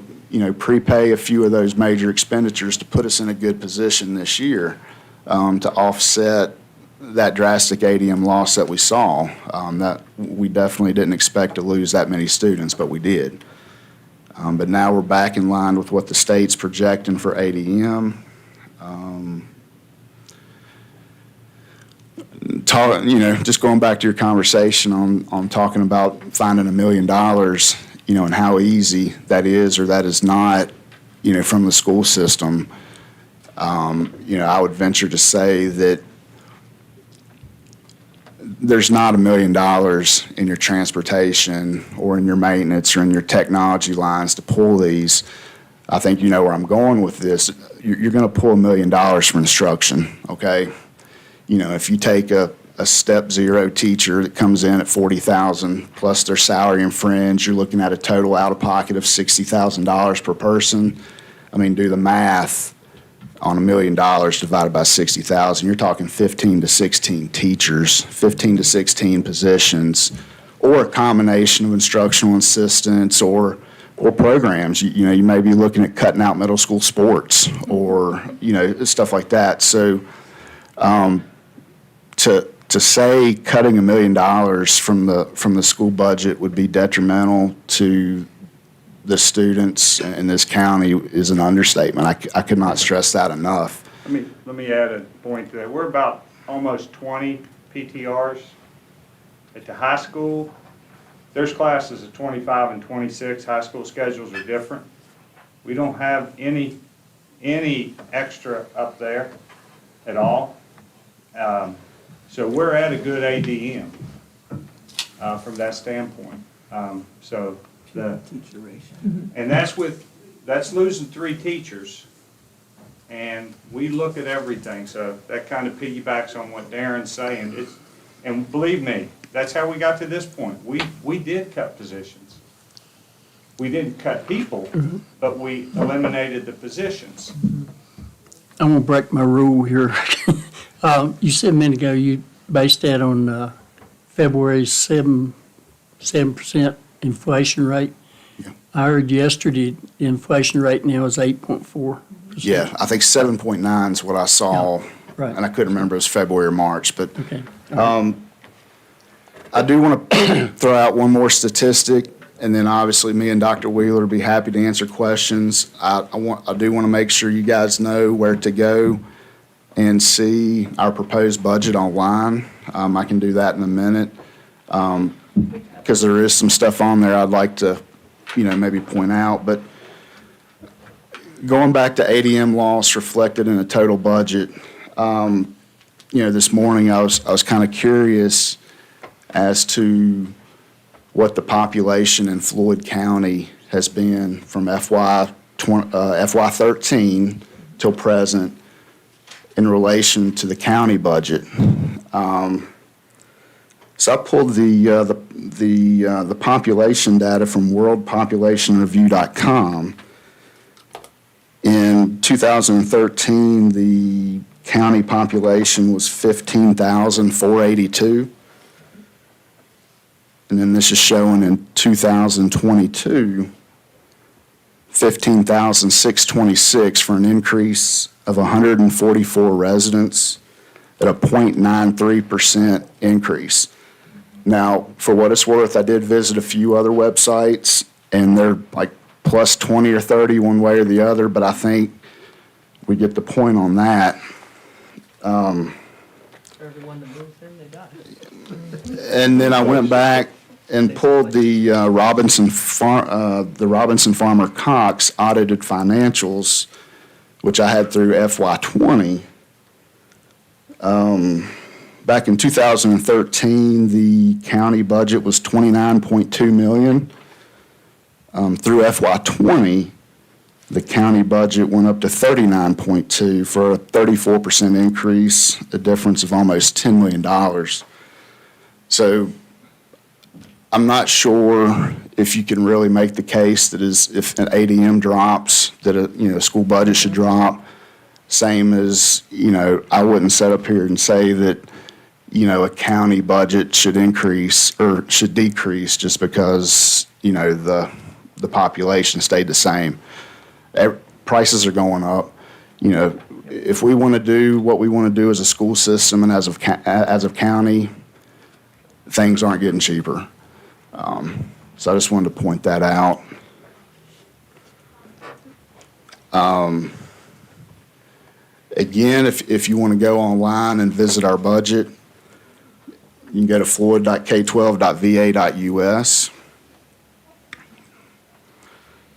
prepay a few of those major expenditures to put us in a good position this year to offset that drastic ADM loss that we saw. That we definitely didn't expect to lose that many students, but we did. But now we're back in line with what the state's projecting for ADM. Just going back to your conversation on talking about finding $1 million, and how easy that is or that is not, from the school system. I would venture to say that there's not $1 million in your transportation or in your maintenance or in your technology lines to pull these. I think you know where I'm going with this. You're going to pull $1 million from instruction, okay? If you take a step 0 teacher that comes in at $40,000 plus their salary and fringe, you're looking at a total out-of-pocket of $60,000 per person. I mean, do the math on $1 million divided by 60,000. You're talking 15 to 16 teachers, 15 to 16 positions, or a combination of instructional assistants or programs. You may be looking at cutting out middle school sports or stuff like that. So to say cutting $1 million from the school budget would be detrimental to the students in this county is an understatement. I could not stress that enough. Let me add a point to that. We're about almost 20 PTRs at the high school. There's classes of 25 and 26. High school schedules are different. We don't have any extra up there at all. So we're at a good ADM from that standpoint. And that's losing 3 teachers, and we look at everything. So that kind of piggybacks on what Darren's saying. And believe me, that's how we got to this point. We did cut positions. We didn't cut people, but we eliminated the positions. I'm going to break my rule here. You said a minute ago you based that on February's 7% inflation rate. Yeah. I heard yesterday the inflation rate now is 8.4%. Yeah, I think 7.9 is what I saw. Yeah, right. And I couldn't remember if it was February or March, but Okay. I do want to throw out one more statistic, and then obviously me and Dr. Wheeler would be happy to answer questions. I do want to make sure you guys know where to go and see our proposed budget online. I can do that in a minute, because there is some stuff on there I'd like to, maybe point out. But going back to ADM loss reflected in a total budget, this morning I was kind of curious as to what the population in Floyd County has been from FY13 till present in relation to the county budget. So I pulled the population data from worldpopulationreview.com. In 2013, the county population was 15,482. And then this is showing in 2022, 15,626 for an increase of 144 residents. at a 0.93% increase. Now, for what it's worth, I did visit a few other websites, and they're like plus 20 or 30 one way or the other, but I think we get the point on that. For everyone that moves in, they die. And then I went back and pulled the Robinson Farmer Cox audited financials, which I had through FY20. Back in 2013, the county budget was $29.2 million. Through FY20, the county budget went up to $39.2 for a 34% increase, a difference of almost $10 million. So I'm not sure if you can really make the case that if an ADM drops, that a school budget should drop. Same as, I wouldn't sit up here and say that, a county budget should increase or should decrease just because, the population stayed the same. Prices are going up. If we want to do what we want to do as a school system and as of county, things aren't getting cheaper. So I just wanted to point that out. Again, if you want to go online and visit our budget, you can go to floyd.k12.va.us.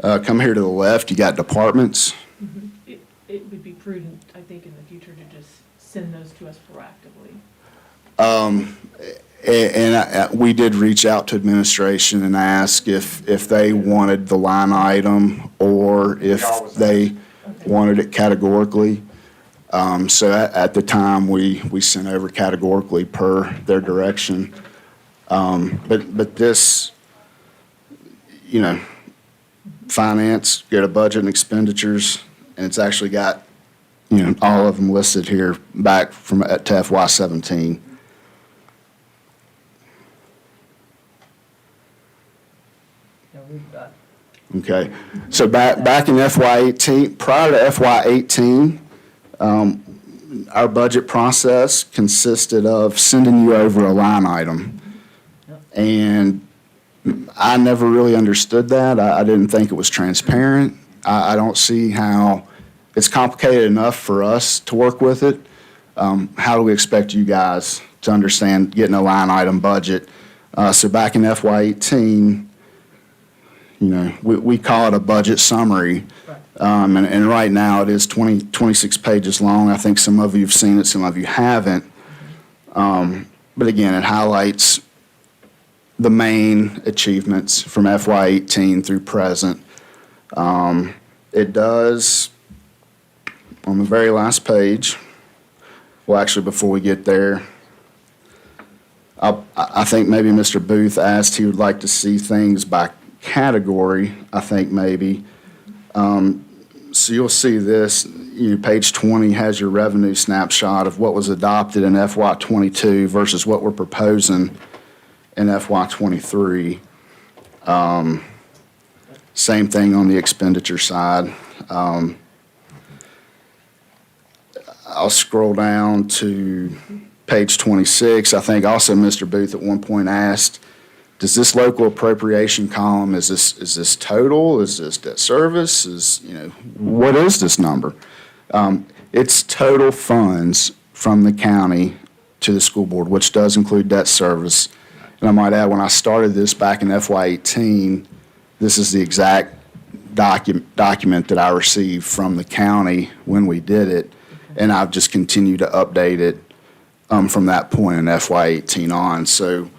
Come here to the left, you got departments. It would be prudent, I think, in the future to just send those to us proactively. We did reach out to administration and ask if they wanted the line item or if they wanted it categorically. So at the time, we sent over categorically per their direction. But this, finance, go to budget and expenditures, and it's actually got, all of them listed here back to FY17. Okay, so back in FY18, prior to FY18, our budget process consisted of sending you over a line item. And I never really understood that. I didn't think it was transparent. I don't see how, it's complicated enough for us to work with it. How do we expect you guys to understand getting a line item budget? So back in FY18, we call it a budget summary. And right now it is 26 pages long. I think some of you have seen it, some of you haven't. But again, it highlights the main achievements from FY18 through present. It does, on the very last page, well, actually, before we get there, I think maybe Mr. Booth asked he would like to see things by category, I think maybe. So you'll see this, page 20 has your revenue snapshot of what was adopted in FY22 versus what we're proposing in FY23. Same thing on the expenditure side. I'll scroll down to page 26. I think also Mr. Booth at one point asked, does this local appropriation column, is this total? Is this debt service? What is this number? It's total funds from the county to the school board, which does include debt service. And I might add, when I started this back in FY18, this is the exact document that I received from the county when we did it. And I've just continued to update it from that point in FY18 on. So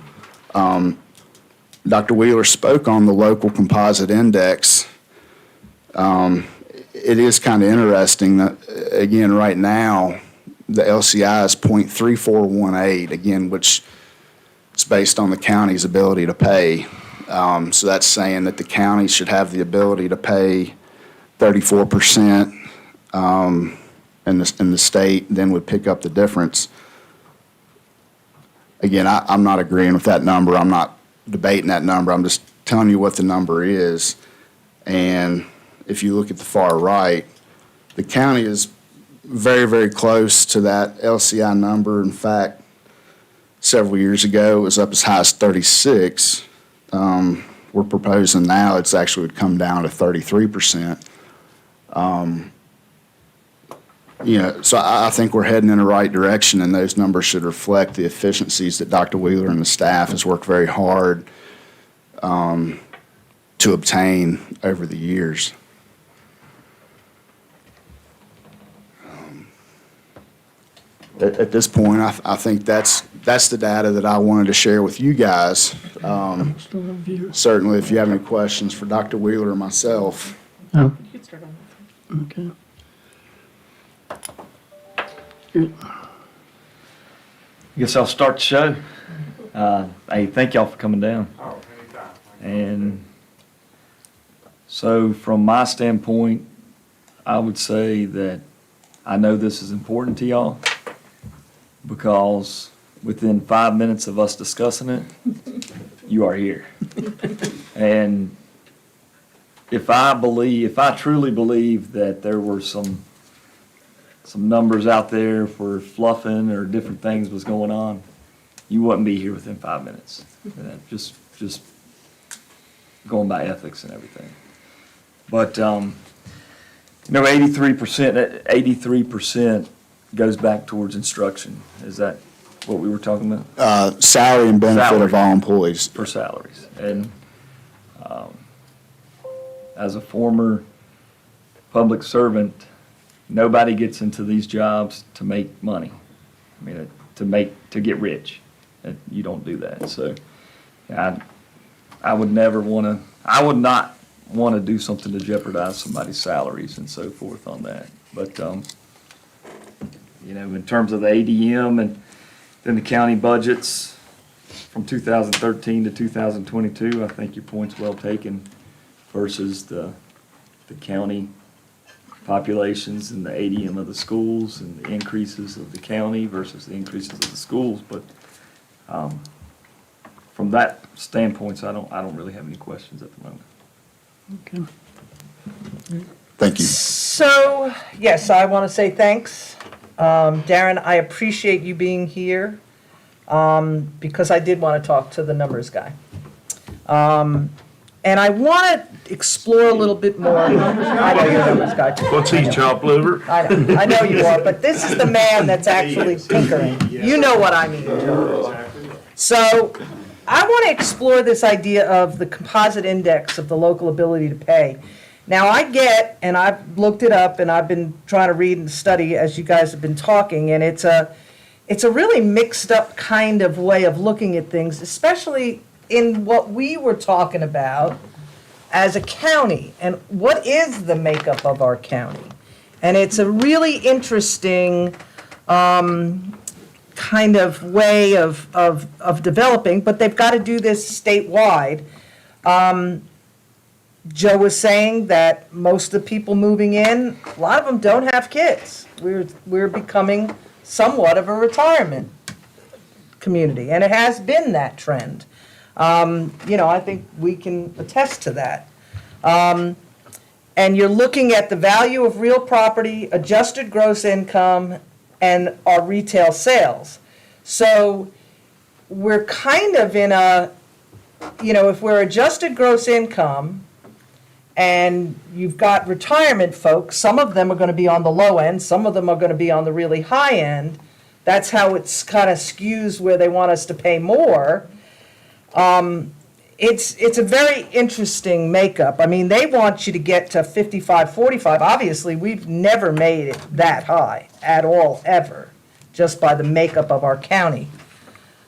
Dr. Wheeler spoke on the local composite index. It is kind of interesting that, again, right now, the LCI is 0.3418, again, which is based on the county's ability to pay. So that's saying that the county should have the ability to pay 34%, and the state then would pick up the difference. Again, I'm not agreeing with that number. I'm not debating that number. I'm just telling you what the number is. And if you look at the far right, the county is very, very close to that LCI number. In fact, several years ago, it was up as high as 36. We're proposing now it's actually would come down to 33%. So I think we're heading in the right direction, and those numbers should reflect the efficiencies that Dr. Wheeler and the staff has worked very hard to obtain over the years. At this point, I think that's the data that I wanted to share with you guys. Certainly, if you have any questions for Dr. Wheeler or myself. Oh, You could start on that. okay. Good. I guess I'll start the show. Hey, thank y'all for coming down. Oh, anytime. And so from my standpoint, I would say that I know this is important to y'all because within 5 minutes of us discussing it, you are here. And if I truly believe that there were some numbers out there for fluffing or different things was going on, you wouldn't be here within 5 minutes. Just going by ethics and everything. But, 83% goes back towards instruction. Is that what we were talking about? Salary and benefit of all employees. For salaries. And as a former public servant, nobody gets into these jobs to make money. I mean, to get rich. You don't do that. So I would never want to, I would not want to do something to jeopardize somebody's salaries and so forth on that. But, in terms of the ADM and then the county budgets from 2013 to 2022, I think your point's well taken versus the county populations and the ADM of the schools and the increases of the county versus the increases of the schools. But from that standpoint, I don't really have any questions at the moment. Okay. Thank you. So, yes, I want to say thanks. Darren, I appreciate you being here because I did want to talk to the numbers guy. And I want to explore a little bit more. I know you're a numbers guy too. What's he, chopped liver? I know you are, but this is the man that's actually tinkering. You know what I mean, Joe. So I want to explore this idea of the composite index of the local ability to pay. Now, I get, and I've looked it up, and I've been trying to read and study as you guys have been talking, and it's a really mixed up kind of way of looking at things, especially in what we were talking about as a county, and what is the makeup of our county. And it's a really interesting kind of way of developing, but they've got to do this statewide. Joe was saying that most of the people moving in, a lot of them don't have kids. We're becoming somewhat of a retirement community, and it has been that trend. I think we can attest to that. And you're looking at the value of real property, adjusted gross income, and our retail sales. So we're kind of in a, if we're adjusted gross income, and you've got retirement folks, some of them are going to be on the low end, some of them are going to be on the really high end. That's how it's kind of skews where they want us to pay more. It's a very interesting makeup. I mean, they want you to get to 55, 45. Obviously, we've never made it that high at all, ever, just by the makeup of our county.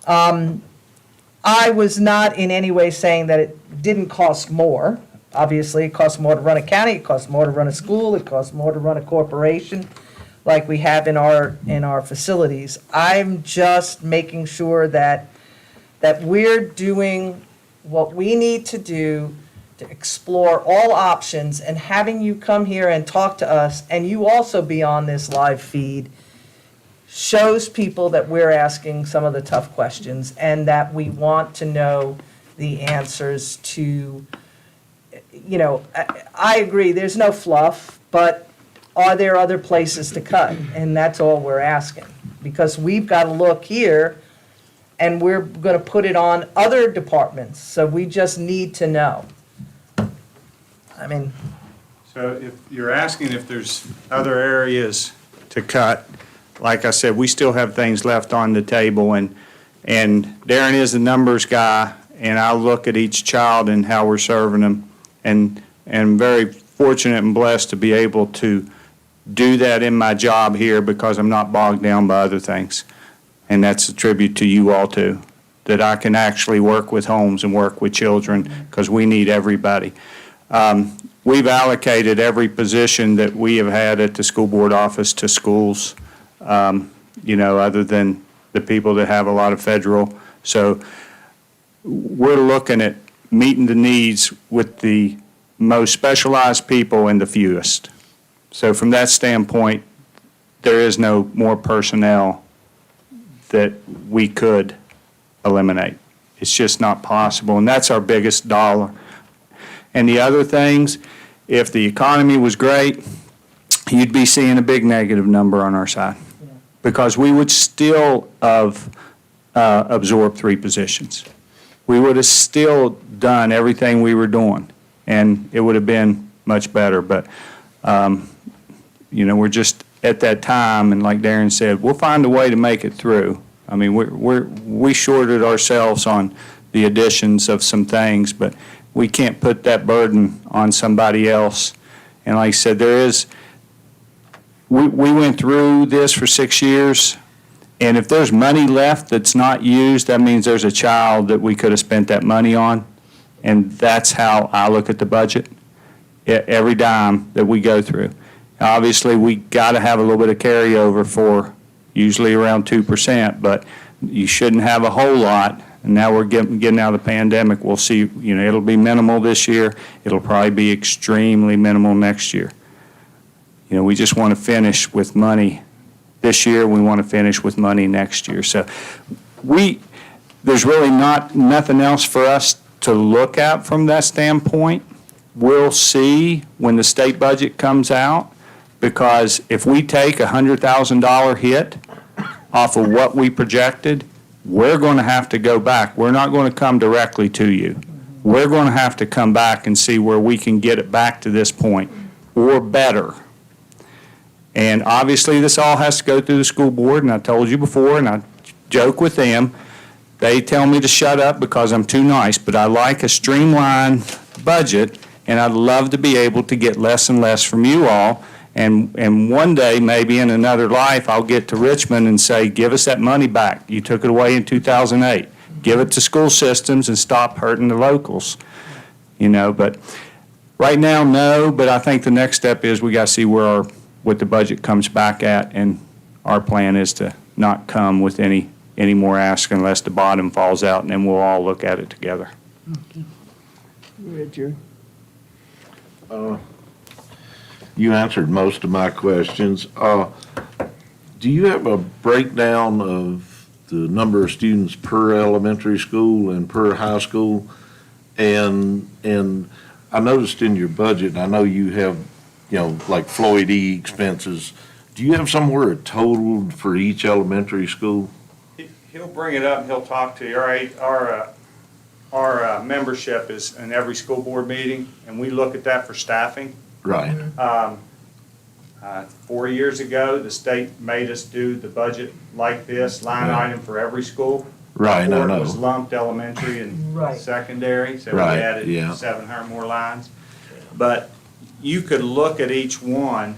I was not in any way saying that it didn't cost more. Obviously, it costs more to run a county, it costs more to run a school, it costs more to run a corporation like we have in our facilities. I'm just making sure that we're doing what we need to do to explore all options, and having you come here and talk to us, and you also be on this live feed, shows people that we're asking some of the tough questions and that we want to know the answers to, I agree, there's no fluff, but are there other places to cut? And that's all we're asking. Because we've got to look here, and we're going to put it on other departments, so we just need to know. I mean, So if you're asking if there's other areas to cut, like I said, we still have things left on the table, and Darren is the numbers guy, and I look at each child and how we're serving them, and very fortunate and blessed to be able to do that in my job here because I'm not bogged down by other things. And that's a tribute to you all too, that I can actually work with homes and work with children because we need everybody. We've allocated every position that we have had at the school board office to schools, other than the people that have a lot of federal. So we're looking at meeting the needs with the most specialized people and the fewest. So from that standpoint, there is no more personnel that we could eliminate. It's just not possible, and that's our biggest dollar. And the other things, if the economy was great, you'd be seeing a big negative number on our side because we would still have absorbed 3 positions. We would have still done everything we were doing, and it would have been much better. But, we're just at that time, and like Darren said, we'll find a way to make it through. I mean, we shorted ourselves on the additions of some things, but we can't put that burden on somebody else. And like I said, we went through this for 6 years, and if there's money left that's not used, that means there's a child that we could have spent that money on. And that's how I look at the budget, every dime that we go through. Obviously, we got to have a little bit of carryover for usually around 2%, but you shouldn't have a whole lot. And now we're getting out of the pandemic. We'll see, it'll be minimal this year. It'll probably be extremely minimal next year. We just want to finish with money this year. We want to finish with money next year. So there's really nothing else for us to look at from that standpoint. We'll see when the state budget comes out, because if we take a $100,000 hit off of what we projected, we're going to have to go back. We're not going to come directly to you. We're going to have to come back and see where we can get it back to this point or better. And obviously, this all has to go through the school board, and I told you before, and I joke with them. They tell me to shut up because I'm too nice, but I like a streamlined budget, and I'd love to be able to get less and less from you all. And one day, maybe in another life, I'll get to Richmond and say, give us that money back. You took it away in 2008. Give it to school systems and stop hurting the locals. But right now, no, but I think the next step is we got to see what the budget comes back at, and our plan is to not come with any more ask unless the bottom falls out, and then we'll all look at it together. Go ahead, Jerry. You answered most of my questions. Do you have a breakdown of the number of students per elementary school and per high school? And I noticed in your budget, I know you have, like Floyd E. expenses. Do you have somewhere a total for each elementary school? He'll bring it up and he'll talk to you. Our membership is in every school board meeting, and we look at that for staffing. Right. 4 years ago, the state made us do the budget like this, line item for every school. Right, I Before know. it was lumped elementary and Right. secondary, so we Right, added yeah. 700 more lines. But you could look at each one.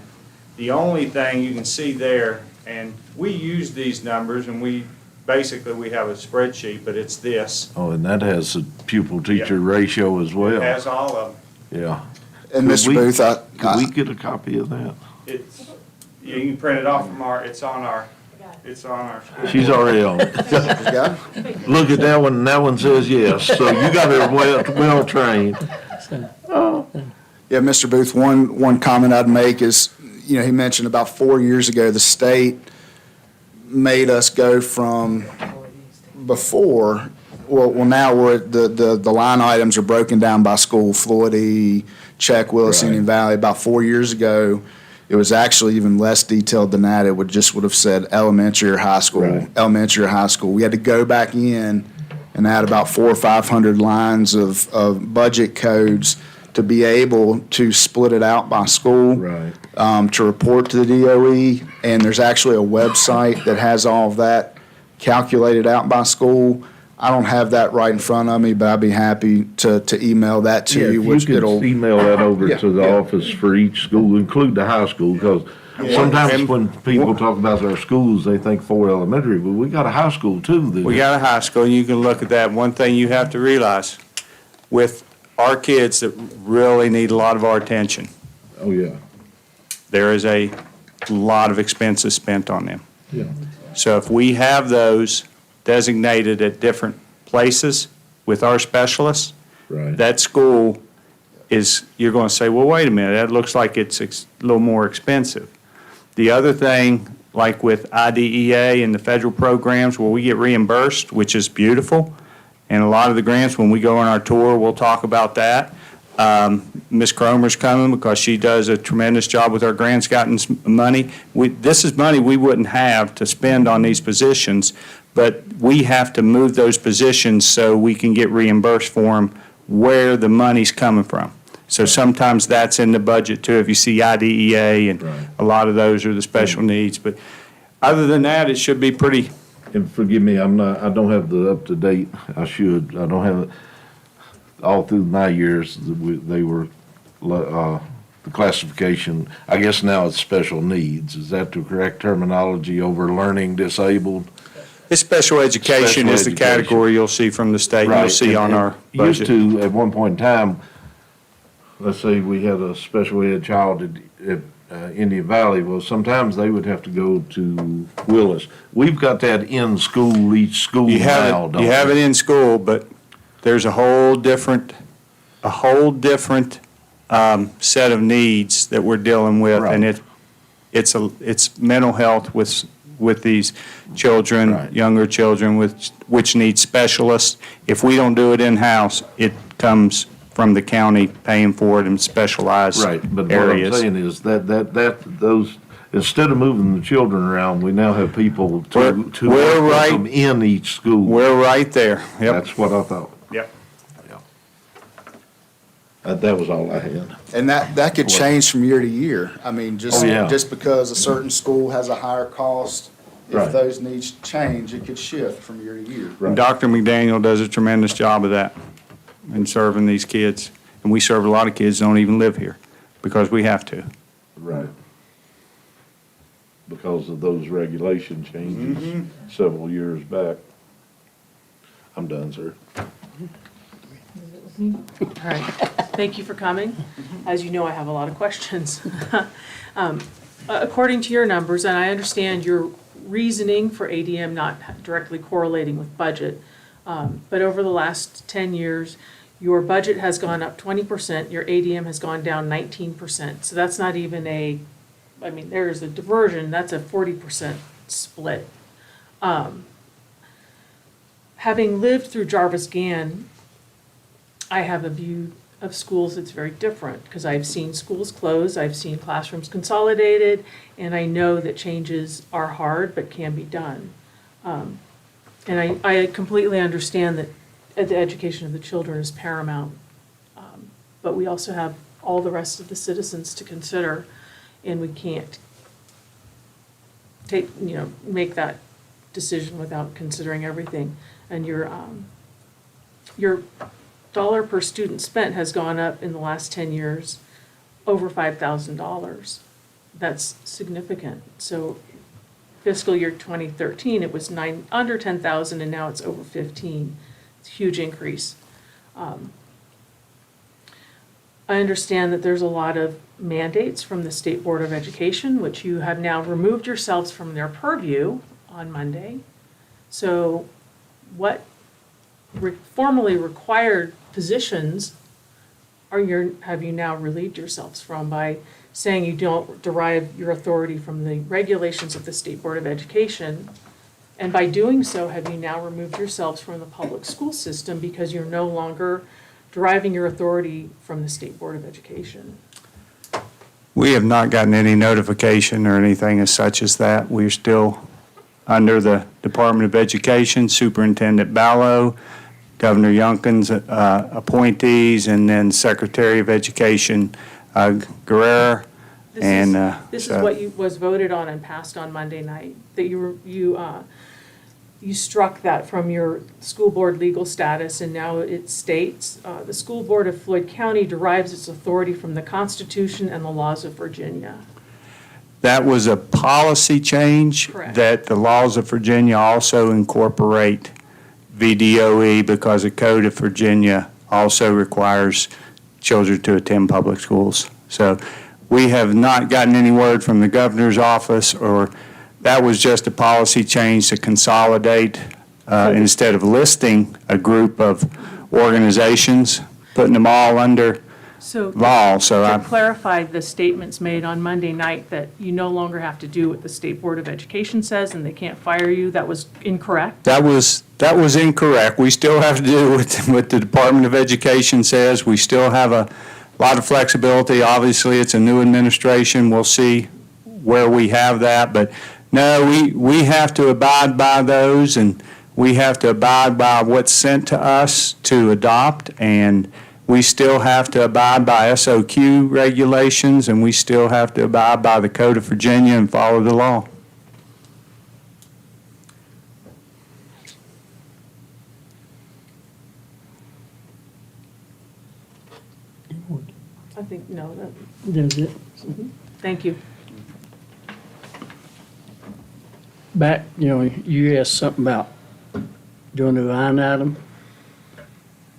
The only thing you can see there, and we use these numbers, and we have a spreadsheet, but it's this. Oh, and that has a pupil-teacher ratio as well. It has all of them. Yeah. And Could Mr. we- Booth, Could we get a copy of that? You can print it off from it's on our. She's already on it. Yeah. Look at that one, and that one says yes, so you got her well-trained. Yeah, Mr. Booth, one comment I'd make is, he mentioned about 4 years ago, the state made us go from before, now the line items are broken down by school, Floyd E., Check, Willis, Right. Indian Valley. About 4 years ago, It was actually even less detailed than that. It would have said elementary or high school, Right. elementary or high school. We had to go back in and add about 400 or 500 lines of budget codes to be able to split it out by school. Right. To report to the DOE, and there's actually a website that has all of that calculated out by school. I don't have that right in front of me, but I'd be happy to email that to Yeah, you, if which you it'll. could email that over Yeah, to the yeah. office for each school, include the high school, because sometimes when people talk about our schools, they think Ford Elementary, but we got a high school too. that- We got a high school, and you can look at that. One thing you have to realize, with our kids that really need a lot of our attention, Oh, yeah, there is a lot of expenses spent on them. yeah. So if we have those designated at different places with our specialists, Right. that school is, you're going to say, well, wait a minute, that looks like it's a little more expensive. The other thing, like with IDEA and the federal programs where we get reimbursed, which is beautiful, and a lot of the grants, when we go on our tour, we'll talk about that. Ms. Cromer's coming because she does a tremendous job with our grants, gotten money. This is money we wouldn't have to spend on these positions, but we have to move those positions so we can get reimbursed for them where the money's coming from. So sometimes that's in the budget too, if you see IDEA, and Right. a lot of those are the special needs. But other than that, it should be pretty. And forgive me, I don't have the up-to-date, I should, I don't have it. All through my years, they were, the classification, I guess now it's special needs. Is that the correct terminology over learning disabled? It's special education Special is the education. category you'll see from the state, you'll Right, see on and our Used budget. to, at one point in time, let's say we had a special ed child at Indian Valley, well, sometimes they would have to go to Willis. We've got that in school, each school You now, have don't it, we? you have it in school, but there's a whole different set of needs that we're dealing with. And Right. it's mental health with these children, Right. younger children which need specialists. If we don't do it in-house, it comes from the county paying for it in specialized Right, but what I'm areas. saying is those, instead of moving the children around, we now have people We're to work with right- them in each school. We're right there. Yep. That's what I thought. Yep. That was all I had. And that could change from year to year. I mean, Oh, yeah. just because a certain school has a higher cost, Right. if those needs change, it could shift from year to year. Right. Dr. McDaniel does a tremendous job of that in serving these kids. And we serve a lot of kids that don't even live here because we have to. Right. Because of those regulation changes several years back. I'm done, sir. All right, thank you for coming. As you know, I have a lot of questions. According to your numbers, and I understand your reasoning for ADM not directly correlating with budget, but over the last 10 years, your budget has gone up 20%, your ADM has gone down 19%. So that's not even there's a diversion, that's a 40% split. Having lived through Jarvis-Gann, I have a view of schools that's very different, because I've seen schools close, I've seen classrooms consolidated, and I know that changes are hard but can be done. And I completely understand that the education of the children is paramount, but we also have all the rest of the citizens to consider, and we can't make that decision without considering everything. And your dollar per student spent has gone up in the last 10 years over $5,000. That's significant. So fiscal year 2013, it was under 10,000, and now it's over 15. It's a huge increase. I understand that there's a lot of mandates from the State Board of Education, which you have now removed yourselves from their purview on Monday. So what formally required positions have you now relieved yourselves from by saying you don't derive your authority from the regulations of the State Board of Education? And by doing so, have you now removed yourselves from the public school system because you're no longer deriving your authority from the State Board of Education? We have not gotten any notification or anything as such as that. We're still under the Department of Education, Superintendent Ballo, Governor Youngkin's appointees, and then Secretary of Education Guerrero. And This is so- what was voted on and passed on Monday night, that you struck that from your school board legal status, and now it states, the school board of Floyd County derives its authority from the Constitution and the laws of Virginia. That was a policy change. Correct. That the laws of Virginia also incorporate VDOE because the Code of Virginia also requires children to attend public schools. So we have not gotten any word from the governor's office, or that was just a policy change to consolidate, instead of listing a group of organizations, putting them all under So law. So to I, clarify the statements made on Monday night that you no longer have to do what the State Board of Education says and they can't fire you, that was incorrect? that was incorrect. We still have to do what the Department of Education says. We still have a lot of flexibility. Obviously, it's a new administration. We'll see where we have that. But no, we have to abide by those, and we have to abide by what's sent to us to adopt, and we still have to abide by SOQ regulations, and we still have to abide by the Code of Virginia and follow the law. I think, no, That's it. thank you. Back, you asked something about doing the line item.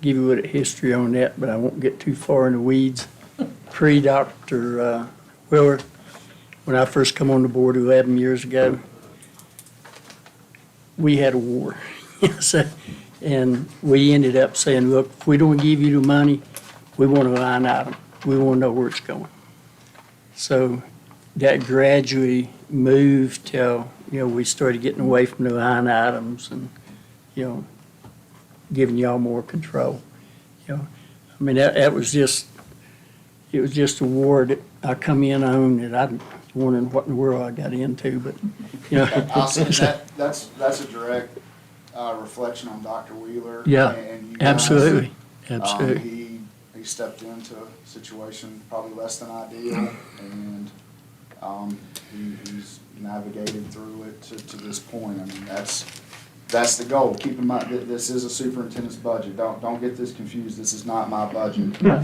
Give you a little history on that, but I won't get too far in the weeds. Pre-Dr. Wheeler, when I first come on the board 11 years ago, we had a war. And we ended up saying, look, if we don't give you the money, we want a line item. We want to know where it's going. So that gradually moved till, we started getting away from the line items and, giving y'all more control. I mean, that was just, it was just a war that I come in on that I'm wondering what in the world I got into, but, I'll say that's a direct reflection on Dr. Wheeler. Yeah, and you guys. absolutely, absolutely. He stepped into a situation probably less than ideal, and he's navigated through it to this point. I mean, that's the goal. Keep in mind that this is a superintendent's budget. Don't get this confused. This is not my budget. I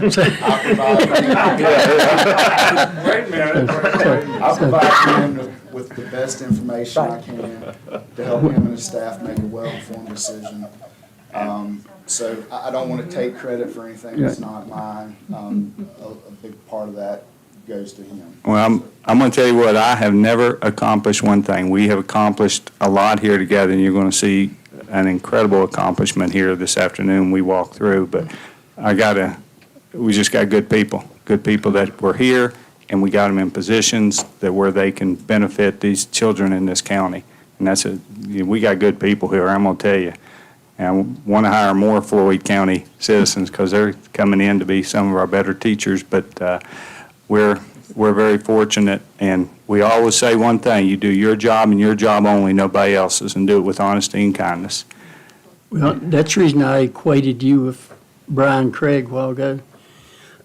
provide him with the best information I can to help him and his staff make a well-informed decision. So I don't want to take credit for anything that's not mine. A big part of that goes to him. Well, I'm going to tell you what, I have never accomplished one thing. We have accomplished a lot here together, and you're going to see an incredible accomplishment here this afternoon we walk through. But we just got good people that were here, and we got them in positions where they can benefit these children in this county. And we got good people here, I'm going to tell you. And I want to hire more Floyd County citizens because they're coming in to be some of our better teachers. But we're very fortunate, and we always say one thing: you do your job and your job only, nobody else's, and do it with honesty and kindness. Well, that's the reason I equated you with Brian Craig a while ago.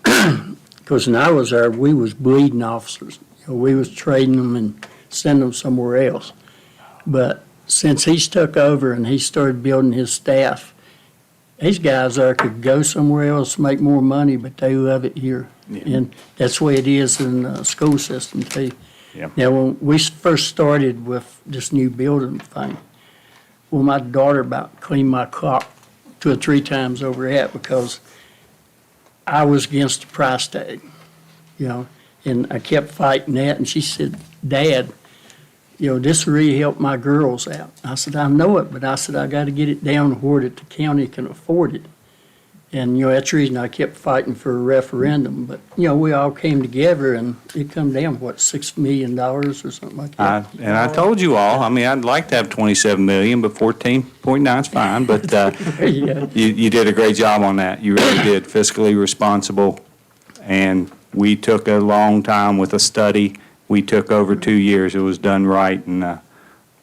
Because when I was there, we was bleeding officers. We was trading them and sending them somewhere else. But since he's took over and he started building his staff, these guys there could go somewhere else, make more money, but they love it here. Yeah. And that's the way it is in the school system too. Yep. Now, when we first started with this new building thing, well, my daughter about cleaned my clock 2 or 3 times over that because I was against the price tag, and I kept fighting that, and she said, Dad, this really helped my girls out. I said, I know it, but I said, I got to get it down to where that the county can afford it. And, that's the reason I kept fighting for a referendum. But, we all came together and it come down, $6 million or something like that. And I told you all, I'd like to have 27 million, but 14.9 is fine. But Yeah. you did a great job on that. You really did, fiscally responsible. And We took a long time with a study. We took over 2 years. It was done right, and,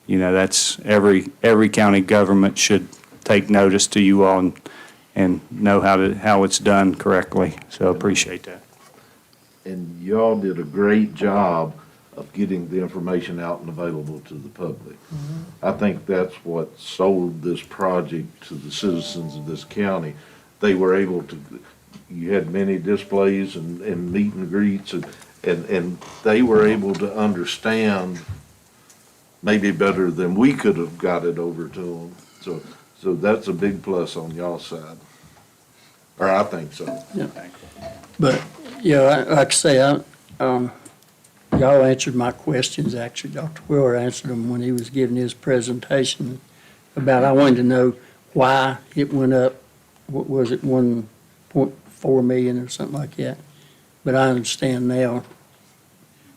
that's, every county government should take notice to you all and know how it's done correctly. So appreciate that. And y'all did a great job of getting the information out and available to the public. I think that's what sold this project to the citizens of this county. They were able to, you had many displays and meet and greets, and they were able to understand maybe better than we could have got it over to them. So that's a big plus on y'all's side. Or I think so. But, like I say, y'all answered my questions, actually. Dr. Wheeler answered them when he was giving his presentation about, I wanted to know why it went up, what was it, 1.4 million or something like that. But I understand now.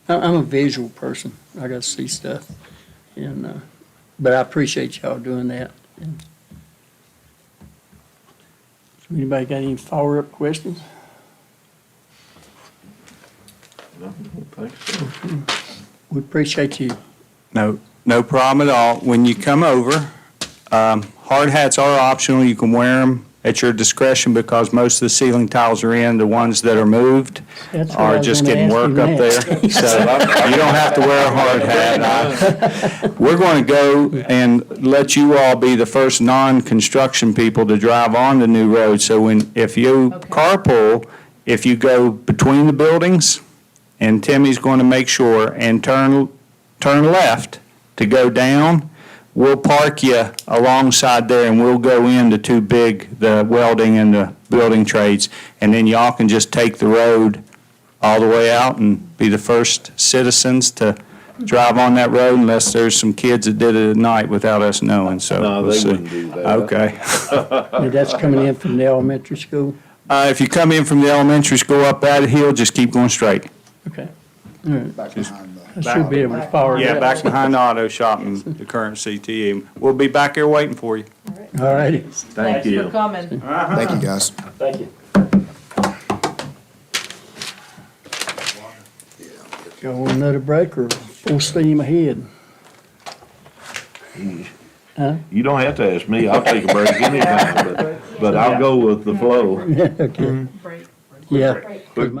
I'm a visual person. I gotta see stuff. And, but I appreciate y'all doing that. And so anybody got any follow-up questions? No, I don't think so. We appreciate you. No problem at all. When you come over, hard hats are optional. You can wear them at your discretion because most of the ceiling tiles are in. The ones that are moved That's what I are was just gonna getting ask you work up next. there. So you don't have to wear a hard hat. We're going to go and let you all be the first non-construction people to drive on the new road. So if you carpool, if you go between the buildings, and Timmy's going to make sure and turn left to go down, we'll park you alongside there and we'll go into the welding and the building trades. And then y'all can just take the road all the way out and be the first citizens to drive on that road unless there's some kids that did it at night without us knowing, so. No, we'll they see. wouldn't do that. Okay. Yeah, that's coming in from the elementary school? If you come in from the elementary school up that hill, just keep going straight. Okay. All right. Back behind the. I should be able to follow that. Yeah, back behind the auto shop and the current CTE. We'll be back here waiting for you. All righty. Thank you. Thanks for coming. Thank you, guys. Thank you. Y'all want another break or full steam ahead? Huh? You don't have to ask me. I'll take a break anytime, but I'll go with the flow. Okay. Yeah. Quick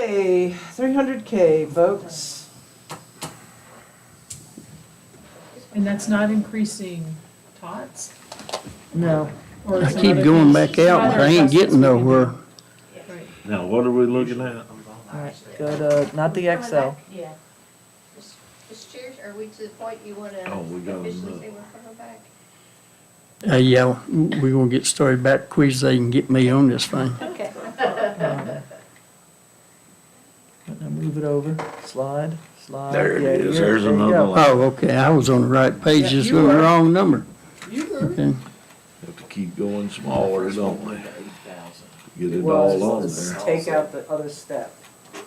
Okay, 300K, folks. And that's not increasing tots? No. Or I some keep other going things? back out, Some but other I ain't getting adjustments we can do. nowhere. Right. Now, what are we looking at? All right, go to, not the Excel. Yeah. Mr. Chair, are we to the point you want to Oh, we got officially enough. say we're coming back? Yeah, we're gonna get started back quick so they can get me on this thing. Okay. Now move it over, slide, slide. There it Yeah, is. you're- There's there you another go. line. Oh, okay, I was on the right page, Yeah, just you on the were. wrong number. You were. Okay. Have to keep going smaller, don't we? Get it Was, all on let's there. take out the other step. Yeah,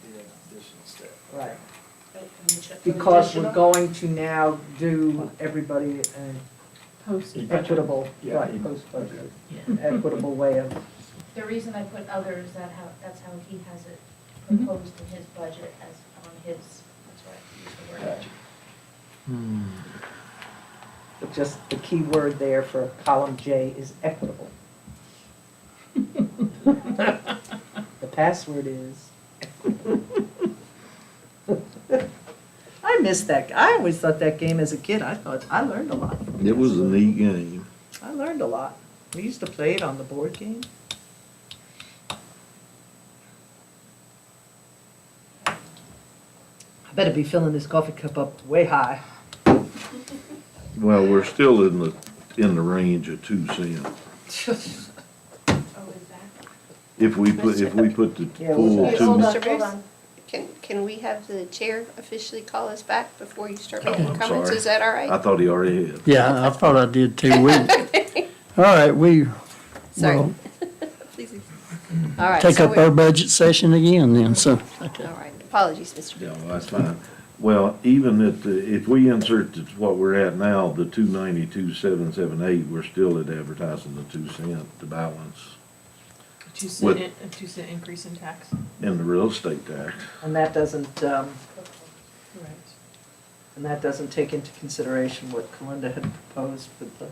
the additional step. Right. Because Because we're going to now do everybody an Post. equitable, Yeah. right, post-budget, equitable way of, The reason I put others, that's how he has it Mhm. proposed in his budget as on his, that's why I used the word. Gotcha. but just the key word there for column J is equitable. The password is. I missed that. I always thought that game as a kid. I thought, I learned a lot. from It was a password. neat game. I learned a lot. We used to play it on the board game. I better be filling this coffee cup up way high. Well, we're still in the range of 2 cents. Oh, is that? If we put the Yeah, full we'll- Hey, two. hold Mr. on, hold Biggs? on. Can we have the chair officially call us back before you start Oh, making I'm comments? sorry. Is that all I right? thought he already had. Yeah, I thought I did too. All right, we Sorry. will Please. All right. take so up our budget session again then, so. All right. Apologies, Mr. Yeah, Biggs. well, that's fine. Well, even if we insert what we're at now, the 292,778, we're still at advertising the 2 cent to balance A 2 With- cent, a 2 cent increase in tax. in the real estate tax. And that doesn't, Right. and that doesn't take into consideration what Calinda had proposed with the,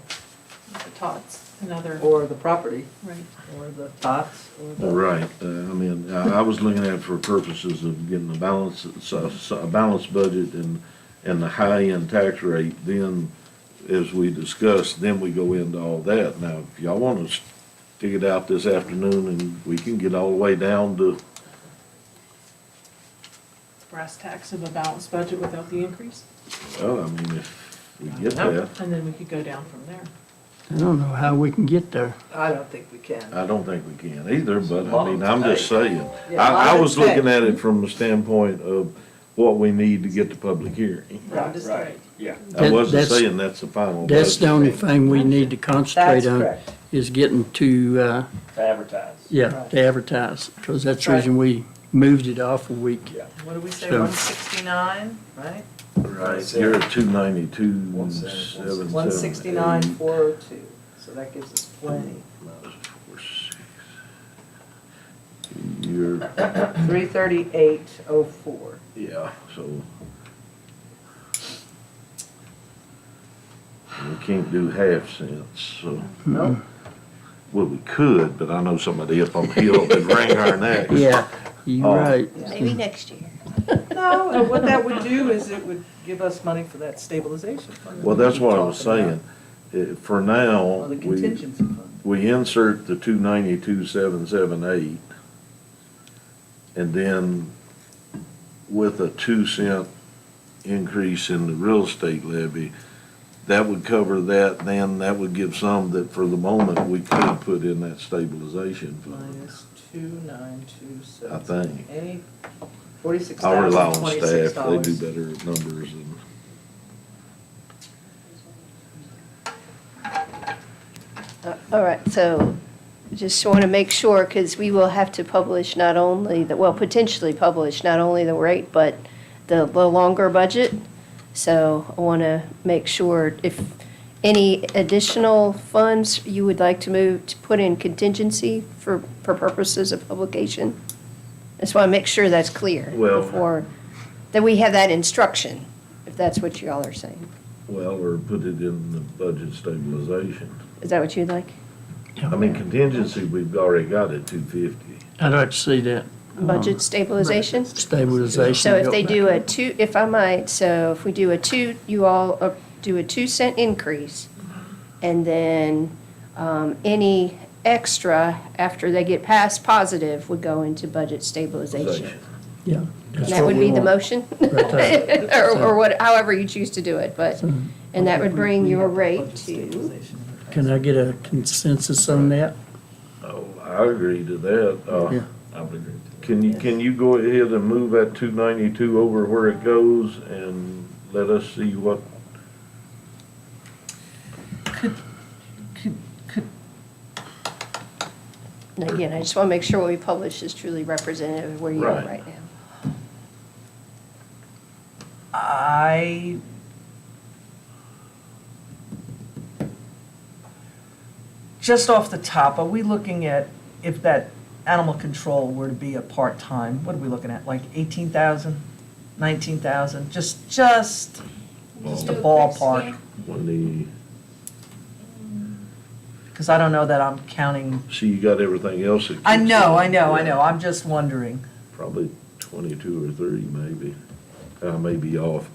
The tots, another, or the property, right. or the tots, or the. Right, I mean, I was looking at it for purposes of getting a balance, a balanced budget and the high-end tax rate, then, as we discussed, then we go into all that. Now, if y'all want to stick it out this afternoon, and we can get all the way down to, Brass tacks of a balanced budget without the increase. well, I mean, if we get that, And then we could go down from there. I don't know how we can get there. I don't think we can. I don't think we can either, but I mean, I'm just saying. Yeah, a lot I of was it's looking paid. at it from the standpoint of what we need to get to public hearing. Right, yeah. I That- wasn't that's- saying that's the final That's the budget. only thing we need to concentrate That's on, correct. is getting to, To advertise. yeah, Right. to advertise. Because that's the Right. reason we moved it off a week. Yeah. What do we say, So- 169, right? Right, you're at 292, 778. 169, 402, so that gives us plenty. You're, 338.04. yeah, so. We can't do half cents, so, Nope. well, we could, but I know somebody up on the hill that wring our necks. Yeah, you're Oh. right. Maybe next year. No, and what that would do is it would give us money for that stabilization fund. Well, that's what I was Talking about, saying. For now, Or the we, contingency fund. we insert the 292,778, and then with a 2 cent increase in the real estate levy, that would cover that, then that would give some that for the moment we could put in that stabilization fund, Minus 29278. I think. $46,026. I'll rely on staff, they do better at numbers than. All right, so just want to make sure, because we will have to publish not only, potentially publish not only the rate, but the longer budget. So I want to make sure if any additional funds you would like to move, to put in contingency for purposes of publication. I just want to make sure that's clear Well- before, that we have that instruction, if that's what y'all are saying. Well, or put it in the budget stabilization. Is that what you'd like? I mean, contingency, we've already got at 250. I'd like to see that. budget stabilization. Stabilization. So if go they back do a up. two, if I might, so if we do a two, you all do a 2 cent increase, and then any extra after they get past positive would go into budget stabilization. Yeah. And that's that what would we be the want. motion? Right there. Or what, however you choose to do it, but, and that would bring your rate to, Can I get a consensus on that? Oh, I agree to that. Yeah. I would agree. Can you go ahead and move that 292 over where it goes and let us see what, and again, I just want to make sure what we publish is truly representative of where you are Right. right now. I just off the top, are we looking at, if that animal control were to be a part-time, what are we looking at, like 18,000, 19,000? Just a ballpark, when the, because I don't know that I'm counting. see, you got everything else. that I kicks know, in. I Yeah. know, I'm just wondering. Probably 22 or 30 maybe. I may be off.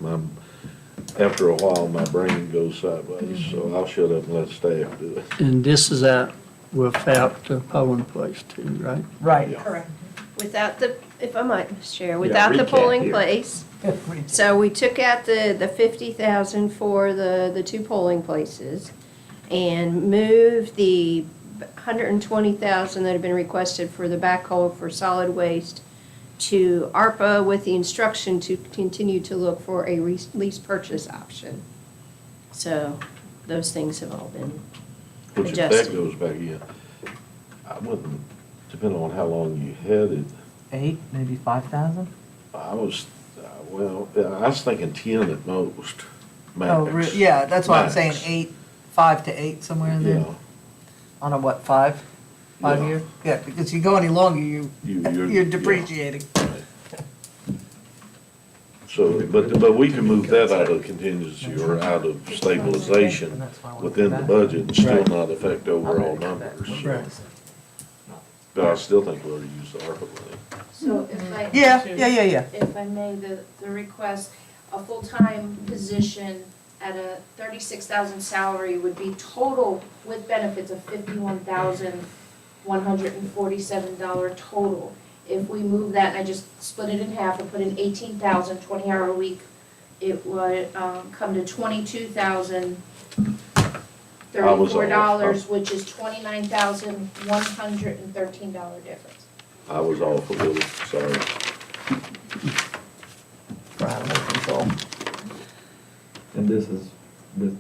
After a while, my brain goes sideways, so I'll shut up and let staff do it. And this is out without the polling place too, right? Right. Correct. Without the, if I might, Mr. Chair, without the recap polling here. place. So we took out the 50,000 for the 2 polling places and moved the 120,000 that had been requested for the backhoe for solid waste to ARPA with the instruction to continue to look for a lease purchase option. So those things have all been Which if that adjusted. goes back in, I wouldn't, depending on how long you had it, 8, maybe 5,000? I was, well, I was thinking 10 at most, Oh, max. yeah, that's why I'm saying Max. 8, 5 to 8, somewhere in there. Yeah. On a what, 5? 5 Yeah. year? Yeah, because you go any longer, You're- you're yeah. depreciating. So, but we can move that out of contingency or out of stabilization within the budget and still not affect overall numbers. Right. But I still think we ought to use the ARPA money. So if I. Yeah. If I may, the request, a full-time position at a 36,000 salary would be total with benefits of $51,147 total. If we move that, and I just split it in half and put in 18,000, 20-hour a week, it would come to $22,034, which is $29,113 difference. I was off a little, sorry. And this is with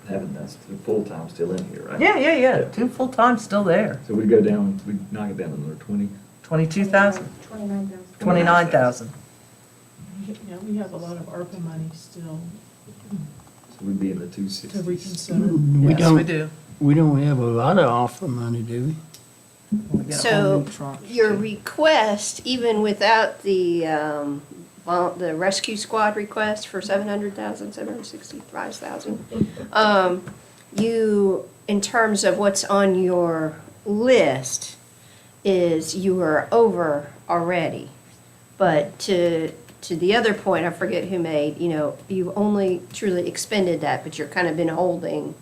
having us to full-time still in here, right? Yeah, 2 full-time still there. So we go down, we knock it down to another 20. 22,000, 29,000. 29,000. Yeah, we have a lot of ARPA money still So we'd be in the 260s. to reconsider. We Yes, we don't, do. we don't have a lot of offer money, do We got a So, whole new tranche, your too. request, even without the rescue squad request for 700,000, 765,000, you, in terms of what's on your list, is you are over already. But to the other point, I forget who made, you've only truly expended that, but you're kind of been holding.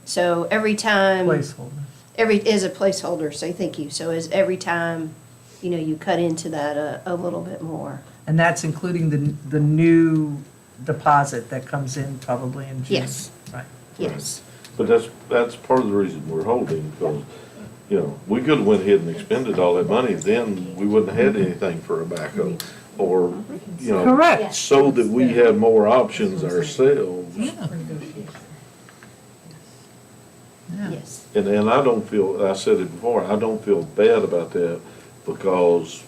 So every time. Placeholder. Is a placeholder, so thank you. So is every time, you cut into that a little bit more. And that's including the new deposit that comes in probably in June? Yes. Right. Yes. But that's part of the reason we're holding, because, we could have went ahead and expended all that money, then we wouldn't have had anything for a backhoe. Or, Correct. so that we had more options ourselves. Yes. And I don't feel, I said it before, I don't feel bad about that, because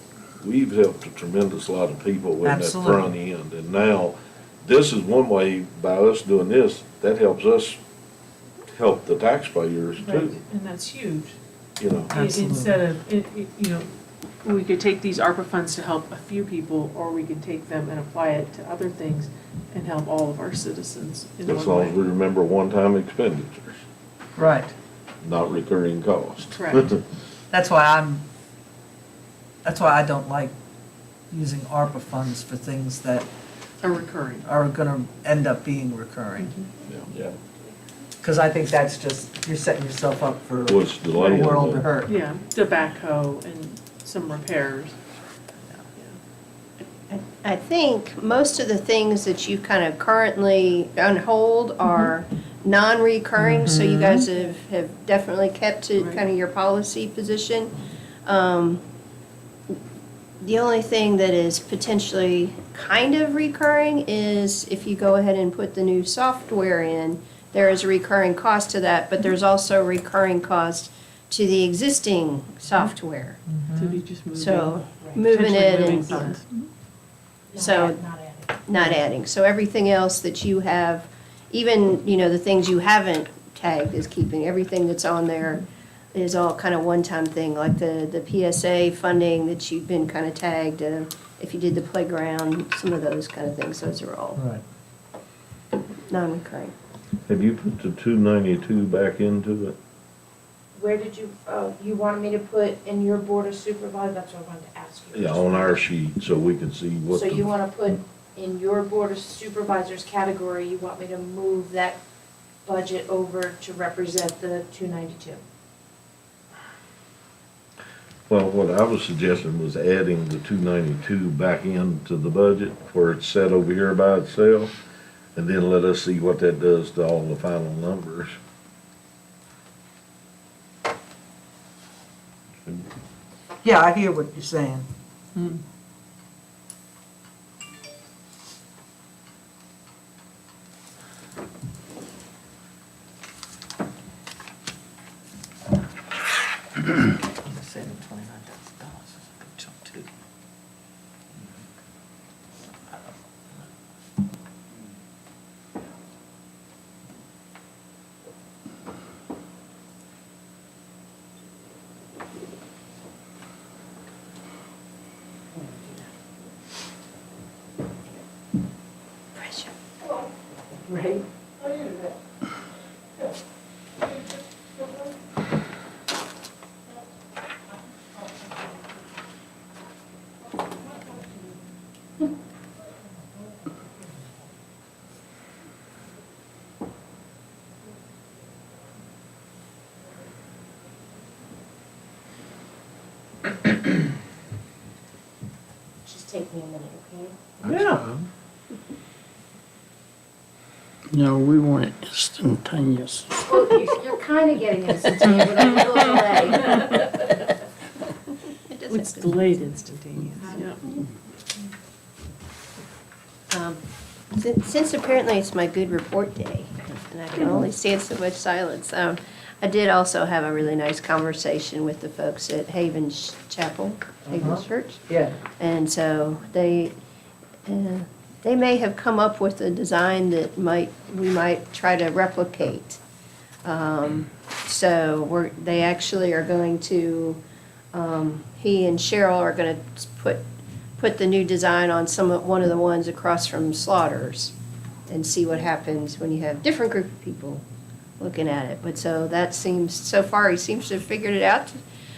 we've helped a tremendous lot of people with that Absolutely. front end. And now, this is one way, by us doing this, that helps us help the taxpayers Right, too, and that's huge. Absolutely. Instead of, we could take these ARPA funds to help a few people, or we could take them and apply it to other things and help all of our citizens in as one long as we way. remember one-time expenditures, Right. not recurring costs. Correct. That's why I'm That's why I don't like using ARPA funds for things that Are recurring. are gonna end up being recurring. Yeah. Because I think that's just, you're setting yourself up for What's the a delay world on to that? hurt. Yeah, the backhoe and some repairs. I think most of the things that you kind of currently on hold are non-recurring, so you guys have definitely kept to kind of your policy position. The only thing that is potentially kind of recurring is if you go ahead and put the new software in, there is a recurring cost to that, but there's also a recurring cost to the existing software. To be just moving. So moving potentially it moving and, funds. so, not adding. So everything else that you have, even, the things you haven't tagged is keeping, everything that's on there is all kind of one-time thing, like the PSA funding that you've been kind of tagged, if you did the playground, some of those kind of things, those are all Right. non-recurring. Have you put the 292 back into it? Where did you, you wanted me to put in your board of supervisors, that's what I wanted to ask you. Yeah, on our sheet, so we can see what So you the, wanna put in your board of supervisors category, you want me to move that budget over to represent the 292? well, what I was suggesting was adding the 292 back into the budget where it's set over here by itself, and then let us see what that does to all the final numbers. Yeah, I hear what you're saying. Saving $29,000 is a good chunk too. Pressure. Right. Just take me a minute, okay? Yeah. No, we want it instantaneous. Well, you're kinda getting instantaneous, but a little delay. It doesn't It's have to- delayed instantaneous, yeah. Since apparently it's my good report day, and I can only stand so much silence, I did also have a really nice conversation with the folks at Haven Chapel, Haven Church. Yeah. And so they may have come up with a design that we might try to replicate. So they actually are going to, he and Cheryl are gonna put the new design on one of the ones across from Slaughter's and see what happens when you have different group of people looking at it. But so so far he seems to have figured it out.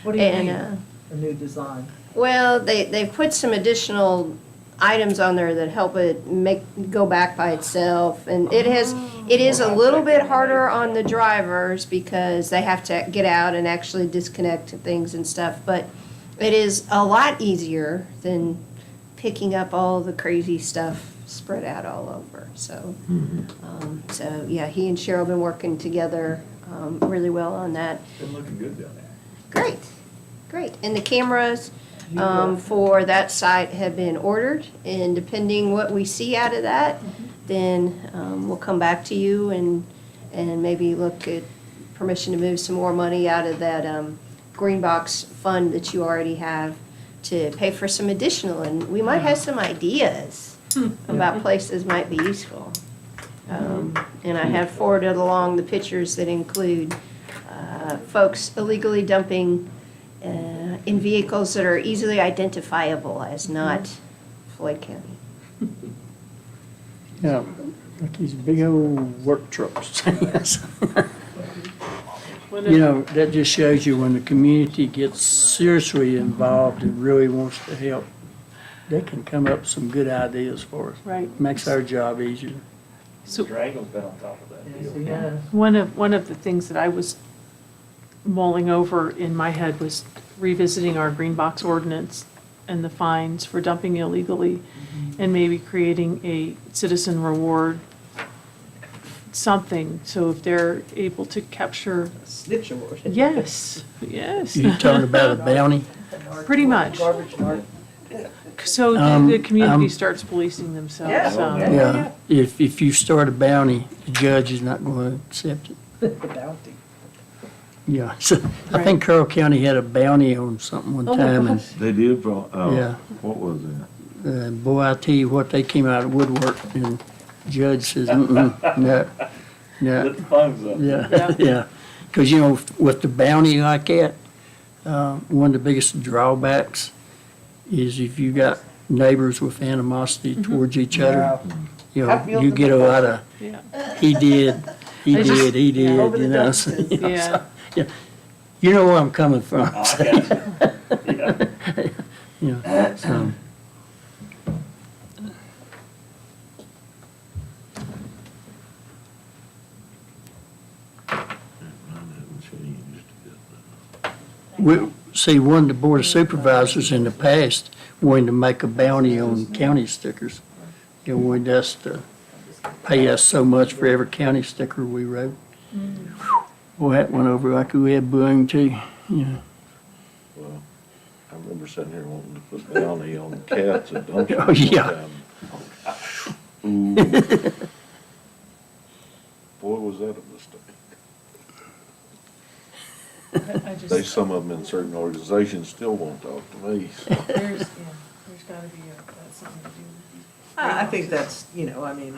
What do you And, mean, a new design? Well, they put some additional items on there that help it go back by itself. And it is a little bit harder on the drivers because they have to get out and actually disconnect things and stuff. But it is a lot easier than picking up all the crazy stuff spread out all over. So, so yeah, he and Cheryl have been working together really well on that. Been looking good down there. Great, great. And the cameras for that site have been ordered, and depending what we see out of that, then we'll come back to you and maybe look at permission to move some more money out of that green box fund that you already have to pay for some additional, and we might have some ideas about places might be useful. And I have forwarded along the pictures that include folks illegally dumping in vehicles that are easily identifiable as not Floyd County. Yeah, like these big old work trucks. Yes. You know, that just shows you when the community gets seriously involved and really wants to help, they can come up with some good ideas for us. Right. Makes our job easier. So Drago's been on top of that deal. Yeah. one of the things that I was mulling over in my head was revisiting our green box ordinance and the fines for dumping illegally, and maybe creating a citizen reward, something, so if they're able to capture, Snitch award. yes, yes. You talking about a bounty? Pretty much. Garbage yard. So the community starts policing themselves. Yeah. Yeah. If you start a bounty, the judge is not going to accept it. The bounty. Yeah. So I think Carroll County had a bounty on something one Oh my time, and gosh. They did for, Yeah. what was it? boy, I tell you what, they came out of woodwork, and the judge says, mm-mm, no, no. Let the phones up. Yeah, yeah. Because, you know, with the bounty like that, one of the biggest drawbacks is if you got neighbors with animosity towards each other, you I know, feel you the get a lot of, Yeah. he did, he I just- did, he did, over the you know. dumpsters. You know, Yeah. so, yeah. You know where I'm coming from. Oh, I got you. Yeah. You know, so. See, one of the Board of Supervisors in the past wanted to make a bounty on county stickers. They wanted us to pay us so much for every county sticker we wrote. Boy, that went over like a red balloon too, you know. Well, I remember sitting here wanting to put bounty on cats at dumpsters. Oh, yeah. Ooh. Boy, was that a mistake. I just, They, some of them in certain organizations still won't talk to me. So. there's gotta be something to do with I think that's, you know, I mean,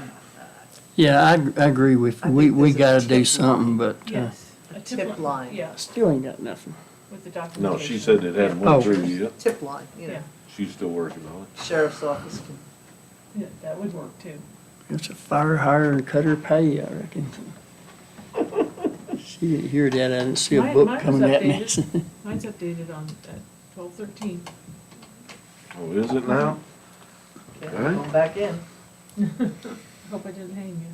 Yeah, I agree with I you. We think there's a gotta do tip something, line. but, yes. a tip line. Yeah, still ain't got nothing. with the No, documentation. she said it hadn't Oh. went through yet. Tip line, you know, Yeah. She's still working on it. sheriff's office can. Yeah, that would work too. It's a fire hire and cut her pay, I reckon. She didn't hear that, I didn't see a Mine- book mine was coming at me. updated. Mine's updated on at 12/13. Oh, is it now? Okay, Okay. going back in. Hope I didn't hang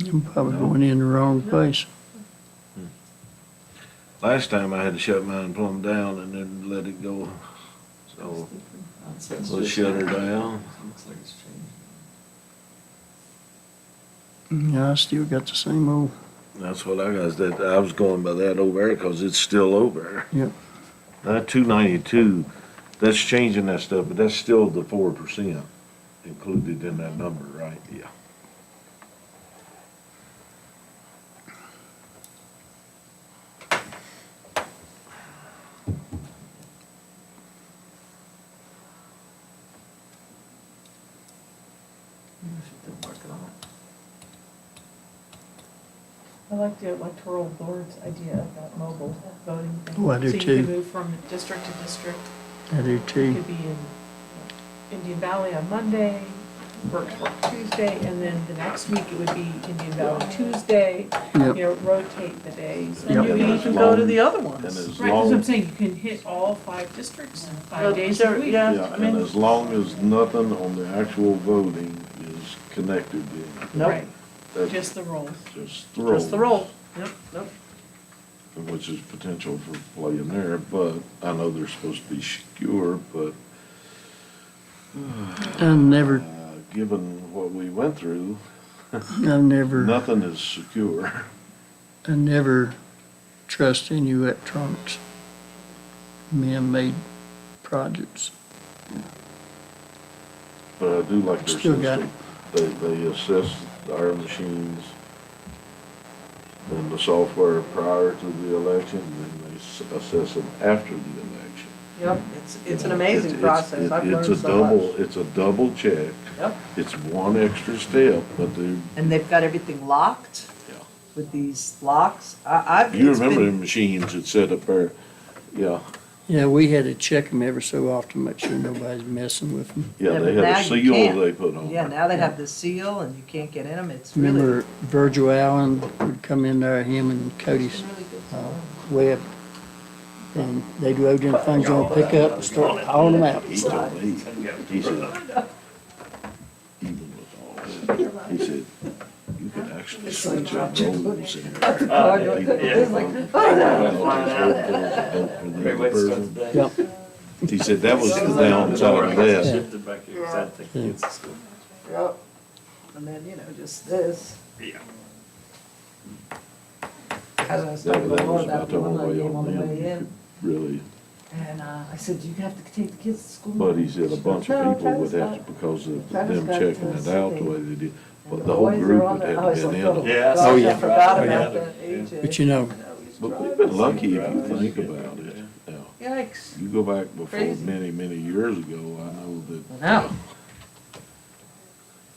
you. I'm probably going in the wrong place. Last time I had to shut mine plumb down and then let it go. So let's shut her down. Looks like it's changed. Yeah, I still got the same old, That's what I got. That I was going by that over there because it's still over. yep. That 292, that's changing that stuff, but that's still the 4% included in that number, right? Yeah. I like the electoral board's idea of that mobile voting thing. Oh, I do So you too. can move from district to district. I do You too. could be in Indian Valley on Monday, Birchburg Tuesday, and then the next week it would be Indian Valley Tuesday. Yep. You know, rotate the days. Yep. And you can even go to the other ones. And as Right, that's what I'm long, saying, you can hit all 5 districts, Well, 5 days sure, a week. yeah. yeah, and as long as nothing on the actual voting is connected to it. Nope, Right, That's just the rolls. just the roll. just the roll. Yep, nope. Which is potential for play in there, but I know they're supposed to be secure, but I never, given what we went through, nothing is secure. I never trust any electronics, man-made projects. But I do like their Still got system. They assess our machines and the software prior to the election, and then they assess them after the election. Yep, it's an amazing process. I've It's learned a so double, much. it's a double check. Yep, It's one extra step, but they, and they've got everything locked yeah. with these locks. I've, You it's remember the been, machines that set up there, yeah. Yeah, we had to check them every so often, make sure nobody's messing with them. Yeah, they but had now a you seal can't. they put on. Yeah, now they have the seal and you can't get in them. It's really. Remember Virgil Allen would come in there, him and Cody's Webb, and they'd load them things on pickup and start hauling them out. He told me, he said, even with all that, he said, you could actually switch out rolls in there. Yep. He said that was the downside of that. Shifted back here, 'cause I had to take the kids to school. Yep. And then, just this. Yeah. As I was That talking to was Lord about about the the one only I way gave on the on way them. in. Really, And I said, you have to take the kids to school. but he said a bunch of people would have to, because of them checking it out the way they did, but the whole group would have been in them. Yeah. Oh, yeah. I forgot Oh, about yeah. that, AJ. But you know, But we've been lucky if you think about it. Now, Yikes. you go back before Crazy. many, many years ago, I know that Now,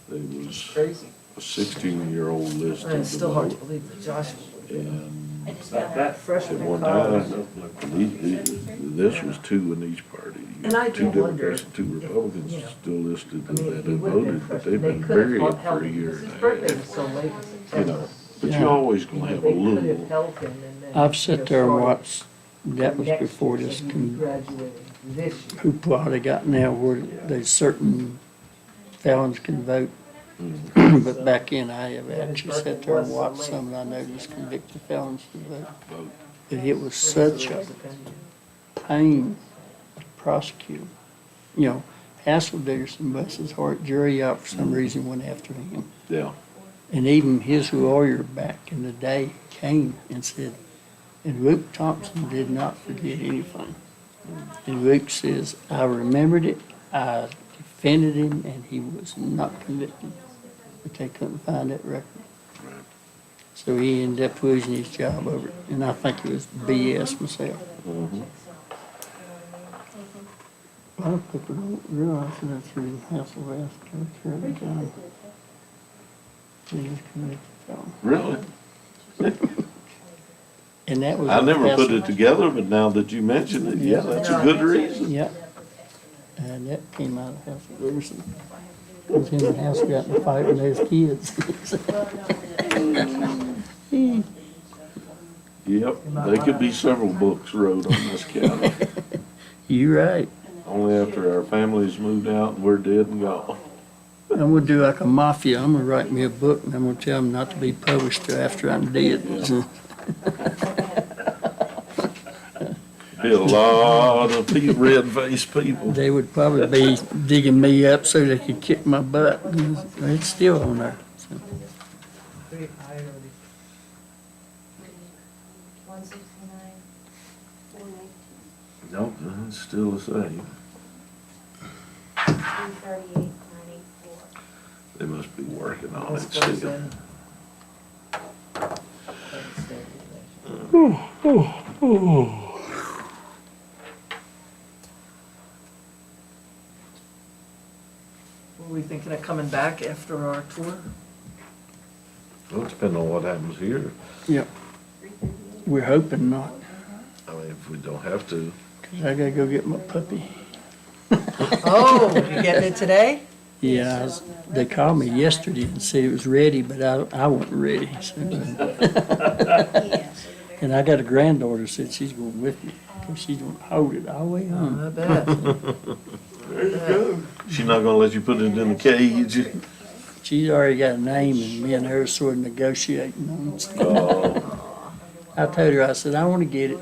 there was crazy. a 16-year-old And listed it's to still hard to vote. believe that Joshua would do it. And It's not that. Freshman at in one college. time, this was two in each party. And I Two do wonder Democrats and two if, Republicans you know, still listed I mean, that if he had would have been voted, but freshman, they've they been could have buried held for a him, year because his and a birthday half. was so late in You September. know, but Yeah. you're always gonna have a They could have little, held him and then. I've sat there and started watched, that was next before year, this so he'd be graduating this year. hoopla they got now where there's certain felons can vote. Mm. But back in, I have actually sat there and watched some, and I noticed convicted felons to vote. vote. But it was such a pain to prosecute. You know, Hasselderson busts his heart, jury out for some reason went after him. Yeah, And even his lawyer back in the day came and said, and Luke Thompson did not forget anything. And Luke says, I remembered it, I defended him, and he was not convicted. But they couldn't find that record. right. So he ended up losing his job over it, and I think it was BS myself. Mhm. A lot of people don't realize that that's through Hasselhoff Church here every time. They just convicted felon. Really? And that was. I never put Hassel- it together, but now that you mention it, yeah, that's a good reason. Yep. And that came out of Hasselhoff. Because him and Hassel got in a fight with his kids. Yep, there could be several books wrote on this county, You right. only after our families moved out and we're dead and gone. I'm gonna do like a mafia. I'm gonna write me a book and I'm gonna tell them not to be published till after I'm dead. Be a lot of red-faced people. They would probably be digging me up so they could kick my butt. It's still on there. So, 169, 419, Nope, it's still the same. 338, 984. They must be working on it This goes still. in. Were we thinking of coming back after our tour? Well, depending on what happens here. yep. We're hoping not, I mean, if we don't have to. 'cause I gotta go get my puppy. Oh, you getting it today? Yeah, they called me yesterday and said it was ready, but I wasn't ready. So. And I got a granddaughter said she's going with me, because she's gonna hold it all the way home. I bet. There you go. She's not gonna let you put it in the cage. She's already got a name, and me and her are sort of negotiating on it. Oh, I told her, I said, I want to get it,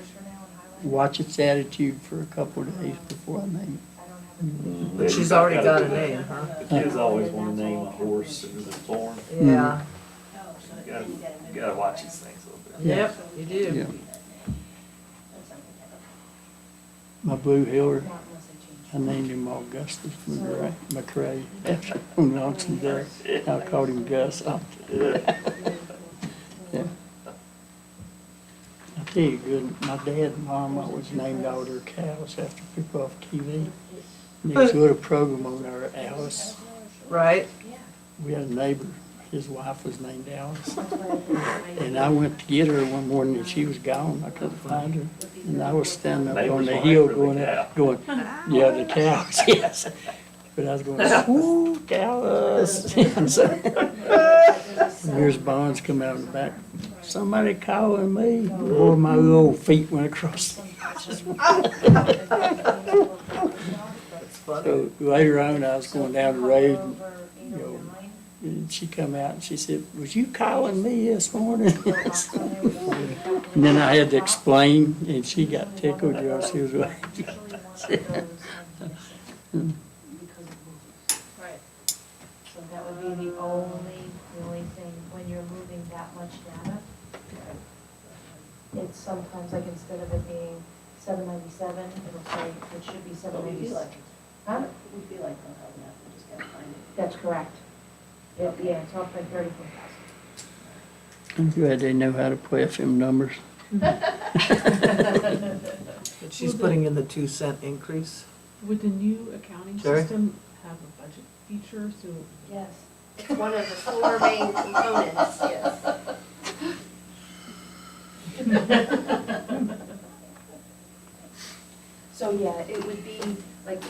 watch its attitude for a couple of days before I name But she's already got a name, huh? The kids always want to name a horse as it's born. Yeah. You gotta watch these things a little bit. Yep, you it. do. Yeah. My blue heeler, I named him Augustus McCrae, after on Auction Day. I called him Gus. Yeah. I tell you, good, my dad and mom always named all their cows after people off TV. There was a little program on there, Alice. Right? We had a neighbor, his wife was named Alice. And I went to get her one morning and she was gone. I couldn't find her. And I was standing up on the hill going, yeah, the cows, yes. But I was going, ooh, cows. And so, here's Bonds come out in the back. Somebody calling me. Boy, my little feet went across the So later on, I was going down the road, and, you know, and she come out and she said, "Was you calling me this morning?" And then I had to explain, and she got tickled, you know, she was like. Right. So that would be the only thing, when you're moving that much data. It's sometimes like instead of it being 797, it'll say it should be 796. Huh? We feel like they'll have enough, we just gotta find it. That's correct. Yeah, it's off by 34,000. I'm glad they know how to play with them numbers. But she's putting in the 2-cent increase. Would the new accounting Sherry? system have a budget feature, so? Yes. It's one of the 4 main components, yes. So, yeah, it would be, like,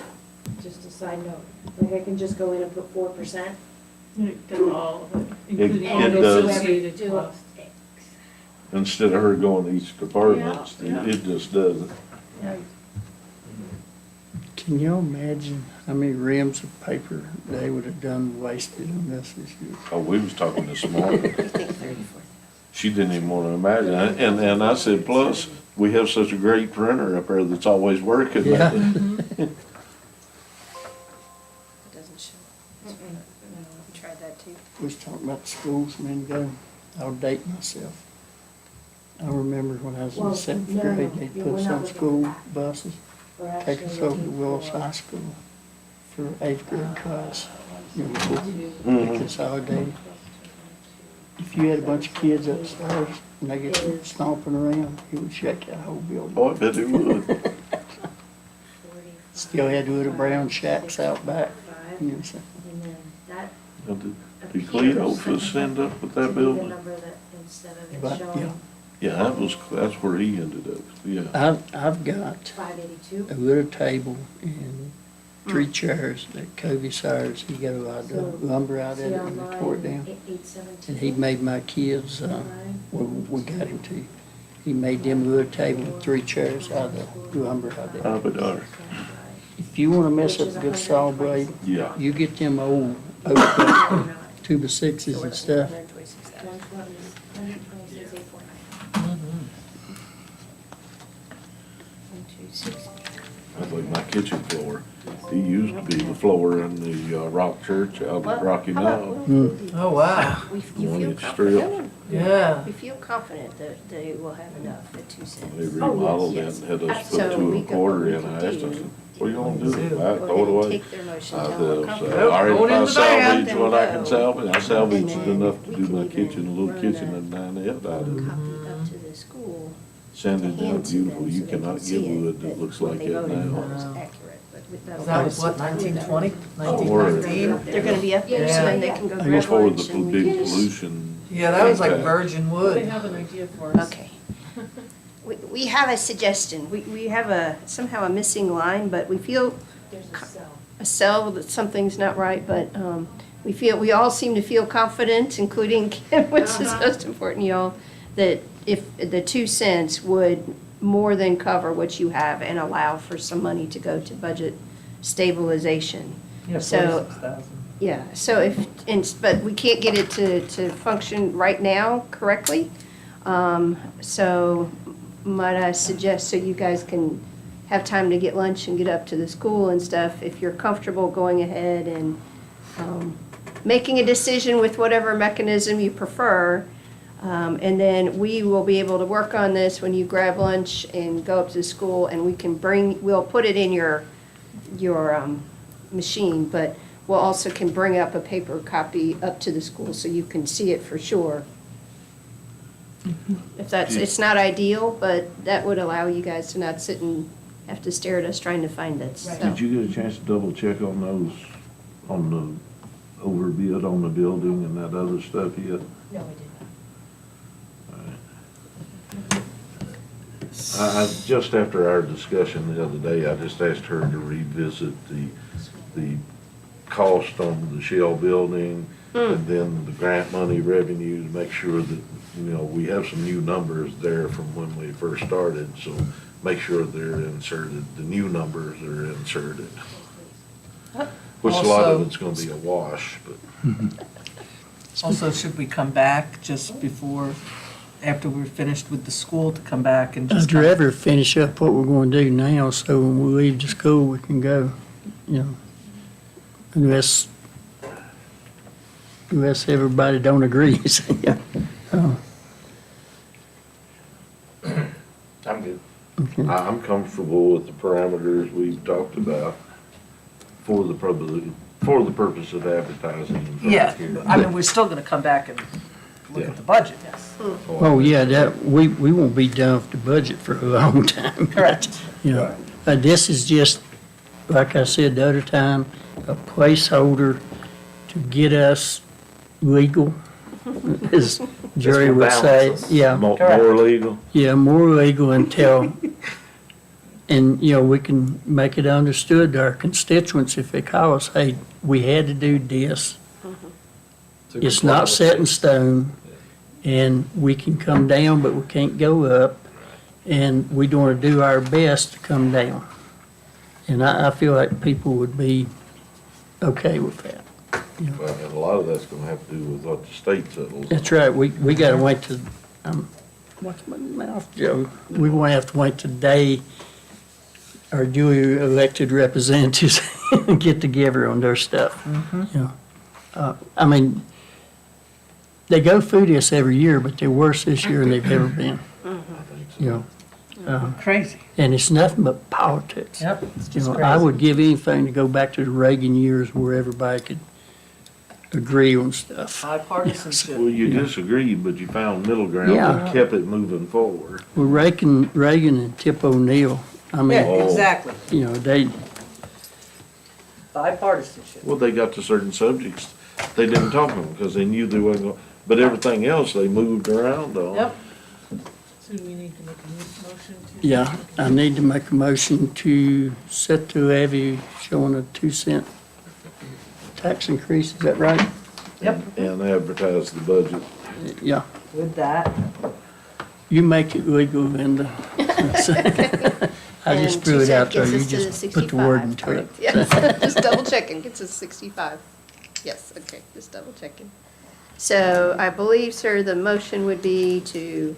just a side note, like I can just go in and put 4%. It does all of it, It including all the does. associated Do costs. Instead of her going to each department, Yeah, it just does it. Can you imagine how many reams of paper they would have done wasted on this year? Oh, we was talking this morning. You think 34. She didn't even want to imagine. And I said, plus, we have such a great printer up there that's always working. Yeah. It doesn't show. We tried that too. We was talking about the schools a minute ago. I'll date myself. I remember when I was in Well, the 7th no, grade, no, they we're put us not on looking school at that. buses, We're take us actually over to looking Willis for- High School for 8th grade class. You know, before Mhm. we consolidated. If you had a bunch of kids upstairs and they get stomping around, it would shake that whole building. Oh, I bet it would. Still had little brown shacks out back. You know, so. And then that Did Cleophas send up with that to be the building? number that instead of But, it showing Yeah, that's where he ended up, yeah. I've got 582. a little table and 3 chairs that Covey Sires, he got a lot of lumber out of See it and they tore it down. 817. And he made my kids, we got him to, he made them a little table and 3 chairs out of the lumber out there. Oh, but daughter, If you wanna mess up a good saw blade, yeah. you get them old oak 2x6s and stuff. 126, 849. That's like my kitchen floor. He used to be the floor in the Rock Church out at Rocky Knob. Oh, wow. You One feel inch confident? Yeah. We feel confident that they will have enough at 2 cents. They remodeled it yes. and had us put So 2 we and a could- quarter what we in. could I asked do him, what are you gonna do? is I Go throw it ahead and away. take their motion, I tell them we're said, comfortable. all right, Going if I in the bag. salvage what I can Go. salvage, I salvaged And then enough to we do can my even kitchen, a little run kitchen a- and dinette out of it. Copy up to the school. Sand to it hand out to them beautiful. so You they can cannot see get it, wood that looks what like they that voted for now. was accurate, but that'll That give was us what, some time to do that. 1920, Or- 1919? They're gonna be up there, so Yeah. then they can go grab Before lunch the and big we can just. pollution. Yeah, that was like impact. virgin They wood. have an idea for us. Okay. We have a suggestion. We have somehow a missing line, but we feel There's a cell. a cell that something's not right, but we all seem to feel confident, including Kim, which is most important, y'all, that if the 2 cents would more than cover what you have and allow for some money to go to budget stabilization. Yeah, So- 46,000. Yeah, so but we can't get it to function right now correctly. So might I suggest, so you guys can have time to get lunch and get up to the school and stuff, if you're comfortable going ahead and making a decision with whatever mechanism you prefer. And then we will be able to work on this when you grab lunch and go up to the school, and we'll put it in your machine, but we'll also can bring up a paper copy up to the school so you can see it for sure. If it's not ideal, but that would allow you guys to not sit and have to stare at us trying to find it, so. Did you get a chance to double check on those, on overbid on the building and that other stuff yet? No, we did not. Just after our discussion the other day, I just asked her to revisit the cost on the shell building and then the grant money revenue to make sure that, we have some new numbers there from when we first started, so make sure they're inserted, the new numbers are inserted. Which a lot of Also- it's gonna be a wash, but. Also, should we come back just before, after we're finished with the school, to come back and just? I'd rather finish up what we're going to do now, so when we leave the school, we can go, unless everybody don't agree. So, yeah. I'm good. I'm comfortable with the parameters we've talked about for the purpose of advertising. and public Yeah, hearing. I mean, we're still gonna come back and look at the budget. Oh, yeah, we won't be done with the budget for a long time. Correct. This is just, like I said the other time, a placeholder to get us legal, as Jerry for would say. balances. Yeah, More legal? yeah, more legal until, and, we can make it understood to our constituents if they call us, hey, we had to do this. It's not set in stone, and we can come down, but we can't go up, and we want to do our best to come down. And I feel like people would be okay with that. Well, and a lot of that's gonna have to do with what the state settles. That's right, we gotta wait to, watch my mouth, Joe. We won't have to wait till day our duly elected representatives get together on their stuff. I mean, they go through this every year, but they're worse this year than they've ever been. Crazy. And it's nothing but politics. Yep, it's You just know, I crazy. would give anything to go back to the Reagan years where everybody could agree on stuff. Bipartisanship. Well, you disagreed, but you found middle ground Yeah. and kept it moving forward. Well, Reagan and Tip O'Neill, I mean, Yeah, exactly. they, Bipartisanship. Well, they got to certain subjects, they didn't talk on because they knew they wasn't going, but everything else they moved around on. Yep. So do we need to make a motion to? yeah, I need to make a motion to set the levy showing a 2-cent tax increase, is that right? Yep, And advertise the budget. Yeah, with that. you make it legal, Linda. I just And threw she it said out there, gets you us to the just put the word 65, into it. correct. Yes, just double checking, gets us 65. Yes, okay, just double checking. So I believe, sir, the motion would be to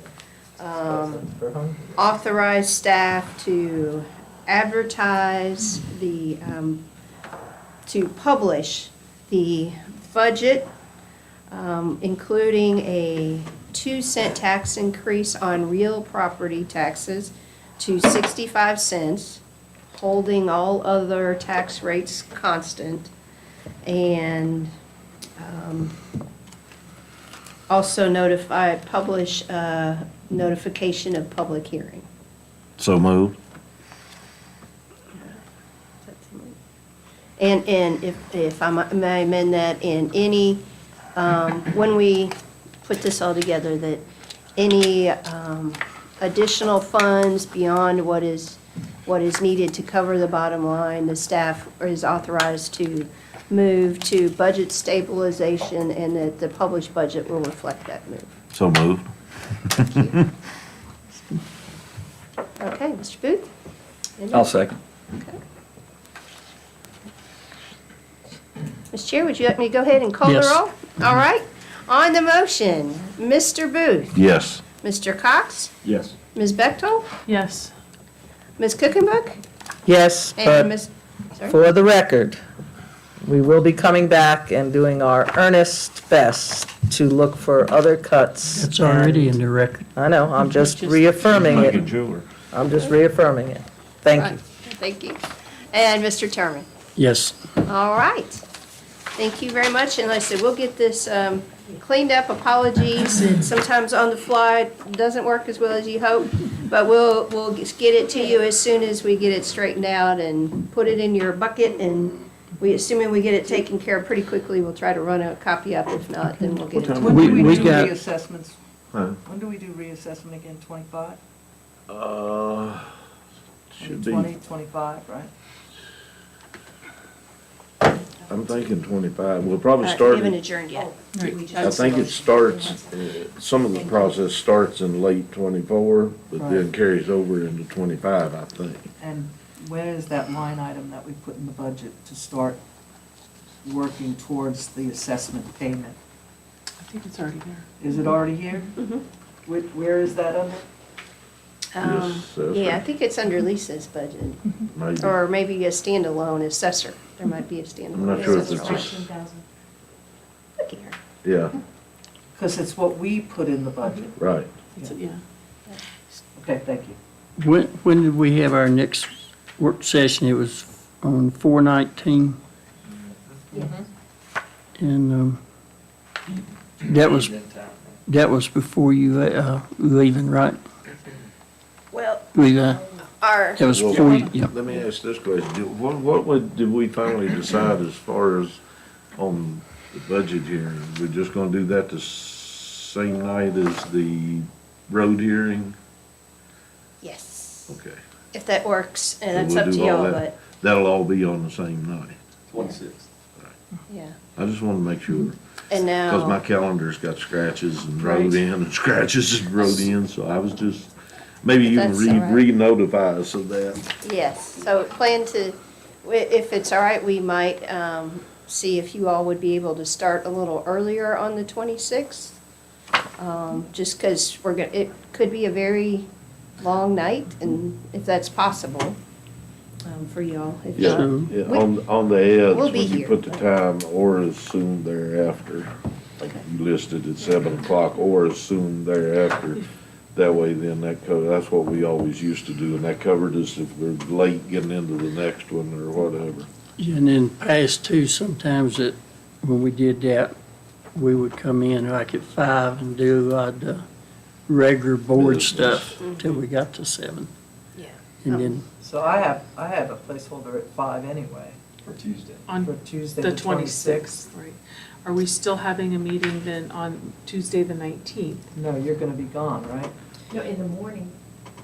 authorize staff to advertise to publish the budget, including a 2-cent tax increase on real property taxes to 65 cents, holding all other tax rates constant, and also publish notification of public hearing. So moved. And if I may amend that, in any, when we put this all together, that any additional funds beyond what is needed to cover the bottom line, the staff is authorized to move to budget stabilization, and that the published budget will reflect that move. So moved. Okay, Mr. Booth? I'll second. Okay. Ms. Chair, would you like me to go ahead and call the Yes. roll? All right. On the motion, Mr. Booth, Yes. Mr. Cox, Yes. Ms. Bechtel, Yes. Ms. Cookenbook, Yes, and but Ms. Sorry? for the record, we will be coming back and doing our earnest best to look for other cuts. It's already and- in the record. I know, I'm just reaffirming Make it. it sure. I'm just reaffirming it. Thank you. Right. Thank you. And Mr. Terman. Yes. All right. Thank you very much. And like I said, we'll get this cleaned up. Apologies. It sometimes on the fly doesn't work as well as you hope, but we'll get it to you as soon as we get it straightened out and put it in your bucket and assuming we get it taken care of pretty quickly, we'll try to run a copy up. If not, then we'll get it. When do we We do got- reassessments? Huh? When do we do reassessment again, 25? Should be, 20, 25, right? I'm thinking 25, we'll probably All right, start, we haven't adjourned yet. I think it starts, some of the process starts in late 24, but then Right. carries over into 25, I think. And when is that line item that we put in the budget to start working towards the assessment payment? I think it's already there. Is it already here? Mhm. Where is that under? Yes, that's Yeah, I right. think it's under Lisa's budget, Maybe. or maybe a standalone assessor. There might be a I'm standalone not sure if assessor. it's just, 14,000. Look here. yeah, Because it's what we put in the budget. right. Yeah. Okay, thank you. When did we have our next work session? It was on 4/19, and that was before you leaving, right? Well, That our, was Well, before you, yeah. Let me ask this question, did we finally decide as far as on the budget hearing? We're just gonna do that the same night as the road hearing? yes, Okay. if that works, and that's We'll up to do all y'all, that. but, That'll all be on the same night. 26th. yeah. I just wanna make sure, And cause my now, calendar's got scratches and road Right. in and scratches and road in, so I was just, maybe you can That's all right. re-notify us of that. yes, so plan to, if it's all right, we might see if you all would be able to start a little earlier on the 26th. Just because it could be a very long night, and if that's possible for y'all. If Yeah, not, yeah, on the ads, We'll be when you here. put the time, or as soon thereafter. You listed at 7 o'clock, or as soon thereafter. That way then that's what we always used to do, and that covered us if we're late getting into the next one or whatever. Yeah, and then past two, sometimes that, when we did that, we would come in like at 5 and do a lot of the regular board Business. stuff till we got to 7. Yeah. And then, So I have a placeholder at 5 anyway, For Tuesday. On for Tuesday the the 26th. 26th, right. Are we still having a meeting then on Tuesday, the 19th? No, you're gonna be gone, right? No, in the morning.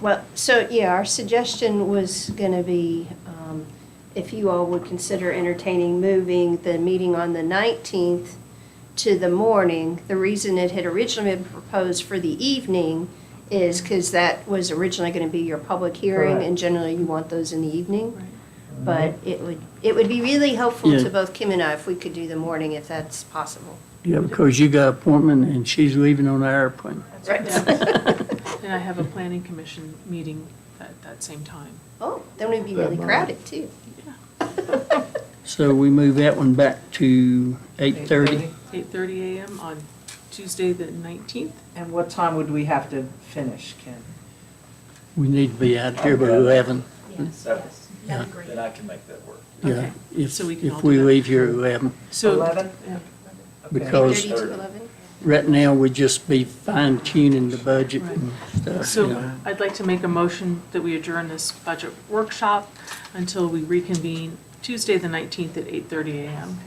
Well, so, yeah, our suggestion was going to be, if you all would consider entertaining moving the meeting on the 19th to the morning. The reason it had originally been proposed for the evening is because that was originally going to be your public hearing, Correct. and generally you want those in the evening. Right. But it would be really helpful Yeah. to both Kim and I if we could do the morning, if that's possible. yeah, because you got appointment and she's leaving on the airplane. Right. And I have a planning commission meeting at that same time. Oh, then we'd be That really night. crowded, too. So we move that one back to 8:30. 8:30 a.m. on Tuesday, the 19th. And what time would we have to finish, Ken? We need to be out here by 11. Yes, That- yes. That'd be great. Then I can make that work. Yeah, Okay, if, so we can all if do we that. leave here at 11. So 11? yeah. Because 8:30 to 11? right now, we'd just be fine tuning the budget and stuff, you So know. I'd like to make a motion that we adjourn this budget workshop until we reconvene Tuesday, the 19th at 8:30 a.m.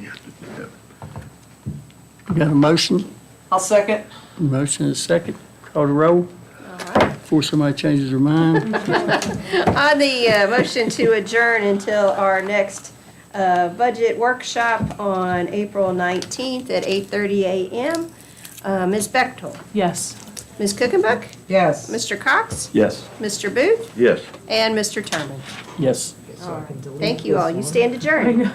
Got a motion? I'll second. Motion is second. Call the roll All right. before somebody changes their mind. On the motion to adjourn until our next budget workshop on April 19th at 8:30 a.m., Ms. Bechtel, Yes. Ms. Cookenbuck, Yes. Mr. Cox, Yes. Mr. Booth, Yes. and Mr. Turman. Yes. So I can delete Thank you this all. You one. stand adjourned. know.